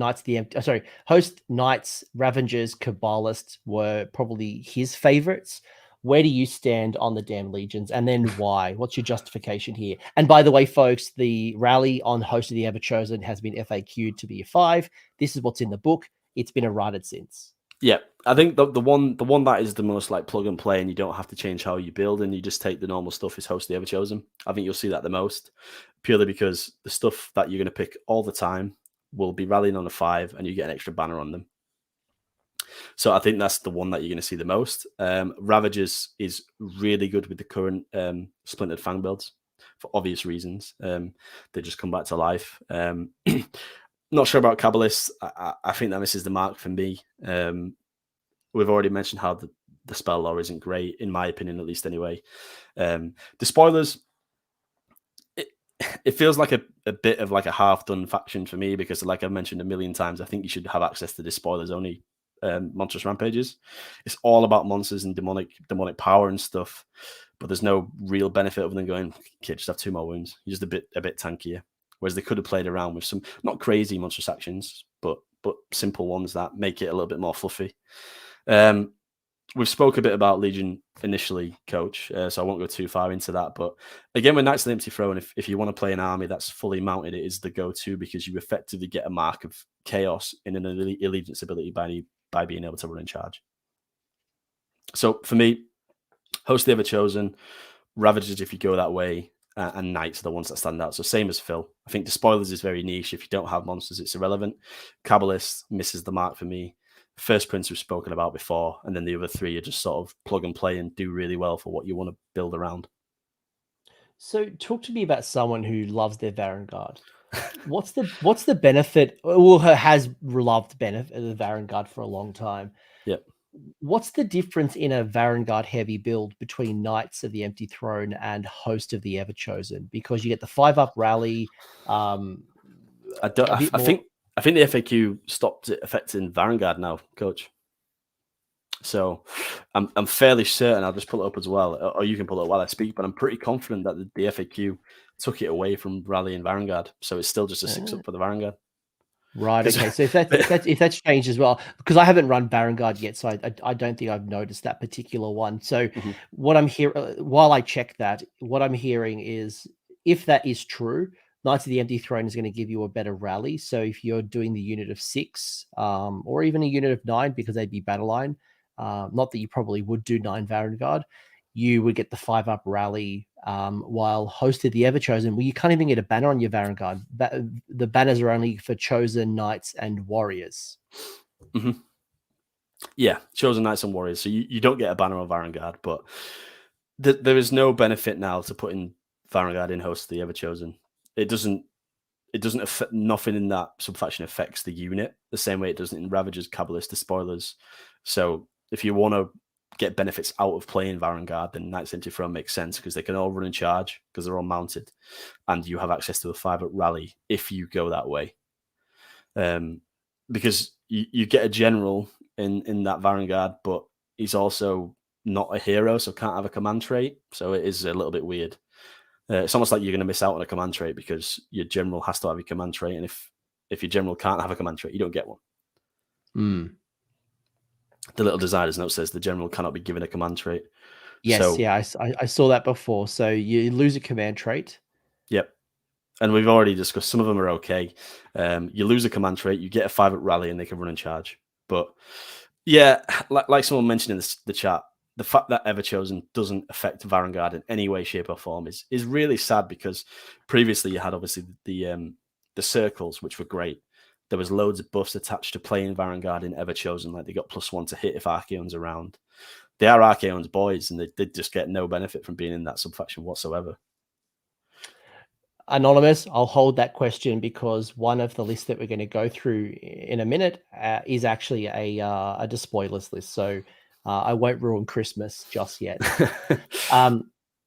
Host, Knights, Ravengers, Kabbalists were probably his favorites. Where do you stand on the damn legions, and then why? What's your justification here? And by the way, folks, the rally on Host of the Everchosen has been FAQ'd to be a 5. This is what's in the book. It's been errated since. Yeah, I think the one that is the most like plug and play, and you don't have to change how you build, and you just take the normal stuff, is Host of the Everchosen. I think you'll see that the most, purely because the stuff that you're going to pick all the time will be rallying on a 5, and you get an extra banner on them. So I think that's the one that you're going to see the most. Ravagers is really good with the current Splintered Fang builds for obvious reasons. They just come back to life. Not sure about Kabbalists. I think that misses the mark for me. We've already mentioned how the spell lore isn't great, in my opinion, at least anyway. The spoilers, it feels like a bit of like a half-done faction for me, because like I've mentioned a million times, I think you should have access to the spoilers only monstrous rampages. It's all about monsters and demonic power and stuff, but there's no real benefit other than going, okay, just have 2 more wounds. You're just a bit tankier. Whereas they could have played around with some not crazy monstrous actions, but simple ones that make it a little bit more fluffy. We've spoke a bit about Legion initially, Coach, so I won't go too far into that. But again, with Knights of the Empty Throne, if you want to play an army that's fully mounted, it is the go-to, because you effectively get a mark of chaos in an allegiance ability by being able to run in charge. So for me, Host of the Everchosen, Ravagers if you go that way, and Knights are the ones that stand out. So same as Phil. I think Despoilers is very niche. If you don't have monsters, it's irrelevant. Kabbalist misses the mark for me. First Prince we've spoken about before, and then the other three are just sort of plug and play and do really well for what you want to build around. So talk to me about someone who loves their Varangard. What's the benefit, or has loved benefit of the Varangard for a long time? Yep. What's the difference in a Varangard heavy build between Knights of the Empty Throne and Host of the Everchosen? Because you get the 5-up rally. I think the FAQ stopped it affecting Varangard now, Coach. So I'm fairly certain. I'll just pull it up as well, or you can pull it while I speak. But I'm pretty confident that the FAQ took it away from Rally and Varangard, so it's still just a 6-up for the Varangard. Right. Okay. So if that's changed as well, because I haven't run Varangard yet, so I don't think I've noticed that particular one. So what I'm hearing while I check that, what I'm hearing is if that is true, Knights of the Empty Throne is going to give you a better rally. So if you're doing the unit of 6, or even a unit of 9, because they'd be battle line, not that you probably would do 9 Varangard, you would get the 5-up rally, while Hosted the Everchosen, well, you can't even get a banner on your Varangard. The banners are only for Chosen, Knights, and Warriors. Yeah, Chosen, Knights, and Warriors. So you don't get a banner on Varangard, but there is no benefit now to putting Varangard in Host of the Everchosen. It doesn't affect, nothing in that subfaction affects the unit the same way it doesn't in Ravagers, Kabbalist, the Spoilers. So if you want to get benefits out of playing Varangard, then Knights Empty Throne makes sense because they can all run and charge because they're all mounted, and you have access to the 5-up rally if you go that way. Because you get a general in that Varangard, but he's also not a hero, so can't have a command trait. So it is a little bit weird. It's almost like you're going to miss out on a command trait because your general has to have a command trait, and if your general can't have a command trait, you don't get one. The little designer's note says the general cannot be given a command trait. Yes, so, yeah, I saw that before. So you lose a command trait. Yep. And we've already discussed some of them are okay. You lose a command trait, you get a 5-up rally, and they can run and charge. But yeah, like someone mentioned in the chat, the fact that Everchosen doesn't affect Varangard in any way, shape, or form is really sad, because previously you had obviously the circles, which were great. There was loads of buffs attached to playing Varangard in Everchosen, like they got +1 to hit if Archaon's around. They are Archaon's boys, and they just get no benefit from being in that subfaction whatsoever. Anonymous, I'll hold that question because one of the lists that we're going to go through in a minute is actually a despoilers list. So I won't ruin Christmas just yet.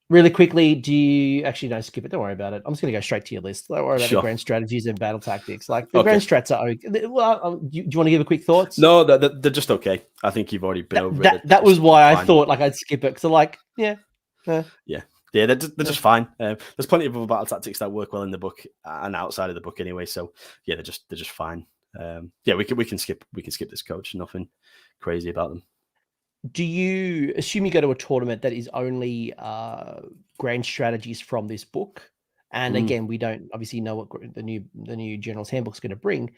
Really quickly, do you actually no skip it? Don't worry about it. I'm just going to go straight to your list. Don't worry about the grand strategies and battle tactics. Like the grand strats are okay. Well, do you want to give a quick thoughts? No, they're just okay. I think you've already been over it. That was why I thought like I'd skip it. So like, yeah. Yeah, they're just fine. There's plenty of other battle tactics that work well in the book and outside of the book anyway. So yeah, they're just fine. Yeah, we can skip this, Coach. Nothing crazy about them. Do you assume you go to a tournament that is only grand strategies from this book? And again, we don't obviously know what the new General's Handbook is going to bring.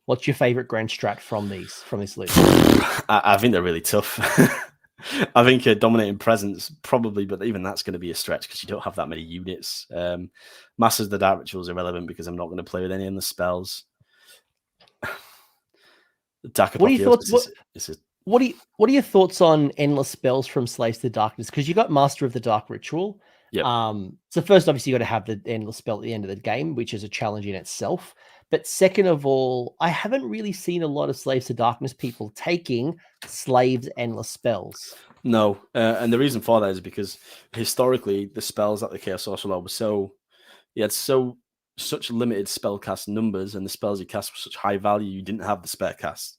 What's your favorite grand strat from this list? I think they're really tough. I think Dominating Presence probably, but even that's going to be a stretch because you don't have that many units. Masters of the Dark Ritual is irrelevant because I'm not going to play with any of the spells. What are your thoughts? What are your thoughts on endless spells from Slaves to Darkness? Because you got Master of the Dark Ritual. Yep. So first, obviously, you got to have the endless spell at the end of the game, which is a challenge in itself. But second of all, I haven't really seen a lot of Slaves to Darkness people taking Slaves endless spells. No, and the reason for that is because historically the spells that the Chaos Sorcerer were he had such limited spell cast numbers, and the spells he cast were such high value, you didn't have the spare cast.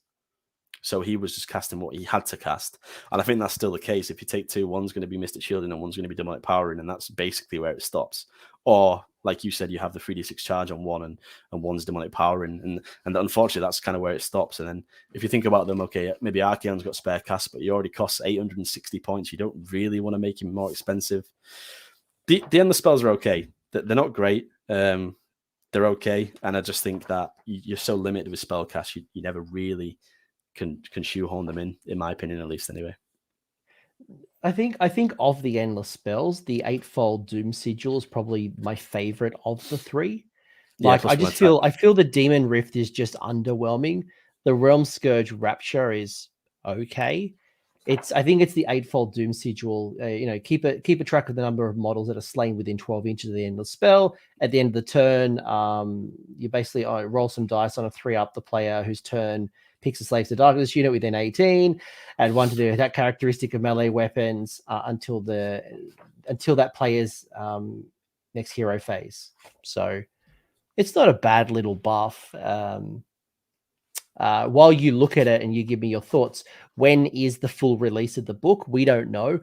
So he was just casting what he had to cast. And I think that's still the case. If you take two, one's going to be Mystic Shielding and one's going to be Demonic Powering, and that's basically where it stops. Or, like you said, you have the 3d6 charge on one and one's Demonic Powering. And unfortunately, that's kind of where it stops. And then if you think about them, okay, maybe Archaon's got spare cast, but he already costs 860 points. You don't really want to make him more expensive. The endless spells are okay. They're not great. They're okay. And I just think that you're so limited with spell cast, you never really can shoehorn them in my opinion, at least anyway. I think of the endless spells, the eightfold doom sigil is probably my favorite of the three. Yeah, Like plus I one just attack. feel the demon rift is just underwhelming. The realm scourge rapture is okay. I think it's the eightfold doom sigil. Keep a track of the number of models that are slain within 12 inches of the endless spell. At the end of the turn, you basically roll some dice on a 3-up. The player whose turn picks a Slaves to Darkness unit within 18, and 1 to do that characteristic of melee weapons until that player's next hero phase. So it's not a bad little buff. While you look at it and you give me your thoughts, when is the full release of the book? We don't know.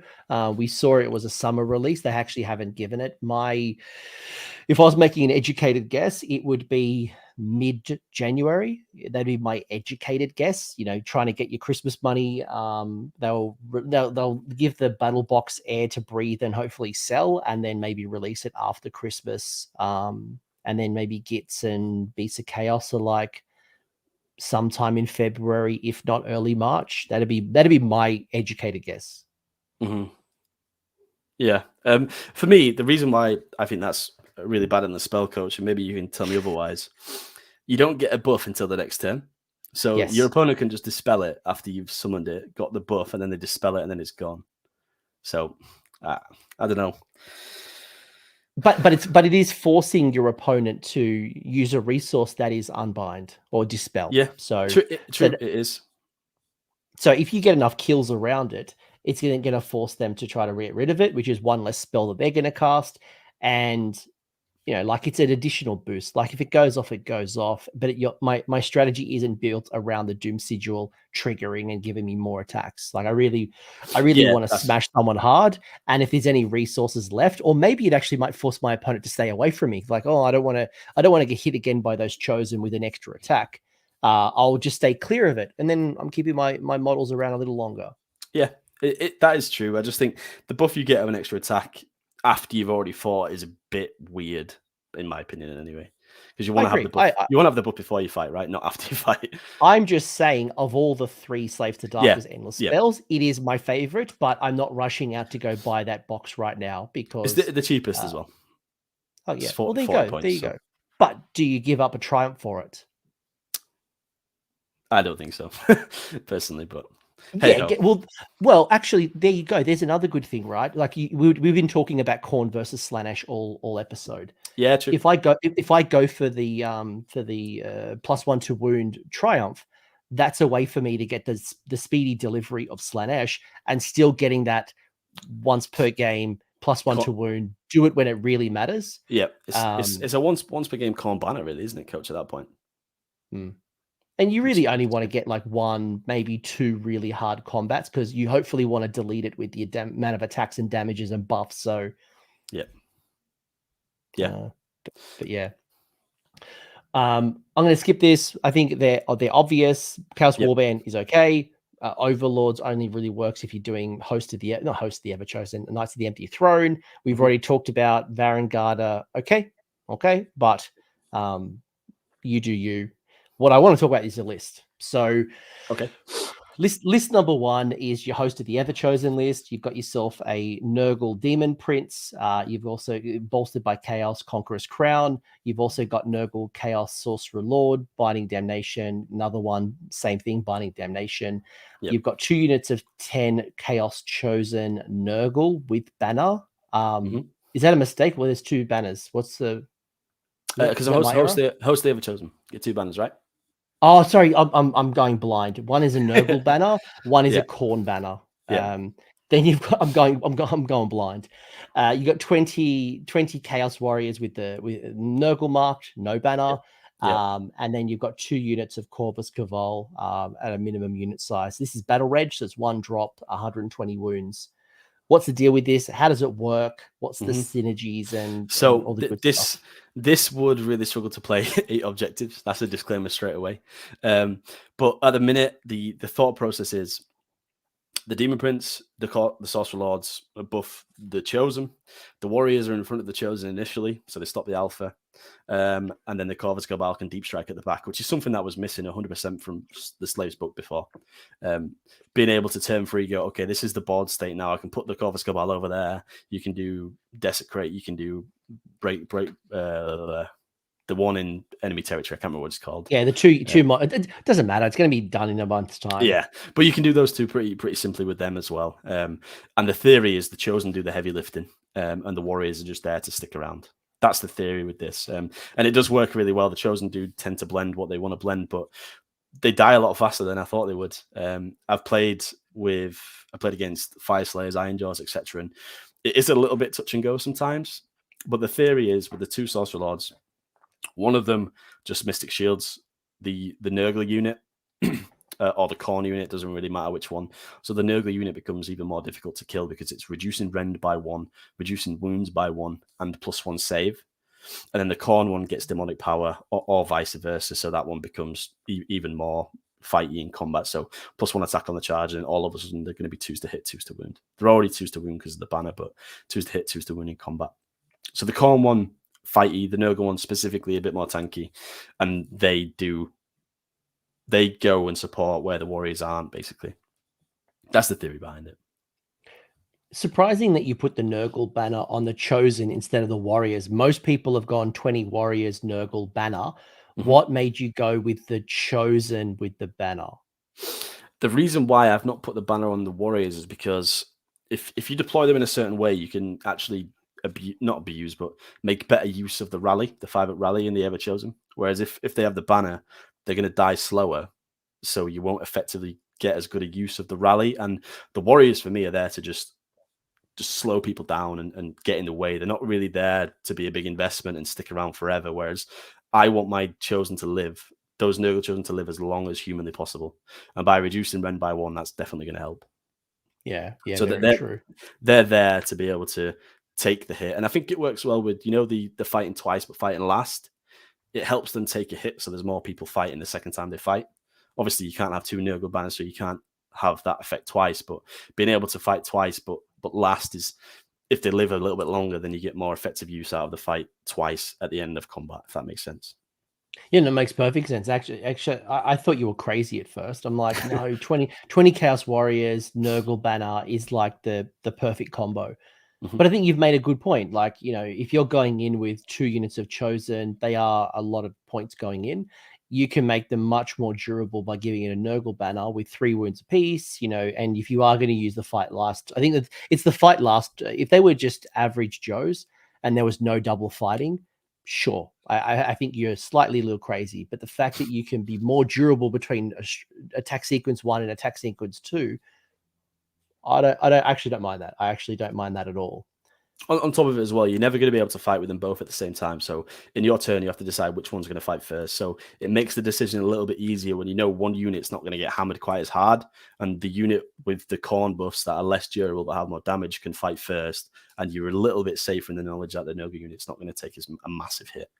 We saw it was a summer release. They actually haven't given it. If I was making an educated guess, it would be mid-January. That'd be my educated guess. Trying to get your Christmas money. They'll give the battle box air to breathe and hopefully sell, and then maybe release it after Christmas. And then maybe Gits and Beasts of Chaos are like sometime in February, if not early March. That'd be my educated guess. Mm-hmm. Yeah. For me, the reason why I think that's really bad in the spell coach, and maybe you can tell me otherwise, you don't get a buff until the next turn. So Yes. your opponent can just dispel it after you've summoned it, got the buff, and then they dispel it, and then it's gone. So I don't know. But it is forcing your opponent to use a resource that is unbind or dispel. Yeah. So true, it is. So if you get enough kills around it, it's going to force them to try to get rid of it, which is one less spell that they're going to cast. And like it's an additional boost. Like if it goes off, it goes off. But my strategy isn't built around the Doom Sigil triggering and giving me more attacks. Like I really want to smash someone hard. And if there's any resources left, or maybe it actually might force my opponent to stay away from me. Like, oh, I don't want to get hit again by those chosen with an extra attack. I'll just stay clear of it, and then I'm keeping my models around a little longer. Yeah, that is true. I just think the buff you get of an extra attack after you've already fought is a bit weird, in my opinion, anyway. Because you want to have the buff. You want to have the buff before you fight, right? Not after you fight. I'm just saying, of all the 3 Slaves to Darkness endless spells, it is my favorite. But I'm not rushing out to go buy that box right now because it's the cheapest as well. Oh yeah, well there you go. Points, there you go. But do you give up a triumph for it? I don't think so, personally, but yeah, well, actually, there you go. There's another good thing, right? Like we've been talking about Khorne versus Slaanesh all episode. Yeah, true. If I go for the +1 to wound triumph, that's a way for me to get the speedy delivery of Slaanesh and still getting that once per game +1 to wound. Do it when it really matters. Yeah, it's a once per game Khorne banner, really, isn't it, Coach? At that point. And you really only want to get like 1, maybe 2 really hard combats because you hopefully want to delete it with the amount of attacks and damages and buffs. So, yeah. But yeah. I'm going to skip this. I think they're obvious. Chaos Warband is okay. Overlords only really works if you're doing Host of the Everchosen, Knights of the Empty Throne. We've already talked about Varangarda. Okay, but you do you. What I want to talk about is a list. So, list number 1 is your Host of the Everchosen list. You've got yourself a Nurgle Demon Prince. You've also bolstered by Chaos Conqueror's Crown. You've also got Nurgle Chaos Sorcerer Lord, Binding Damnation. Another one, same thing, Binding Damnation. You've got 2 units of 10 Chaos Chosen Nurgle with banner. Is that a mistake? Well, there's 2 banners. What's the? Because host the Everchosen. Get 2 banners, right? Oh, sorry, I'm going blind. One is a Nurgle banner, one is a Khorne banner. Then you've got I'm going blind. You got 20 Chaos Warriors with Nurgle marked, no banner. And then you've got 2 units of Corvus Cavol at a minimum unit size. This is Battle Reg, so it's 1 drop, 120 wounds. What's the deal with this? How does it work? What's the synergies and all the good stuff? This would really struggle to play 8 objectives. That's a disclaimer straight away. But at the minute, the thought process is The Demon Prince, the Sorcerer Lords buff the Chosen. The Warriors are in front of the Chosen initially, so they stop the Alpha. And then the Corvus Cabal can deep strike at the back, which is something that was missing 100% from the Slaves book before. Being able to turn free, go, okay, this is the board state now. I can put the Corvus Cabal over there. You can do Desecrate. You can do break the one in enemy territory. I can't remember what it's called. Yeah, the two. It doesn't matter. It's going to be done in a month's time. Yeah, but you can do those two pretty simply with them as well. And the theory is the Chosen do the heavy lifting, and the Warriors are just there to stick around. That's the theory with this, and it does work really well. The Chosen do tend to blend what they want to blend, but they die a lot faster than I thought they would. I've played against Fire Slayers, Iron Jaws, etc., and it is a little bit touch and go sometimes. But the theory is with the two Sorcerer Lords, one of them just Mystic Shields the Nurgle unit or the Khorne unit, doesn't really matter which one. So the Nurgle unit becomes even more difficult to kill because it's reducing rend by 1, reducing wounds by 1, and +1 save. And then the Khorne one gets demonic power or vice versa. So that one becomes even more fighty in combat. So +1 attack on the charge, and all of a sudden they're going to be 2s to hit, 2s to wound. They're already 2s to wound because of the banner, but 2s to hit, 2s to wound in combat. So the Khorne one, fighty, the Nurgle one specifically a bit more tanky, and they go and support where the Warriors aren't, basically. That's the theory behind it. Surprising that you put the Nurgle banner on the Chosen instead of the Warriors. Most people have gone 20 Warriors Nurgle banner. Mm-hmm. What made you go with the Chosen with the banner? The reason why I've not put the banner on the Warriors is because if you deploy them in a certain way, you can actually not abuse, but make better use of the rally, the 5-up rally in the Ever Chosen. Whereas if they have the banner, they're going to die slower, so you won't effectively get as good a use of the rally. And the Warriors, for me, are there to just slow people down and get in the way. They're not really there to be a big investment and stick around forever. Whereas I want my Chosen to live, those Nurgle Chosen to live as long as humanly possible. And by reducing rend by 1, that's definitely going to help. Yeah, so they're there to be able to take the hit. And I think it works well with, the fighting twice but fighting last. It helps them take a hit, so there's more people fighting the second time they fight. Obviously, you can't have 2 Nurgle banners, so you can't have that effect twice, but being able to fight twice but last is, if they live a little bit longer, then you get more effective use out of the fight twice at the end of combat, if that makes sense. Yeah, that makes perfect sense. Actually, I thought you were crazy at first. I'm like, no, 20 Chaos Warriors, Nurgle banner is like the perfect combo. Mm-hmm. But I think you've made a good point. Like, if you're going in with 2 units of Chosen, they are a lot of points going in. You can make them much more durable by giving it a Nurgle banner with 3 wounds apiece, and if you are going to use the fight last, I think that it's the fight last. If they were just average Joes and there was no double fighting, sure, I think you're slightly a little crazy. But the fact that you can be more durable between attack sequence 1 and attack sequence 2, I don't mind that. I actually don't mind that at all. On top of it as well, you're never going to be able to fight with them both at the same time. So in your turn, you have to decide which one's going to fight first. So it makes the decision a little bit easier when one unit's not going to get hammered quite as hard, and the unit with the Khorne buffs that are less durable but have more damage can fight first, and you're a little bit safer in the knowledge that the Nurgle unit's not going to take a massive hit.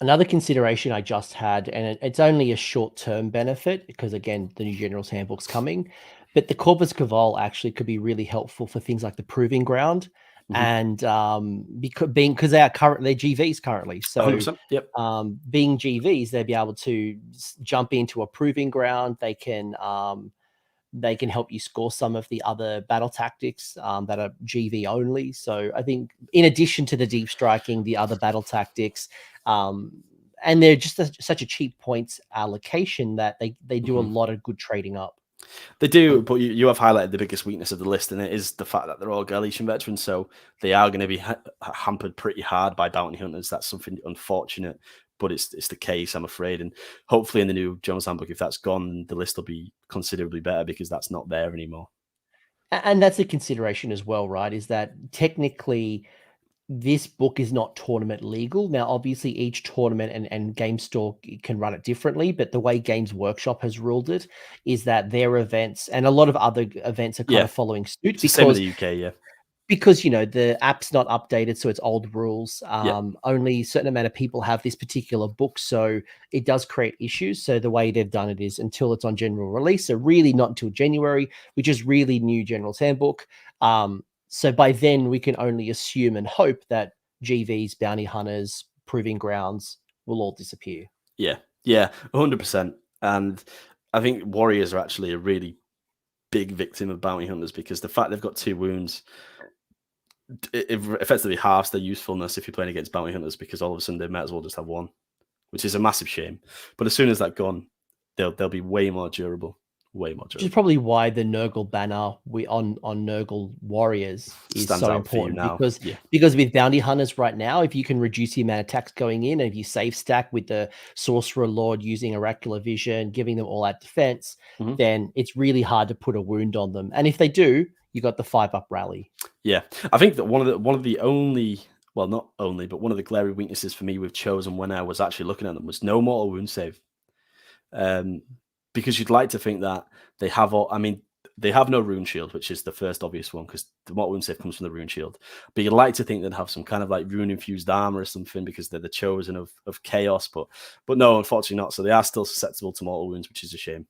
Another consideration I just had, and it's only a short-term benefit because, again, the new General's Handbook's coming, but the Corvus Cabal actually could be really helpful for things like the Proving Ground. Mm-hmm. And because they're GVs currently, so yep. Being GVs, they'll be able to jump into a Proving Ground. They can help you score some of the other battle tactics that are GV only. So I think in addition to the deep striking, the other battle tactics, and they're just such a cheap points allocation that they do a lot of good trading up. They do, but you have highlighted the biggest weakness of the list, and it is the fact that they're all Galician veterans, so they are going to be hampered pretty hard by bounty hunters. That's something unfortunate, but it's the case, I'm afraid. And hopefully in the new Jones Handbook, if that's gone, the list will be considerably better because that's not there anymore. And that's a consideration as well, right? Is that technically this book is not tournament legal. Now, obviously, each tournament and game store can run it differently, but the way Games Workshop has ruled it is that their events and a lot of other events are kind of following suit. It's the same in the UK, yeah. because the app's not updated, so it's old rules. Only a certain amount of people have this particular book, so it does create issues. So the way they've done it is until it's on general release, so really not until January, which is really new General's Handbook. So by then we can only assume and hope that GVs, bounty hunters, proving grounds will all disappear. Yeah, 100%. And I think warriors are actually a really big victim of bounty hunters, because the fact they've got 2 wounds, it effectively halves their usefulness if you're playing against bounty hunters, because all of a sudden they might as well just have 1, which is a massive shame. But as soon as that's gone, they'll be way more durable. Way more durable. Which is probably why the Nurgle banner on Nurgle warriors is Stands so out for you important, now. because with bounty hunters right now, if you can reduce the amount of attacks going in, and if you save stack with the sorcerer lord using oracular vision, giving them all out defense, then it's really hard to put a wound on them. And if they do, you got the 5-up rally. Yeah, I think that one of the only, well, not only, but one of the glaring weaknesses for me with Chosen when I was actually looking at them was no mortal wound save. Because you'd like to think that they have all, I mean, they have no rune shield, which is the first obvious one, because the mortal wound save comes from the rune shield. But you'd like to think they'd have some kind of like rune infused armor or something, because they're the chosen of chaos. But no, unfortunately not. So they are still susceptible to mortal wounds, which is a shame.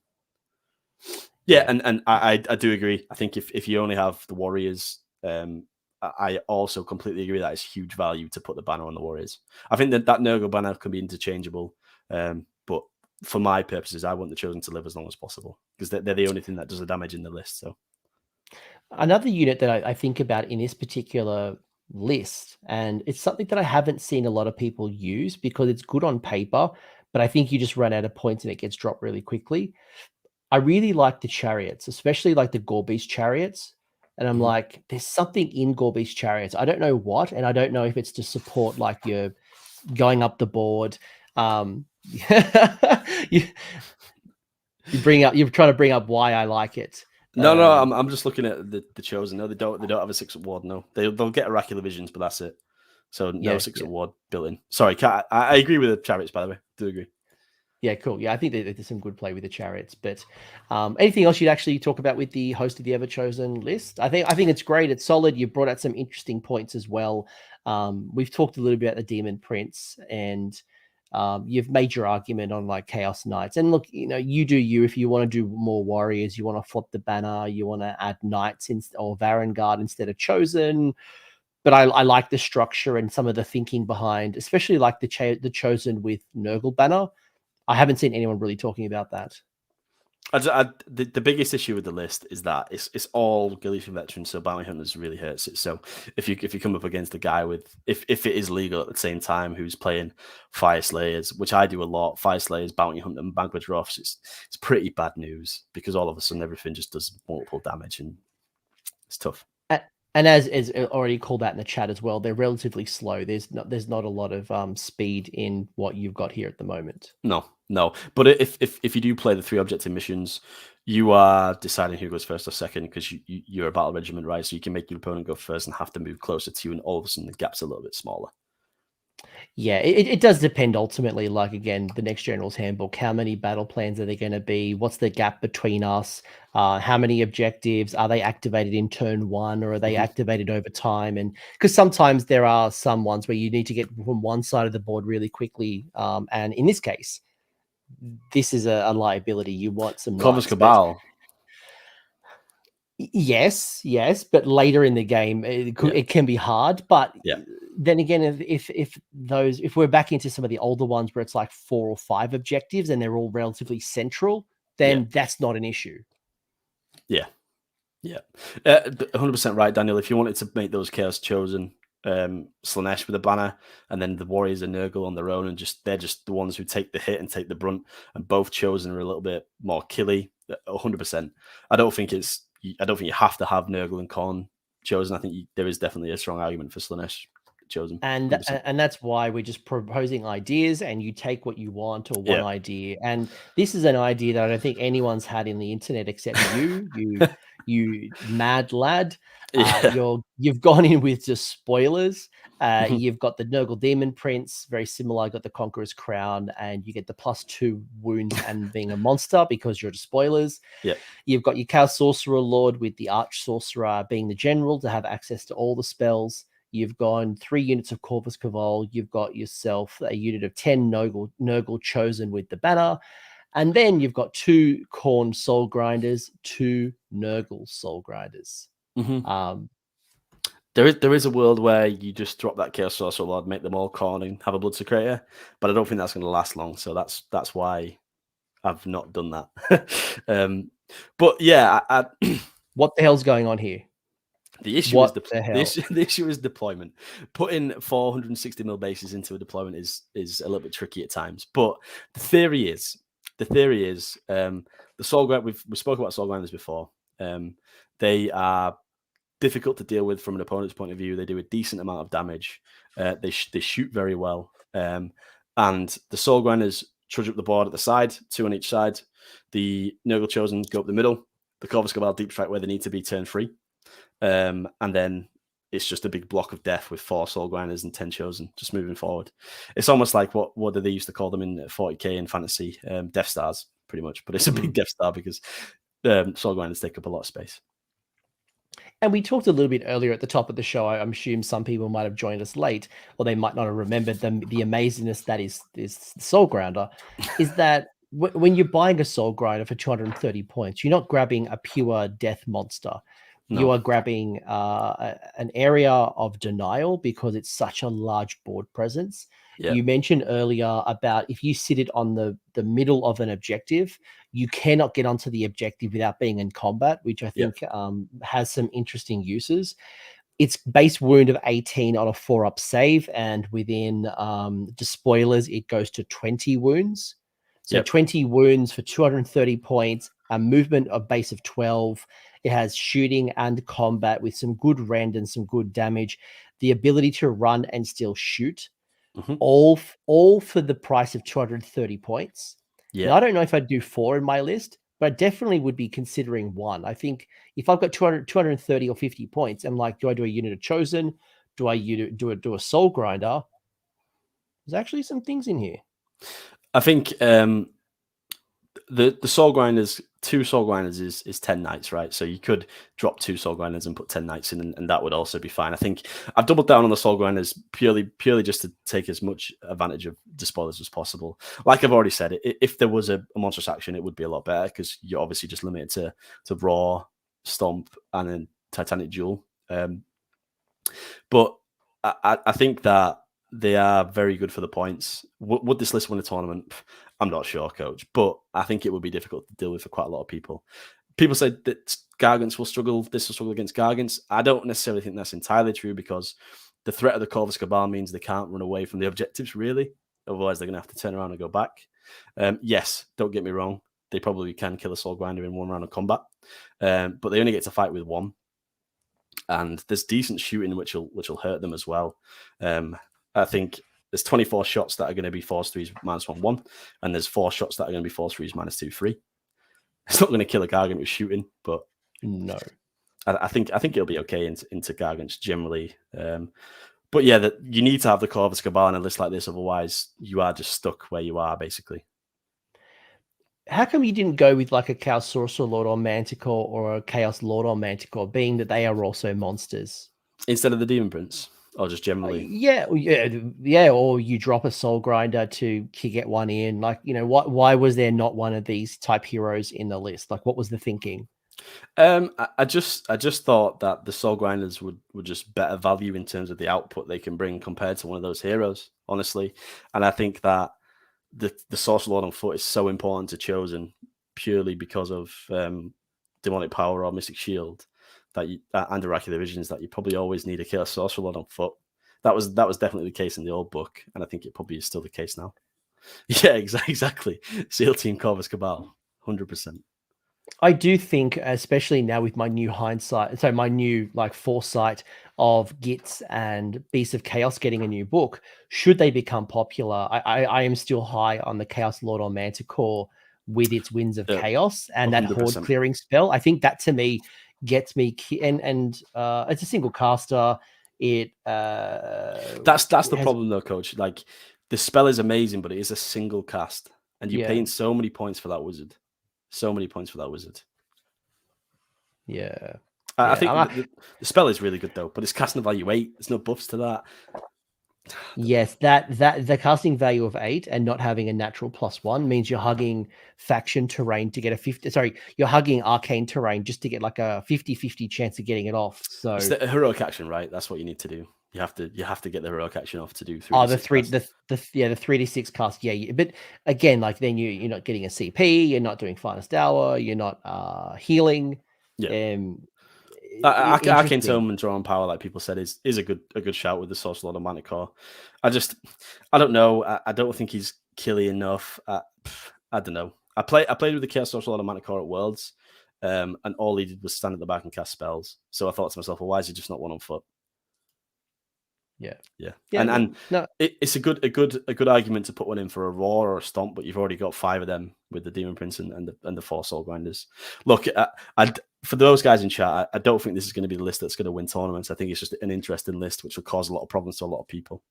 Yeah, and I do agree. I think if you only have the warriors, I also completely agree that it's huge value to put the banner on the warriors. I think that Nurgle banner can be interchangeable, but for my purposes, I want the chosen to live as long as possible, because they're the only thing that does the damage in the list. So another unit that I think about in this particular list, and it's something that I haven't seen a lot of people use because it's good on paper, but I think you just run out of points and it gets dropped really quickly. I really like the chariots, especially like the Gorbeast chariots. And I'm like, there's something in Gorbeast chariots. I don't know what, and I don't know if it's to support like you're going up the board. You're trying to bring up why I like it. No, I'm just looking at the chosen. No, they don't have a 6-up ward. No, they'll get oracular visions, but that's it. So no 6-up ward built in. Sorry, I agree with the chariots, by the way. Do agree. Yeah, cool. Yeah, I think there's some good play with the chariots. But anything else you'd actually talk about with the host of the Ever Chosen list? I think it's great. It's solid. You've brought out some interesting points as well. We've talked a little bit about the Demon Prince, and you've made your argument on like Chaos Knights. And look, you do you. If you want to do more warriors, you want to flip the banner, you want to add knights or Varangard instead of Chosen. But I like the structure and some of the thinking behind, especially like the Chosen with Nurgle banner. I haven't seen anyone really talking about that. The biggest issue with the list is that it's all Galician veterans, so bounty hunters really hurts it. So if you come up against a guy with, if it is legal at the same time, who's playing Fire Slayers, which I do a lot, Fire Slayers, bounty hunter, and Banquet Roughs, it's pretty bad news, because all of a sudden everything just does multiple damage, and it's tough. And as already called out in the chat as well, they're relatively slow. There's not a lot of speed in what you've got here at the moment. No. But if you do play the 3 objective missions, you are deciding who goes first or second, because you're a battle regiment, right? So you can make your opponent go first and have to move closer to you, and all of a sudden the gap's a little bit smaller. Yeah, it does depend ultimately, like, again, the next General's Handbook, how many battle plans are there going to be? What's the gap between us? How many objectives? Are they activated in turn 1, or are they activated over time? And because sometimes there are some ones where you need to get from one side of the board really quickly. And in this case, this is a liability. You want some Corvus Cabal. Yes, but later in the game, it can be hard. But then again, if we're back into some of the older ones where it's like 4 or 5 objectives and they're all relatively central, then that's not an issue. Yeah. 100% right, Daniel. If you wanted to make those Chaos Chosen, Slaanesh with a banner, and then the Warriors and Nurgle on their own, and they're just the ones who take the hit and take the brunt, and both Chosen are a little bit more killy. 100%. I don't think you have to have Nurgle and Khorne Chosen. I think there is definitely a strong argument for Slaanesh Chosen. And 100%. and that's why we're just proposing ideas, and you take what you want or one Yeah. idea. And this is an idea that I don't think anyone's had in the internet except you mad lad. Yeah. You've gone in with just spoilers. Mhm. You've got the Nurgle Demon Prince, very similar. Got the Conqueror's Crown, and you get the +2 wounds and being a monster because you're the spoilers. Yeah. You've got your Chaos Sorcerer Lord with the Arch Sorcerer being the general to have access to all the spells. You've gone 3 units of Corvus Cabal. You've got yourself a unit of 10 Nurgle Chosen with the banner. And then you've got 2 Khorne Soul Grinders, 2 Nurgle Soul Grinders. Mm-hmm. There is a world where you just drop that Chaos Sorcerer Lord, make them all Khorne, and have a Blood Secretor, but I don't think that's going to last long. So that's why I've not done that. But yeah, what the hell's going on here? The issue is deployment. Putting 460 mil bases into a deployment is a little bit tricky at times. But the theory is the Soul Grind. We spoke about Soul Grinders before. They are difficult to deal with from an opponent's point of view. They do a decent amount of damage. They shoot very well. And the Soul Grinders trudge up the board at the side, 2 on each side. The Nurgle Chosen go up the middle. The Corvus Cabal deep strike where they need to be turn 3. And then it's just a big block of death with 4 Soul Grinders and 10 Chosen just moving forward. It's almost like what do they used to call them in 40k in fantasy? Death Stars, pretty much. But it's a big Death Star because Soul Grinders take up a lot of space. And we talked a little bit earlier at the top of the show. I'm assuming some people might have joined us late, or they might not have remembered the amazingness that is Soul Grinder. Is that when you're buying a Soul Grinder for 230 points, you're not grabbing a pure death monster. No. You are grabbing an area of denial because it's such a large board presence. Yeah. You mentioned earlier about if you sit it on the middle of an objective, you cannot get onto the objective without being in combat, which I think has some interesting uses. It's base wound of 18 on a 4-up save, and within Despoilers, it goes to 20 wounds. So 20 wounds for 230 points, a movement of base of 12. It has shooting and combat with some good rend and some good damage. The ability to run and still shoot. All for the price of 230 points. Yeah. Now, I don't know if I'd do 4 in my list, but I definitely would be considering 1. I think if I've got 230 or 50 points, I'm like, do I do a unit of Chosen? Do I do a Soul Grinder? There's actually some things in here. I think the Soul Grinders, 2 Soul Grinders is 10 knights, right? So you could drop 2 Soul Grinders and put 10 knights in, and that would also be fine. I think I've doubled down on the Soul Grinders purely just to take as much advantage of Despoilers as possible. Like I've already said, if there was a monstrous action, it would be a lot better because you're obviously just limited to Raw, Stomp, and then Titanic Duel. But I think that they are very good for the points. Would this list win a tournament? I'm not sure, Coach, but I think it would be difficult to deal with for quite a lot of people. People said that Gargants will struggle. This will struggle against Gargants. I don't necessarily think that's entirely true because the threat of the Corvus Cabal means they can't run away from the objectives, really. Otherwise, they're going to have to turn around and go back. Yes, don't get me wrong. They probably can kill a Soul Grinder in 1 round of combat, but they only get to fight with 1. And there's decent shooting, which will hurt them as well. I think there's 24 shots that are going to be force 3s -1/1, and there's 4 shots that are going to be force 3s -2/3. It's not going to kill a Gargant with shooting, but no, I think it'll be okay into Gargants generally. But yeah, you need to have the Corvus Cabal in a list like this, otherwise you are just stuck where you are basically. How come you didn't go with like a Chaos Sorcerer Lord or Manticore or a Chaos Lord or Manticore, being that they are also monsters? Instead of the Demon Prince? Or just generally? Yeah. Or you drop a Soul Grinder to get one in. Like, why was there not one of these type heroes in the list? Like, what was the thinking? I just thought that the Soul Grinders would just better value in terms of the output they can bring compared to one of those heroes, honestly. And I think that the Sorcerer Lord on foot is so important to Chosen purely because of Demonic Power or Mystic Shield and Oracular Visions, that you probably always need a Chaos Sorcerer Lord on foot. That was definitely the case in the old book, and I think it probably is still the case now. Yeah, exactly. SEAL Team Corvus Cabal, 100%. I do think, especially now with my new hindsight, so my new like foresight of Gits and Beasts of Chaos getting a new book, should they become popular, I am still high on the Chaos Lord on Manticore with its Winds of Chaos and that horde 100%. clearing spell. I think that to me gets me, and it's a single caster. It That's the problem though, coach. Like the spell is amazing, but it is a single cast, and you're paying so many points for that wizard. So many points for that wizard. Yeah. I think the spell is really good though, but it's casting value 8. There's no buffs to that. Yes, that the casting value of 8 and not having a natural +1 means you're hugging faction terrain to get a 50. Sorry, you're hugging arcane terrain just to get like a 50-50 chance of getting it off. So it's the heroic action, right? That's what you need to do. You have to get the heroic action off to do 3. Oh, the 3d6 cast. Yeah, but again, like then you're not getting a CP, you're not doing finest hour, you're not healing. Yeah. Arcane Tome and Draw on Power, like people said, is a good shout with the Source Lord of Manticore. I don't know. I don't think he's killy enough. I don't know. I played with the Chaos Source Lord of Manticore at Worlds, and all he did was stand at the back and cast spells. So I thought to myself, well, why is he just not 1 on foot? Yeah. And no. It's a good argument to put one in for a roar or a stomp, but you've already got 5 of them with the Demon Prince and the 4 Soul Grinders. Look, for those guys in chat, I don't think this is going to be the list that's going to win tournaments. I think it's just an interesting list which will cause a lot of problems to a lot of people.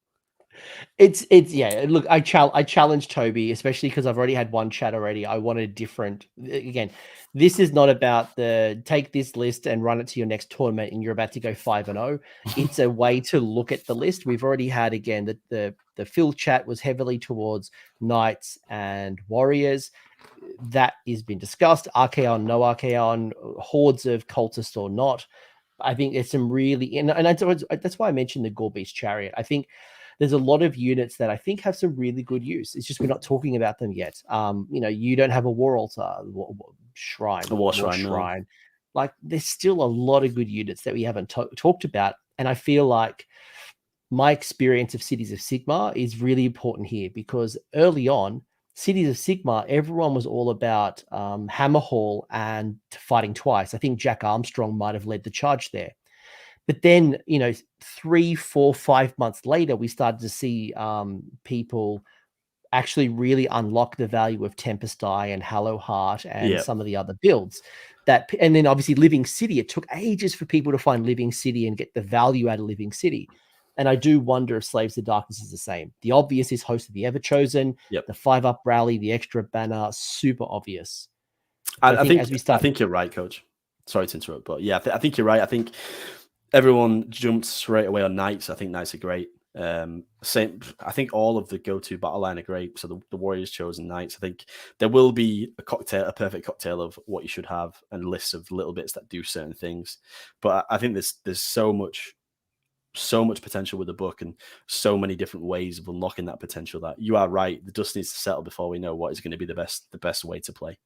It's yeah. Look, I challenge Toby, especially because I've already had one chat already. I wanted a different. Again, this is not about the take this list and run it to your next tournament and you're about to go 5-0. It's a way to look at the list. We've already had again that the Phil chat was heavily towards Knights and Warriors. That has been discussed. Archaon, no Archaon, hordes of cultists or not. I think there's some really and that's why I mentioned the Gore Beast Chariot. I think there's a lot of units that I think have some really good use. It's just we're not talking about them yet. You don't have a War Altar, Shrine, a War Shrine. No. Like there's still a lot of good units that we haven't talked about. And I feel like my experience of Cities of Sigmar is really important here because early on, Cities of Sigmar, everyone was all about Hammerhall and fighting twice. I think Jack Armstrong might have led the charge there. But then, 3, 4, 5 months later, we started to see people actually really unlock the value of Tempest Eye and Hallow Heart and some of the other builds. And then obviously Living City, it took ages for people to find Living City and get the value out of Living City. And I do wonder if Slaves to Darkness is the same. The obvious is Host of the Everchosen, the 5-up rally, the extra banner, super obvious. I think you're right, Coach. Sorry to interrupt, but yeah, I think you're right. I think everyone jumped straight away on Knights. I think Knights are great. Same. I think all of the go-to battle line are great. So the Warriors chosen Knights. I think there will be a perfect cocktail of what you should have, and lists of little bits that do certain things. But I think there's so much potential with the book, and so many different ways of unlocking that potential that you are right. The dust needs to settle before we know what is going to be the best way to play.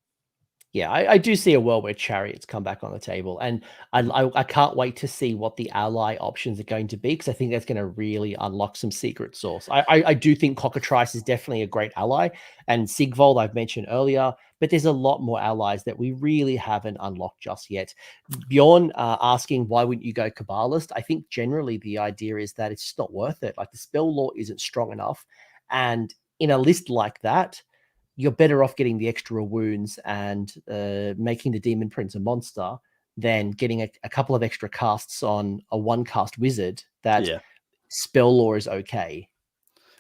Yeah, I do see a world where Chariots come back on the table, and I can't wait to see what the ally options are going to be, because I think that's going to really unlock some secret sauce. I do think Cockatrice is definitely a great ally, and Sigvold I've mentioned earlier, but there's a lot more allies that we really haven't unlocked just yet. Bjorn asking why wouldn't you go Kabbalist? I think generally the idea is that it's just not worth it. Like the spell law isn't strong enough, and in a list like that, you're better off getting the extra wounds and making the Demon Prince a monster than getting a couple of extra casts on a 1-cast wizard that spell lore is okay.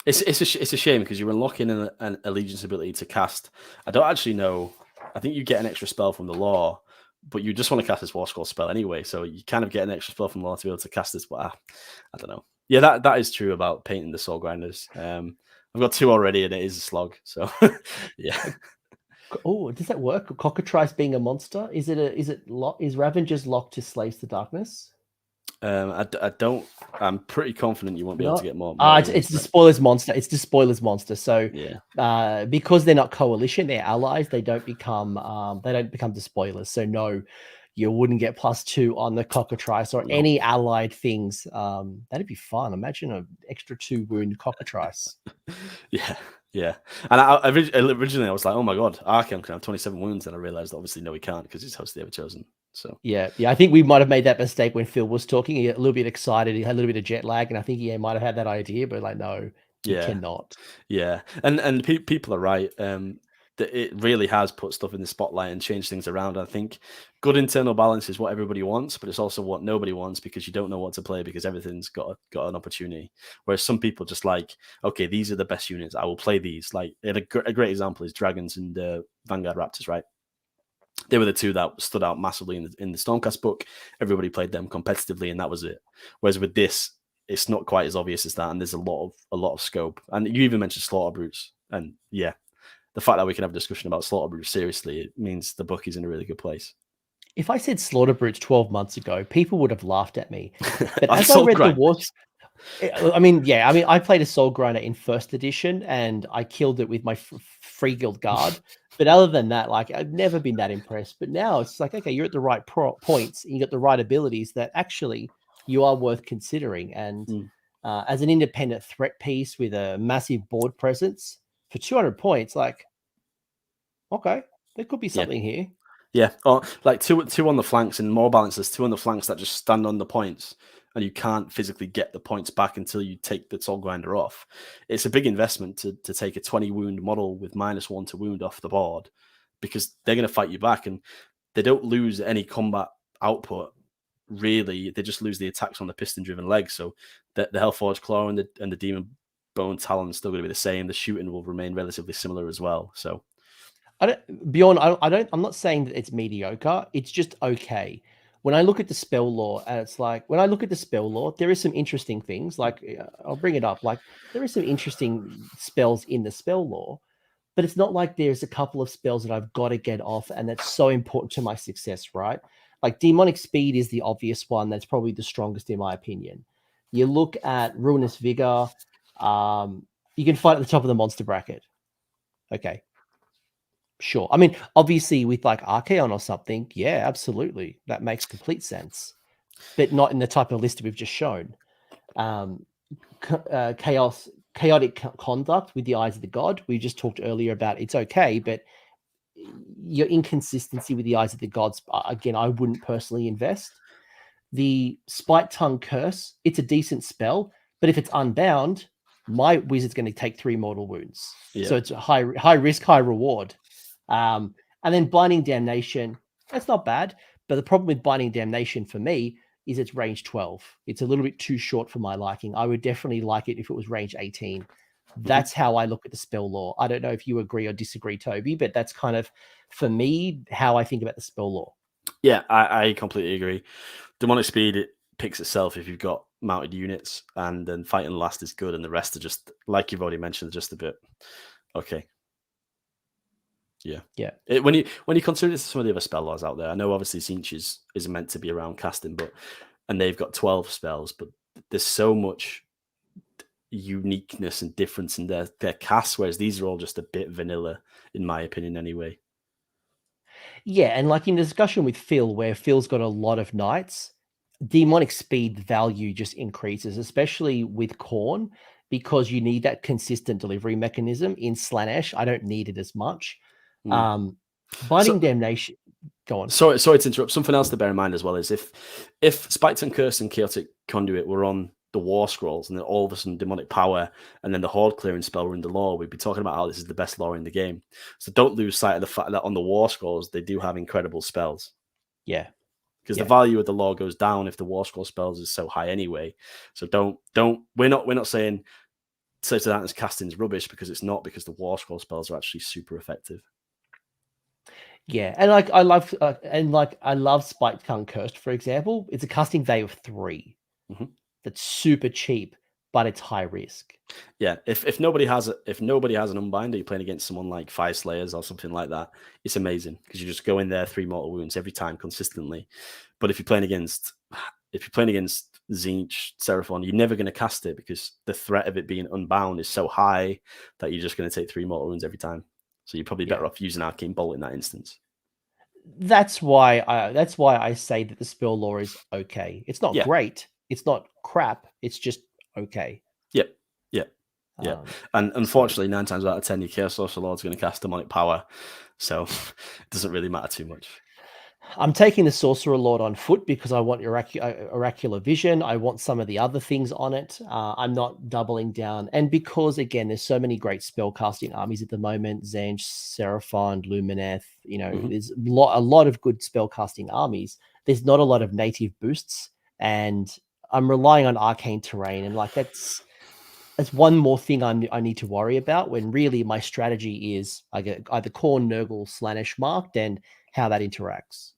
It's a shame because you're unlocking an allegiance ability to cast. I don't actually know. I think you get an extra spell from the law, but you just want to cast this War Scroll spell anyway. So you kind of get an extra spell from the law to be able to cast this. But I don't know. Yeah, that is true about painting the Soul Grinders. I've got 2 already, and it is a slog. So, yeah. Oh, does that work? Cockatrice being a monster? Is Ravengers locked to Slaves to Darkness? I don't. I'm pretty confident you won't be able to get more. It's the spoilers monster. It's the spoilers monster. So, because they're not coalition, they're allies. They don't become the spoilers. So no, you wouldn't get +2 on the Cockatrice or any allied things. That'd be fun. Imagine an extra 2 wound Cockatrice. Yeah, Yeah, and originally I was like, oh my god, Archeon can have 27 wounds, and I realized obviously no, he can't because he's host the Ever Chosen. So yeah, I think we might have made that mistake when Phil was talking. He got a little bit excited, he had a little bit of jet lag, and I think he might have had that idea, but like, no, you cannot. Yeah, and people are right. That it really has put stuff in the spotlight and changed things around. I think good internal balance is what everybody wants, but it's also what nobody wants because you don't know what to play because everything's got an opportunity. Whereas some people just like, okay, these are the best units, I will play these. Like a great example is Dragons and Vanguard Raptors, right? They were the two that stood out massively in the Stormcast book. Everybody played them competitively, and that was it. Whereas with this, it's not quite as obvious as that, and there's a lot of scope. And you even mentioned Slaughter Brutes, and yeah, the fact that we can have a discussion about Slaughter Brutes seriously, it means the book is in a really good place. If I said Slaughter Brutes 12 months ago, people would have laughed at me. But as I read the Wars, I mean, I played a Soul Grinder in first edition, and I killed it with my free guild guard. But other than that, like, I've never been that impressed. But now it's like, okay, you're at the right points, and you got the right abilities that actually you are worth considering. And as an independent threat piece with a massive board presence for 200 points, like, okay, there could be something here. Yeah, or like two on the flanks and more balance. There's two on the flanks that just stand on the points, and you can't physically get the points back until you take the Soul Grinder off. It's a big investment to take a 20 wound model with -1 to wound off the board because they're going to fight you back, and they don't lose any combat output. Really, they just lose the attacks on the piston-driven legs. So the Hellforge Claw and the Demon Bone Talon is still going to be the same. The shooting will remain relatively similar as well. So. I'm not saying that it's mediocre. It's just okay. When I look at the spell lore, and it's like, when I look at the spell lore, there is some interesting things. Like, I'll bring it up. Like, there is some interesting spells in the spell lore, but it's not like there's a couple of spells that I've got to get off, and that's so important to my success, right? Like, Demonic Speed is the obvious one. That's probably the strongest in my opinion. You look at Ruinous Vigor. You can fight at the top of the monster bracket. Okay. Sure. I mean, obviously with like Archeon or something, yeah, absolutely. That makes complete sense. But not in the type of list we've just shown. Chaotic Conduct with the Eyes of the God. We just talked earlier about it's okay, but your inconsistency with the Eyes of the Gods, again, I wouldn't personally invest. The Spike Tongue Curse, it's a decent spell, but if it's unbound, my wizard's going to take 3 mortal wounds. Yeah. So it's a high risk, high reward. And then Binding Damnation, that's not bad. But the problem with Binding Damnation for me is it's range 12. It's a little bit too short for my liking. I would definitely like it if it was range 18. That's how I look at the spell lore. I don't know if you agree or disagree, Toby, but that's kind of, for me, how I think about the spell lore. Yeah, I completely agree. Demonic Speed, it picks itself if you've got mounted units, and then Fight and Last is good, and the rest are just, like you've already mentioned, just a bit okay. Yeah. When you consider some of the other spell laws out there, I know obviously Tzeentch is meant to be around casting, and they've got 12 spells, but there's so much uniqueness and difference in their casts, whereas these are all just a bit vanilla, in my opinion, anyway. Yeah, and like in the discussion with Phil, where Phil's got a lot of knights, Demonic Speed value just increases, especially with Khorne, because you need that consistent delivery mechanism. In Slaanesh, I don't need it as much. Binding Damnation. Go on. Sorry to interrupt. Something else to bear in mind as well is if Spiked and Curse and Chaotic Conduit were on the War Scrolls, and then all of a sudden Demonic Power and then the Horde Clearing spell were in the lore, we'd be talking about how this is the best lore in the game. So don't lose sight of the fact that on the War Scrolls they do have incredible spells. Yeah. Because the value of the lore goes down if the War Scroll spells is so high anyway. So we're not saying Search of Darkness casting is rubbish, because it's not, because the War Scroll spells are actually super effective. Yeah, and I love Spiked Tongue Cursed, for example. It's a casting value of 3. Mm-hmm. That's super cheap, but it's high risk. Yeah, if nobody has an Unbinder, you're playing against someone like Fire Slayers or something like that, it's amazing, because you just go in there 3 mortal wounds every time consistently. But if you're playing against Tzeentch, Seraphon, you're never going to cast it, because the threat of it being unbound is so high that you're just going to take 3 mortal wounds every time. So you're probably better off using Arcane Bolt in that instance. That's why I say that the spell lore is okay. It's not great. It's not crap. It's just okay. Yep. Yeah. Yeah, and unfortunately, 9 times out of 10, your Chaos Sorcerer Lord's going to cast Demonic Power, so it doesn't really matter too much. I'm taking the Sorcerer Lord on foot because I want Oracular Vision. I want some of the other things on it. I'm not doubling down. And because, again, there's so many great spellcasting armies at the moment, Zench, Seraphon, Lumineth, there's a lot of good spellcasting armies. There's not a lot of native boosts, and I'm relying on Arcane Terrain. And that's one more thing I need to worry about, when really my strategy is I get either Khorne, Nurgle, Slaanesh marked, and how that interacts.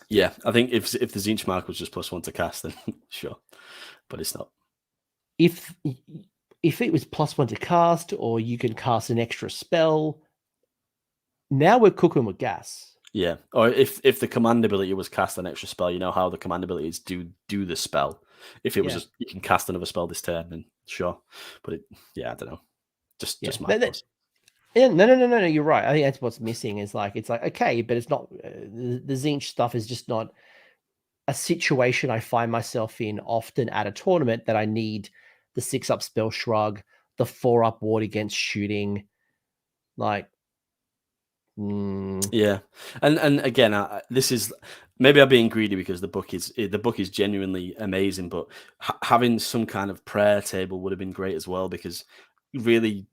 Yeah, I think if the Tzeentch mark was just +1 to cast, then sure, but it's not. If it was +1 to cast, or you can cast an extra spell, now we're cooking with gas. Yeah, or if the command ability was cast an extra spell, how the command abilities do the spell. If it was just you can cast another spell this turn, then sure. But I don't know. Just my thoughts. Yeah, no, you're right. I think that's what's missing. Is it's okay, but it's not the Tzeentch stuff is just not a situation I find myself in often at a tournament, that I need the 6-up spell shrug, the 4-up ward against shooting. Yeah, and again, this is maybe I'm being greedy because the book is genuinely amazing, but having some kind of prayer table would have been great as well, because really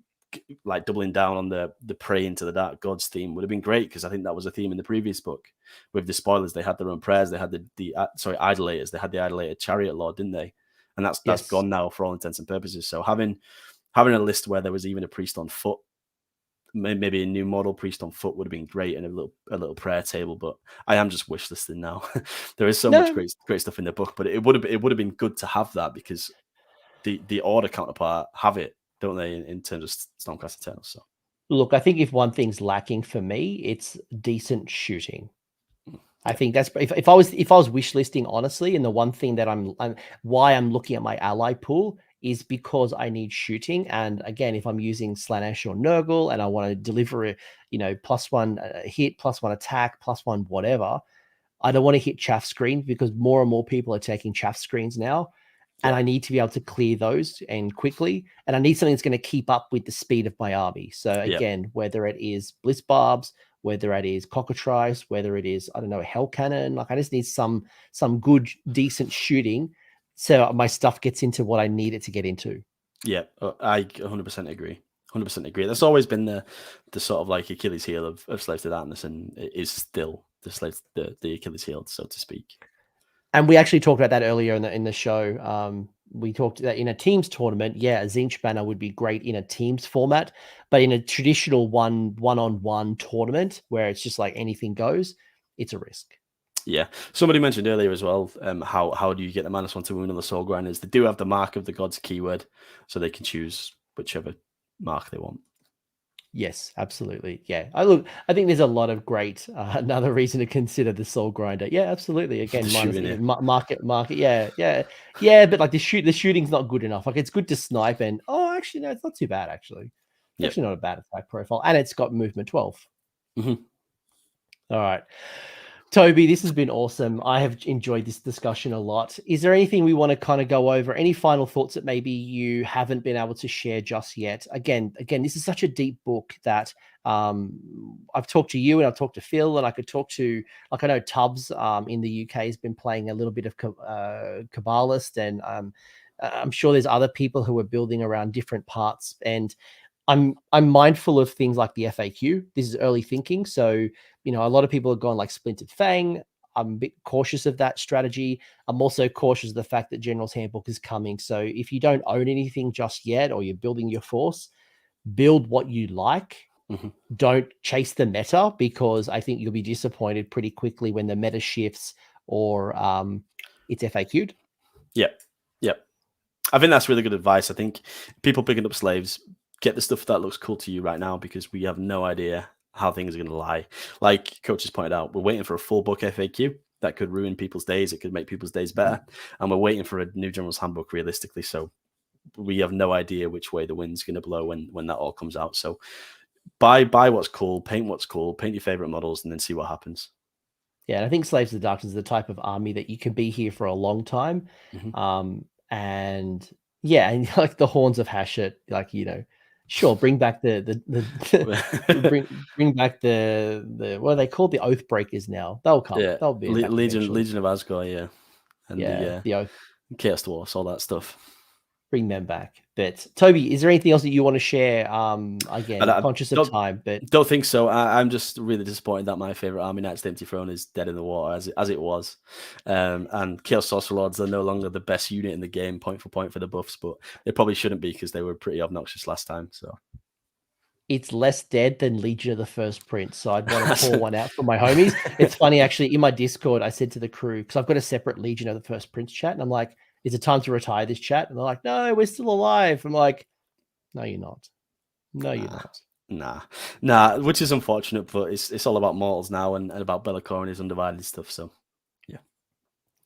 doubling down on the praying to the dark gods theme would have been great, because I think that was a theme in the previous book with the spoilers. They had their own prayers. They had the idolaters. They had the idolated chariot lord, didn't they? And that's gone now for all intents and purposes. So having a list where there was even a priest on foot, maybe a new model priest on foot, would have been great, and a little prayer table. But I am just wish listing now. There is so much great stuff in the book, but it would have been good to have that, because the order counterpart have it, don't they, in terms of Stormcast Eternals? So look, I think if one thing's lacking for me, it's decent shooting. I think that's if I was wish listing honestly, and the one thing that why I'm looking at my ally pool is because I need shooting. And again, if I'm using Slaanesh or Nurgle and I want to deliver a +1 hit, +1 attack, +1 whatever, I don't want to hit chaff screen, because more and more people are taking chaff screens now. And I need to be able to clear those and quickly. And I need something that's going to keep up with the speed of my army. So again, whether it is Bliss Barbs, whether it is Cockatrice, whether it is, I don't know, Hell Cannon, I just need some good, decent shooting, so my stuff gets into what I need it to get into. Yeah, I 100% agree. 100% agree. That's always been the sort of Achilles heel of Slaves to Darkness, and it is still the Achilles heel, so to speak. And we actually talked about that earlier in the show. We talked that in a teams tournament, a Tzeentch banner would be great in a teams format, but in a traditional one-on-one tournament where it's just anything goes, it's a risk. Yeah, somebody mentioned earlier as well, how do you get the -1 to wound on the Soul Grinders? They do have the mark of the gods keyword, so they can choose whichever mark they want. Yes, absolutely. Yeah, I think there's a lot of great another reason to consider the Soul Grinder. Yeah, absolutely. Again, market. Yeah. But the shooting's not good enough. It's good to snipe, and actually no, it's not too bad. Actually, it's actually not a bad attack profile, and it's got movement 12. Mm-hmm. All right. Toby, this has been awesome. I have enjoyed this discussion a lot. Is there anything we want to kind of go over? Any final thoughts that maybe you haven't been able to share just yet? Again, this is such a deep book that I've talked to you and I've talked to Phil, and I could talk to, I know Tubbs in the UK has been playing a little bit of Kabbalist, and I'm sure there's other people who are building around different parts. And I'm mindful of things like the FAQ. This is early thinking. So, a lot of people have gone Splintered Fang. I'm a bit cautious of that strategy. I'm also cautious of the fact that General's Handbook is coming. So if you don't own anything just yet, or you're building your force, build what you like. Mm-hmm. Don't chase the meta, because I think you'll be disappointed pretty quickly when the meta shifts or it's FAQ'd. Yep. I think that's really good advice. I think people picking up Slaves, get the stuff that looks cool to you right now, because we have no idea how things are going to lie. Like Coach has pointed out, we're waiting for a full book FAQ that could ruin people's days. It could make people's days better. And we're waiting for a new General's Handbook realistically. So we have no idea which way the wind's going to blow when that all comes out. So buy what's cool, paint your favorite models, and then see what happens. Yeah, and I think Slaves of the Darkness is the type of army that you can be here for a long time. Mm-hmm. And Yeah, and like the horns of Hashut, like, sure, bring back bring back the what are they called? The Oath Breakers now. They'll come. Yeah, They'll be back Legion of Asgore, yeah, and the Oath. Chaos Dwarfs, all that stuff. Bring them back. But Toby, is there anything else that you want to share? Again, conscious of time, but don't think so. I'm just really disappointed that my favorite army, Knights of the Empty Throne, is dead in the water as it was. And Chaos Sorcerer Lords are no longer the best unit in the game, point for point for the buffs, but they probably shouldn't be because they were pretty obnoxious last time. So it's less dead than Legion of the First Prince. So I'd want to pour one out for my homies. It's funny, actually, in my Discord, I said to the crew, because I've got a separate Legion of the First Prince chat, and I'm like, is it time to retire this chat? And they're like, no, we're still alive. I'm like, no, you're not. No, you're not. Nah, which is unfortunate, but it's all about mortals now and about Be'lakor and his undivided stuff. So, yeah.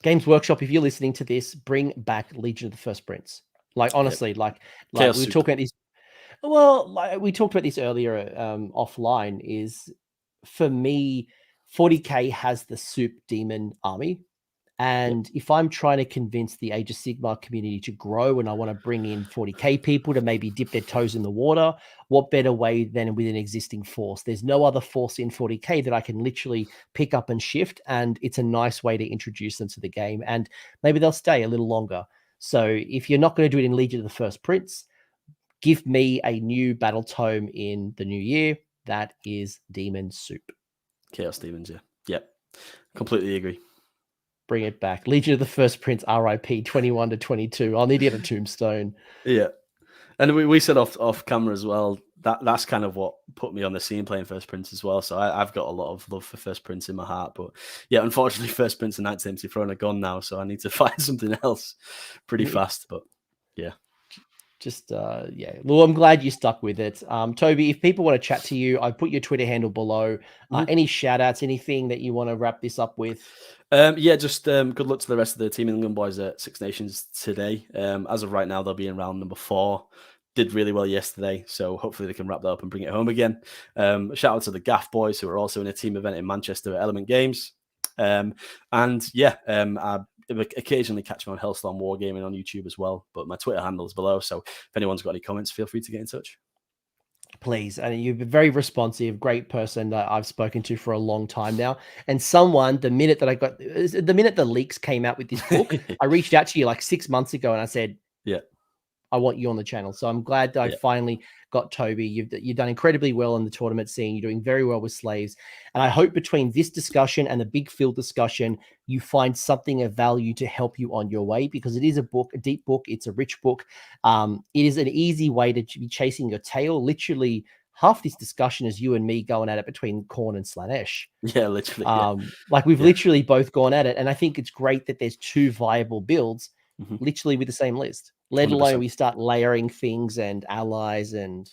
Games Workshop, if you're listening to this, bring back Legion of the First Prince. Like, honestly, like we were talking about this. Well, like we talked about this earlier offline, is for me, 40k has the soup demon army. And if I'm trying to convince the Age of Sigmar community to grow and I want to bring in 40k people to maybe dip their toes in the water, what better way than with an existing force? There's no other force in 40k that I can literally pick up and shift, and it's a nice way to introduce them to the game, and maybe they'll stay a little longer. So if you're not going to do it in Legion of the First Prince, give me a new battle tome in the new year. That is Demon Soup. Chaos Demons, yeah. Yep. Completely agree. Bring it back. Legion of the First Prince, RIP 21 to 22. I'll need to get a tombstone. Yeah. And we said off camera as well, that's kind of what put me on the scene playing First Prince as well. So I've got a lot of love for First Prince in my heart. But yeah, unfortunately, First Prince and Knights of the Empty Throne are gone now. So I need to find something else pretty fast. But yeah. Just, yeah. Well, I'm glad you stuck with it. Toby, if people want to chat to you, I put your Twitter handle below. Any shout outs, anything that you want to wrap this up with? Yeah, just good luck to the rest of the Team England boys at Six Nations today. As of right now, they'll be in round number 4. Did really well yesterday, so hopefully they can wrap that up and bring it home again. Shout out to the Gaff boys, who are also in a team event in Manchester at Element Games. And yeah, I occasionally catch me on Hellstorm Wargaming on YouTube as well, but my Twitter handle is below, so if anyone's got any comments, feel free to get in touch. Please. And you've been very responsive, great person that I've spoken to for a long time now. And someone, the minute the leaks came out with this book, I reached out to you like 6 months ago and I said, yeah, I want you on the channel. So I'm glad that I finally got Toby. You've done incredibly well in the tournament scene. You're doing very well with slaves. And I hope between this discussion and the big field discussion, you find something of value to help you on your way, because it is a book, a deep book. It's a rich book. It is an easy way to be chasing your tail. Literally half this discussion is you and me going at it between Khorne and Slaanesh. Yeah, literally. Like we've literally both gone at it. And I think it's great that there's 2 viable builds literally with the same list. Let 100%. Alone we start layering things and allies and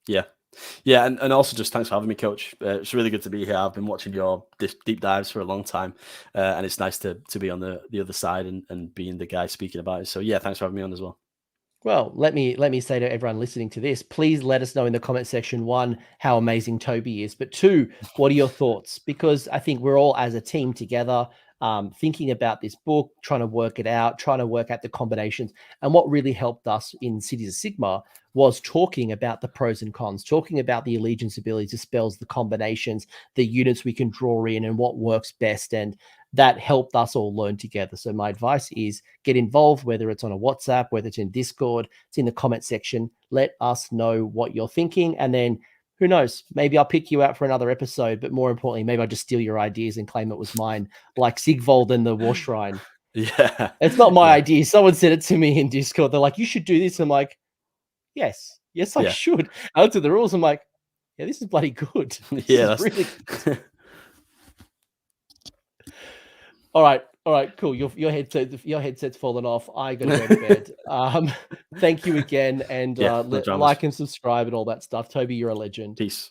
yeah, and also just thanks for having me, Coach. It's really good to be here. I've been watching your deep dives for a long time, and it's nice to be on the other side and being the guy speaking about it. So yeah, thanks for having me on as well. Well, let me say to everyone listening to this, please let us know in the comment section, 1, how amazing Toby is, but 2, what are your thoughts? Because I think we're all as a team together, thinking about this book, trying to work it out, trying to work out the combinations. And what really helped us in Cities of Sigmar was talking about the pros and cons, talking about the allegiance abilities, the spells, the combinations, the units we can draw in and what works best. And that helped us all learn together. So my advice is get involved, whether it's on a WhatsApp, whether it's in Discord, it's in the comment section. Let us know what you're thinking. And then who knows, maybe I'll pick you out for another episode, but more importantly, maybe I'll just steal your ideas and claim it was mine, like Sigvold and the War Shrine. Yeah. It's not my idea. Someone said it to me in Discord. They're like, you should do this. I'm like, yes, I should. I looked at the rules. I'm like, yeah, this is bloody good. This is really good. All right, cool. Your headset's fallen off. I gotta go to bed. Thank you again, and like and subscribe and all that stuff. Toby, you're a legend. Peace.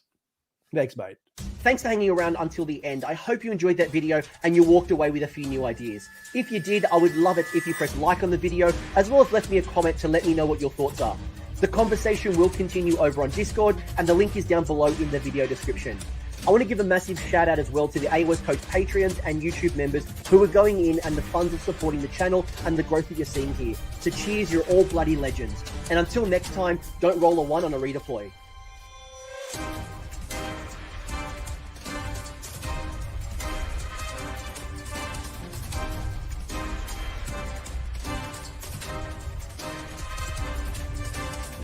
Thanks, mate. Thanks for hanging around until the end. I hope you enjoyed that video and you walked away with a few new ideas. If you did, I would love it if you press like on the video, as well as left me a comment to let me know what your thoughts are. The conversation will continue over on Discord, and the link is down below in the video description. I want to give a massive shout out as well to the AO West Coast Patreons and YouTube members who are going in and the funds of supporting the channel and the growth that you're seeing here. So cheers, you're all bloody legends. And until next time, don't roll a 1 on a redeploy.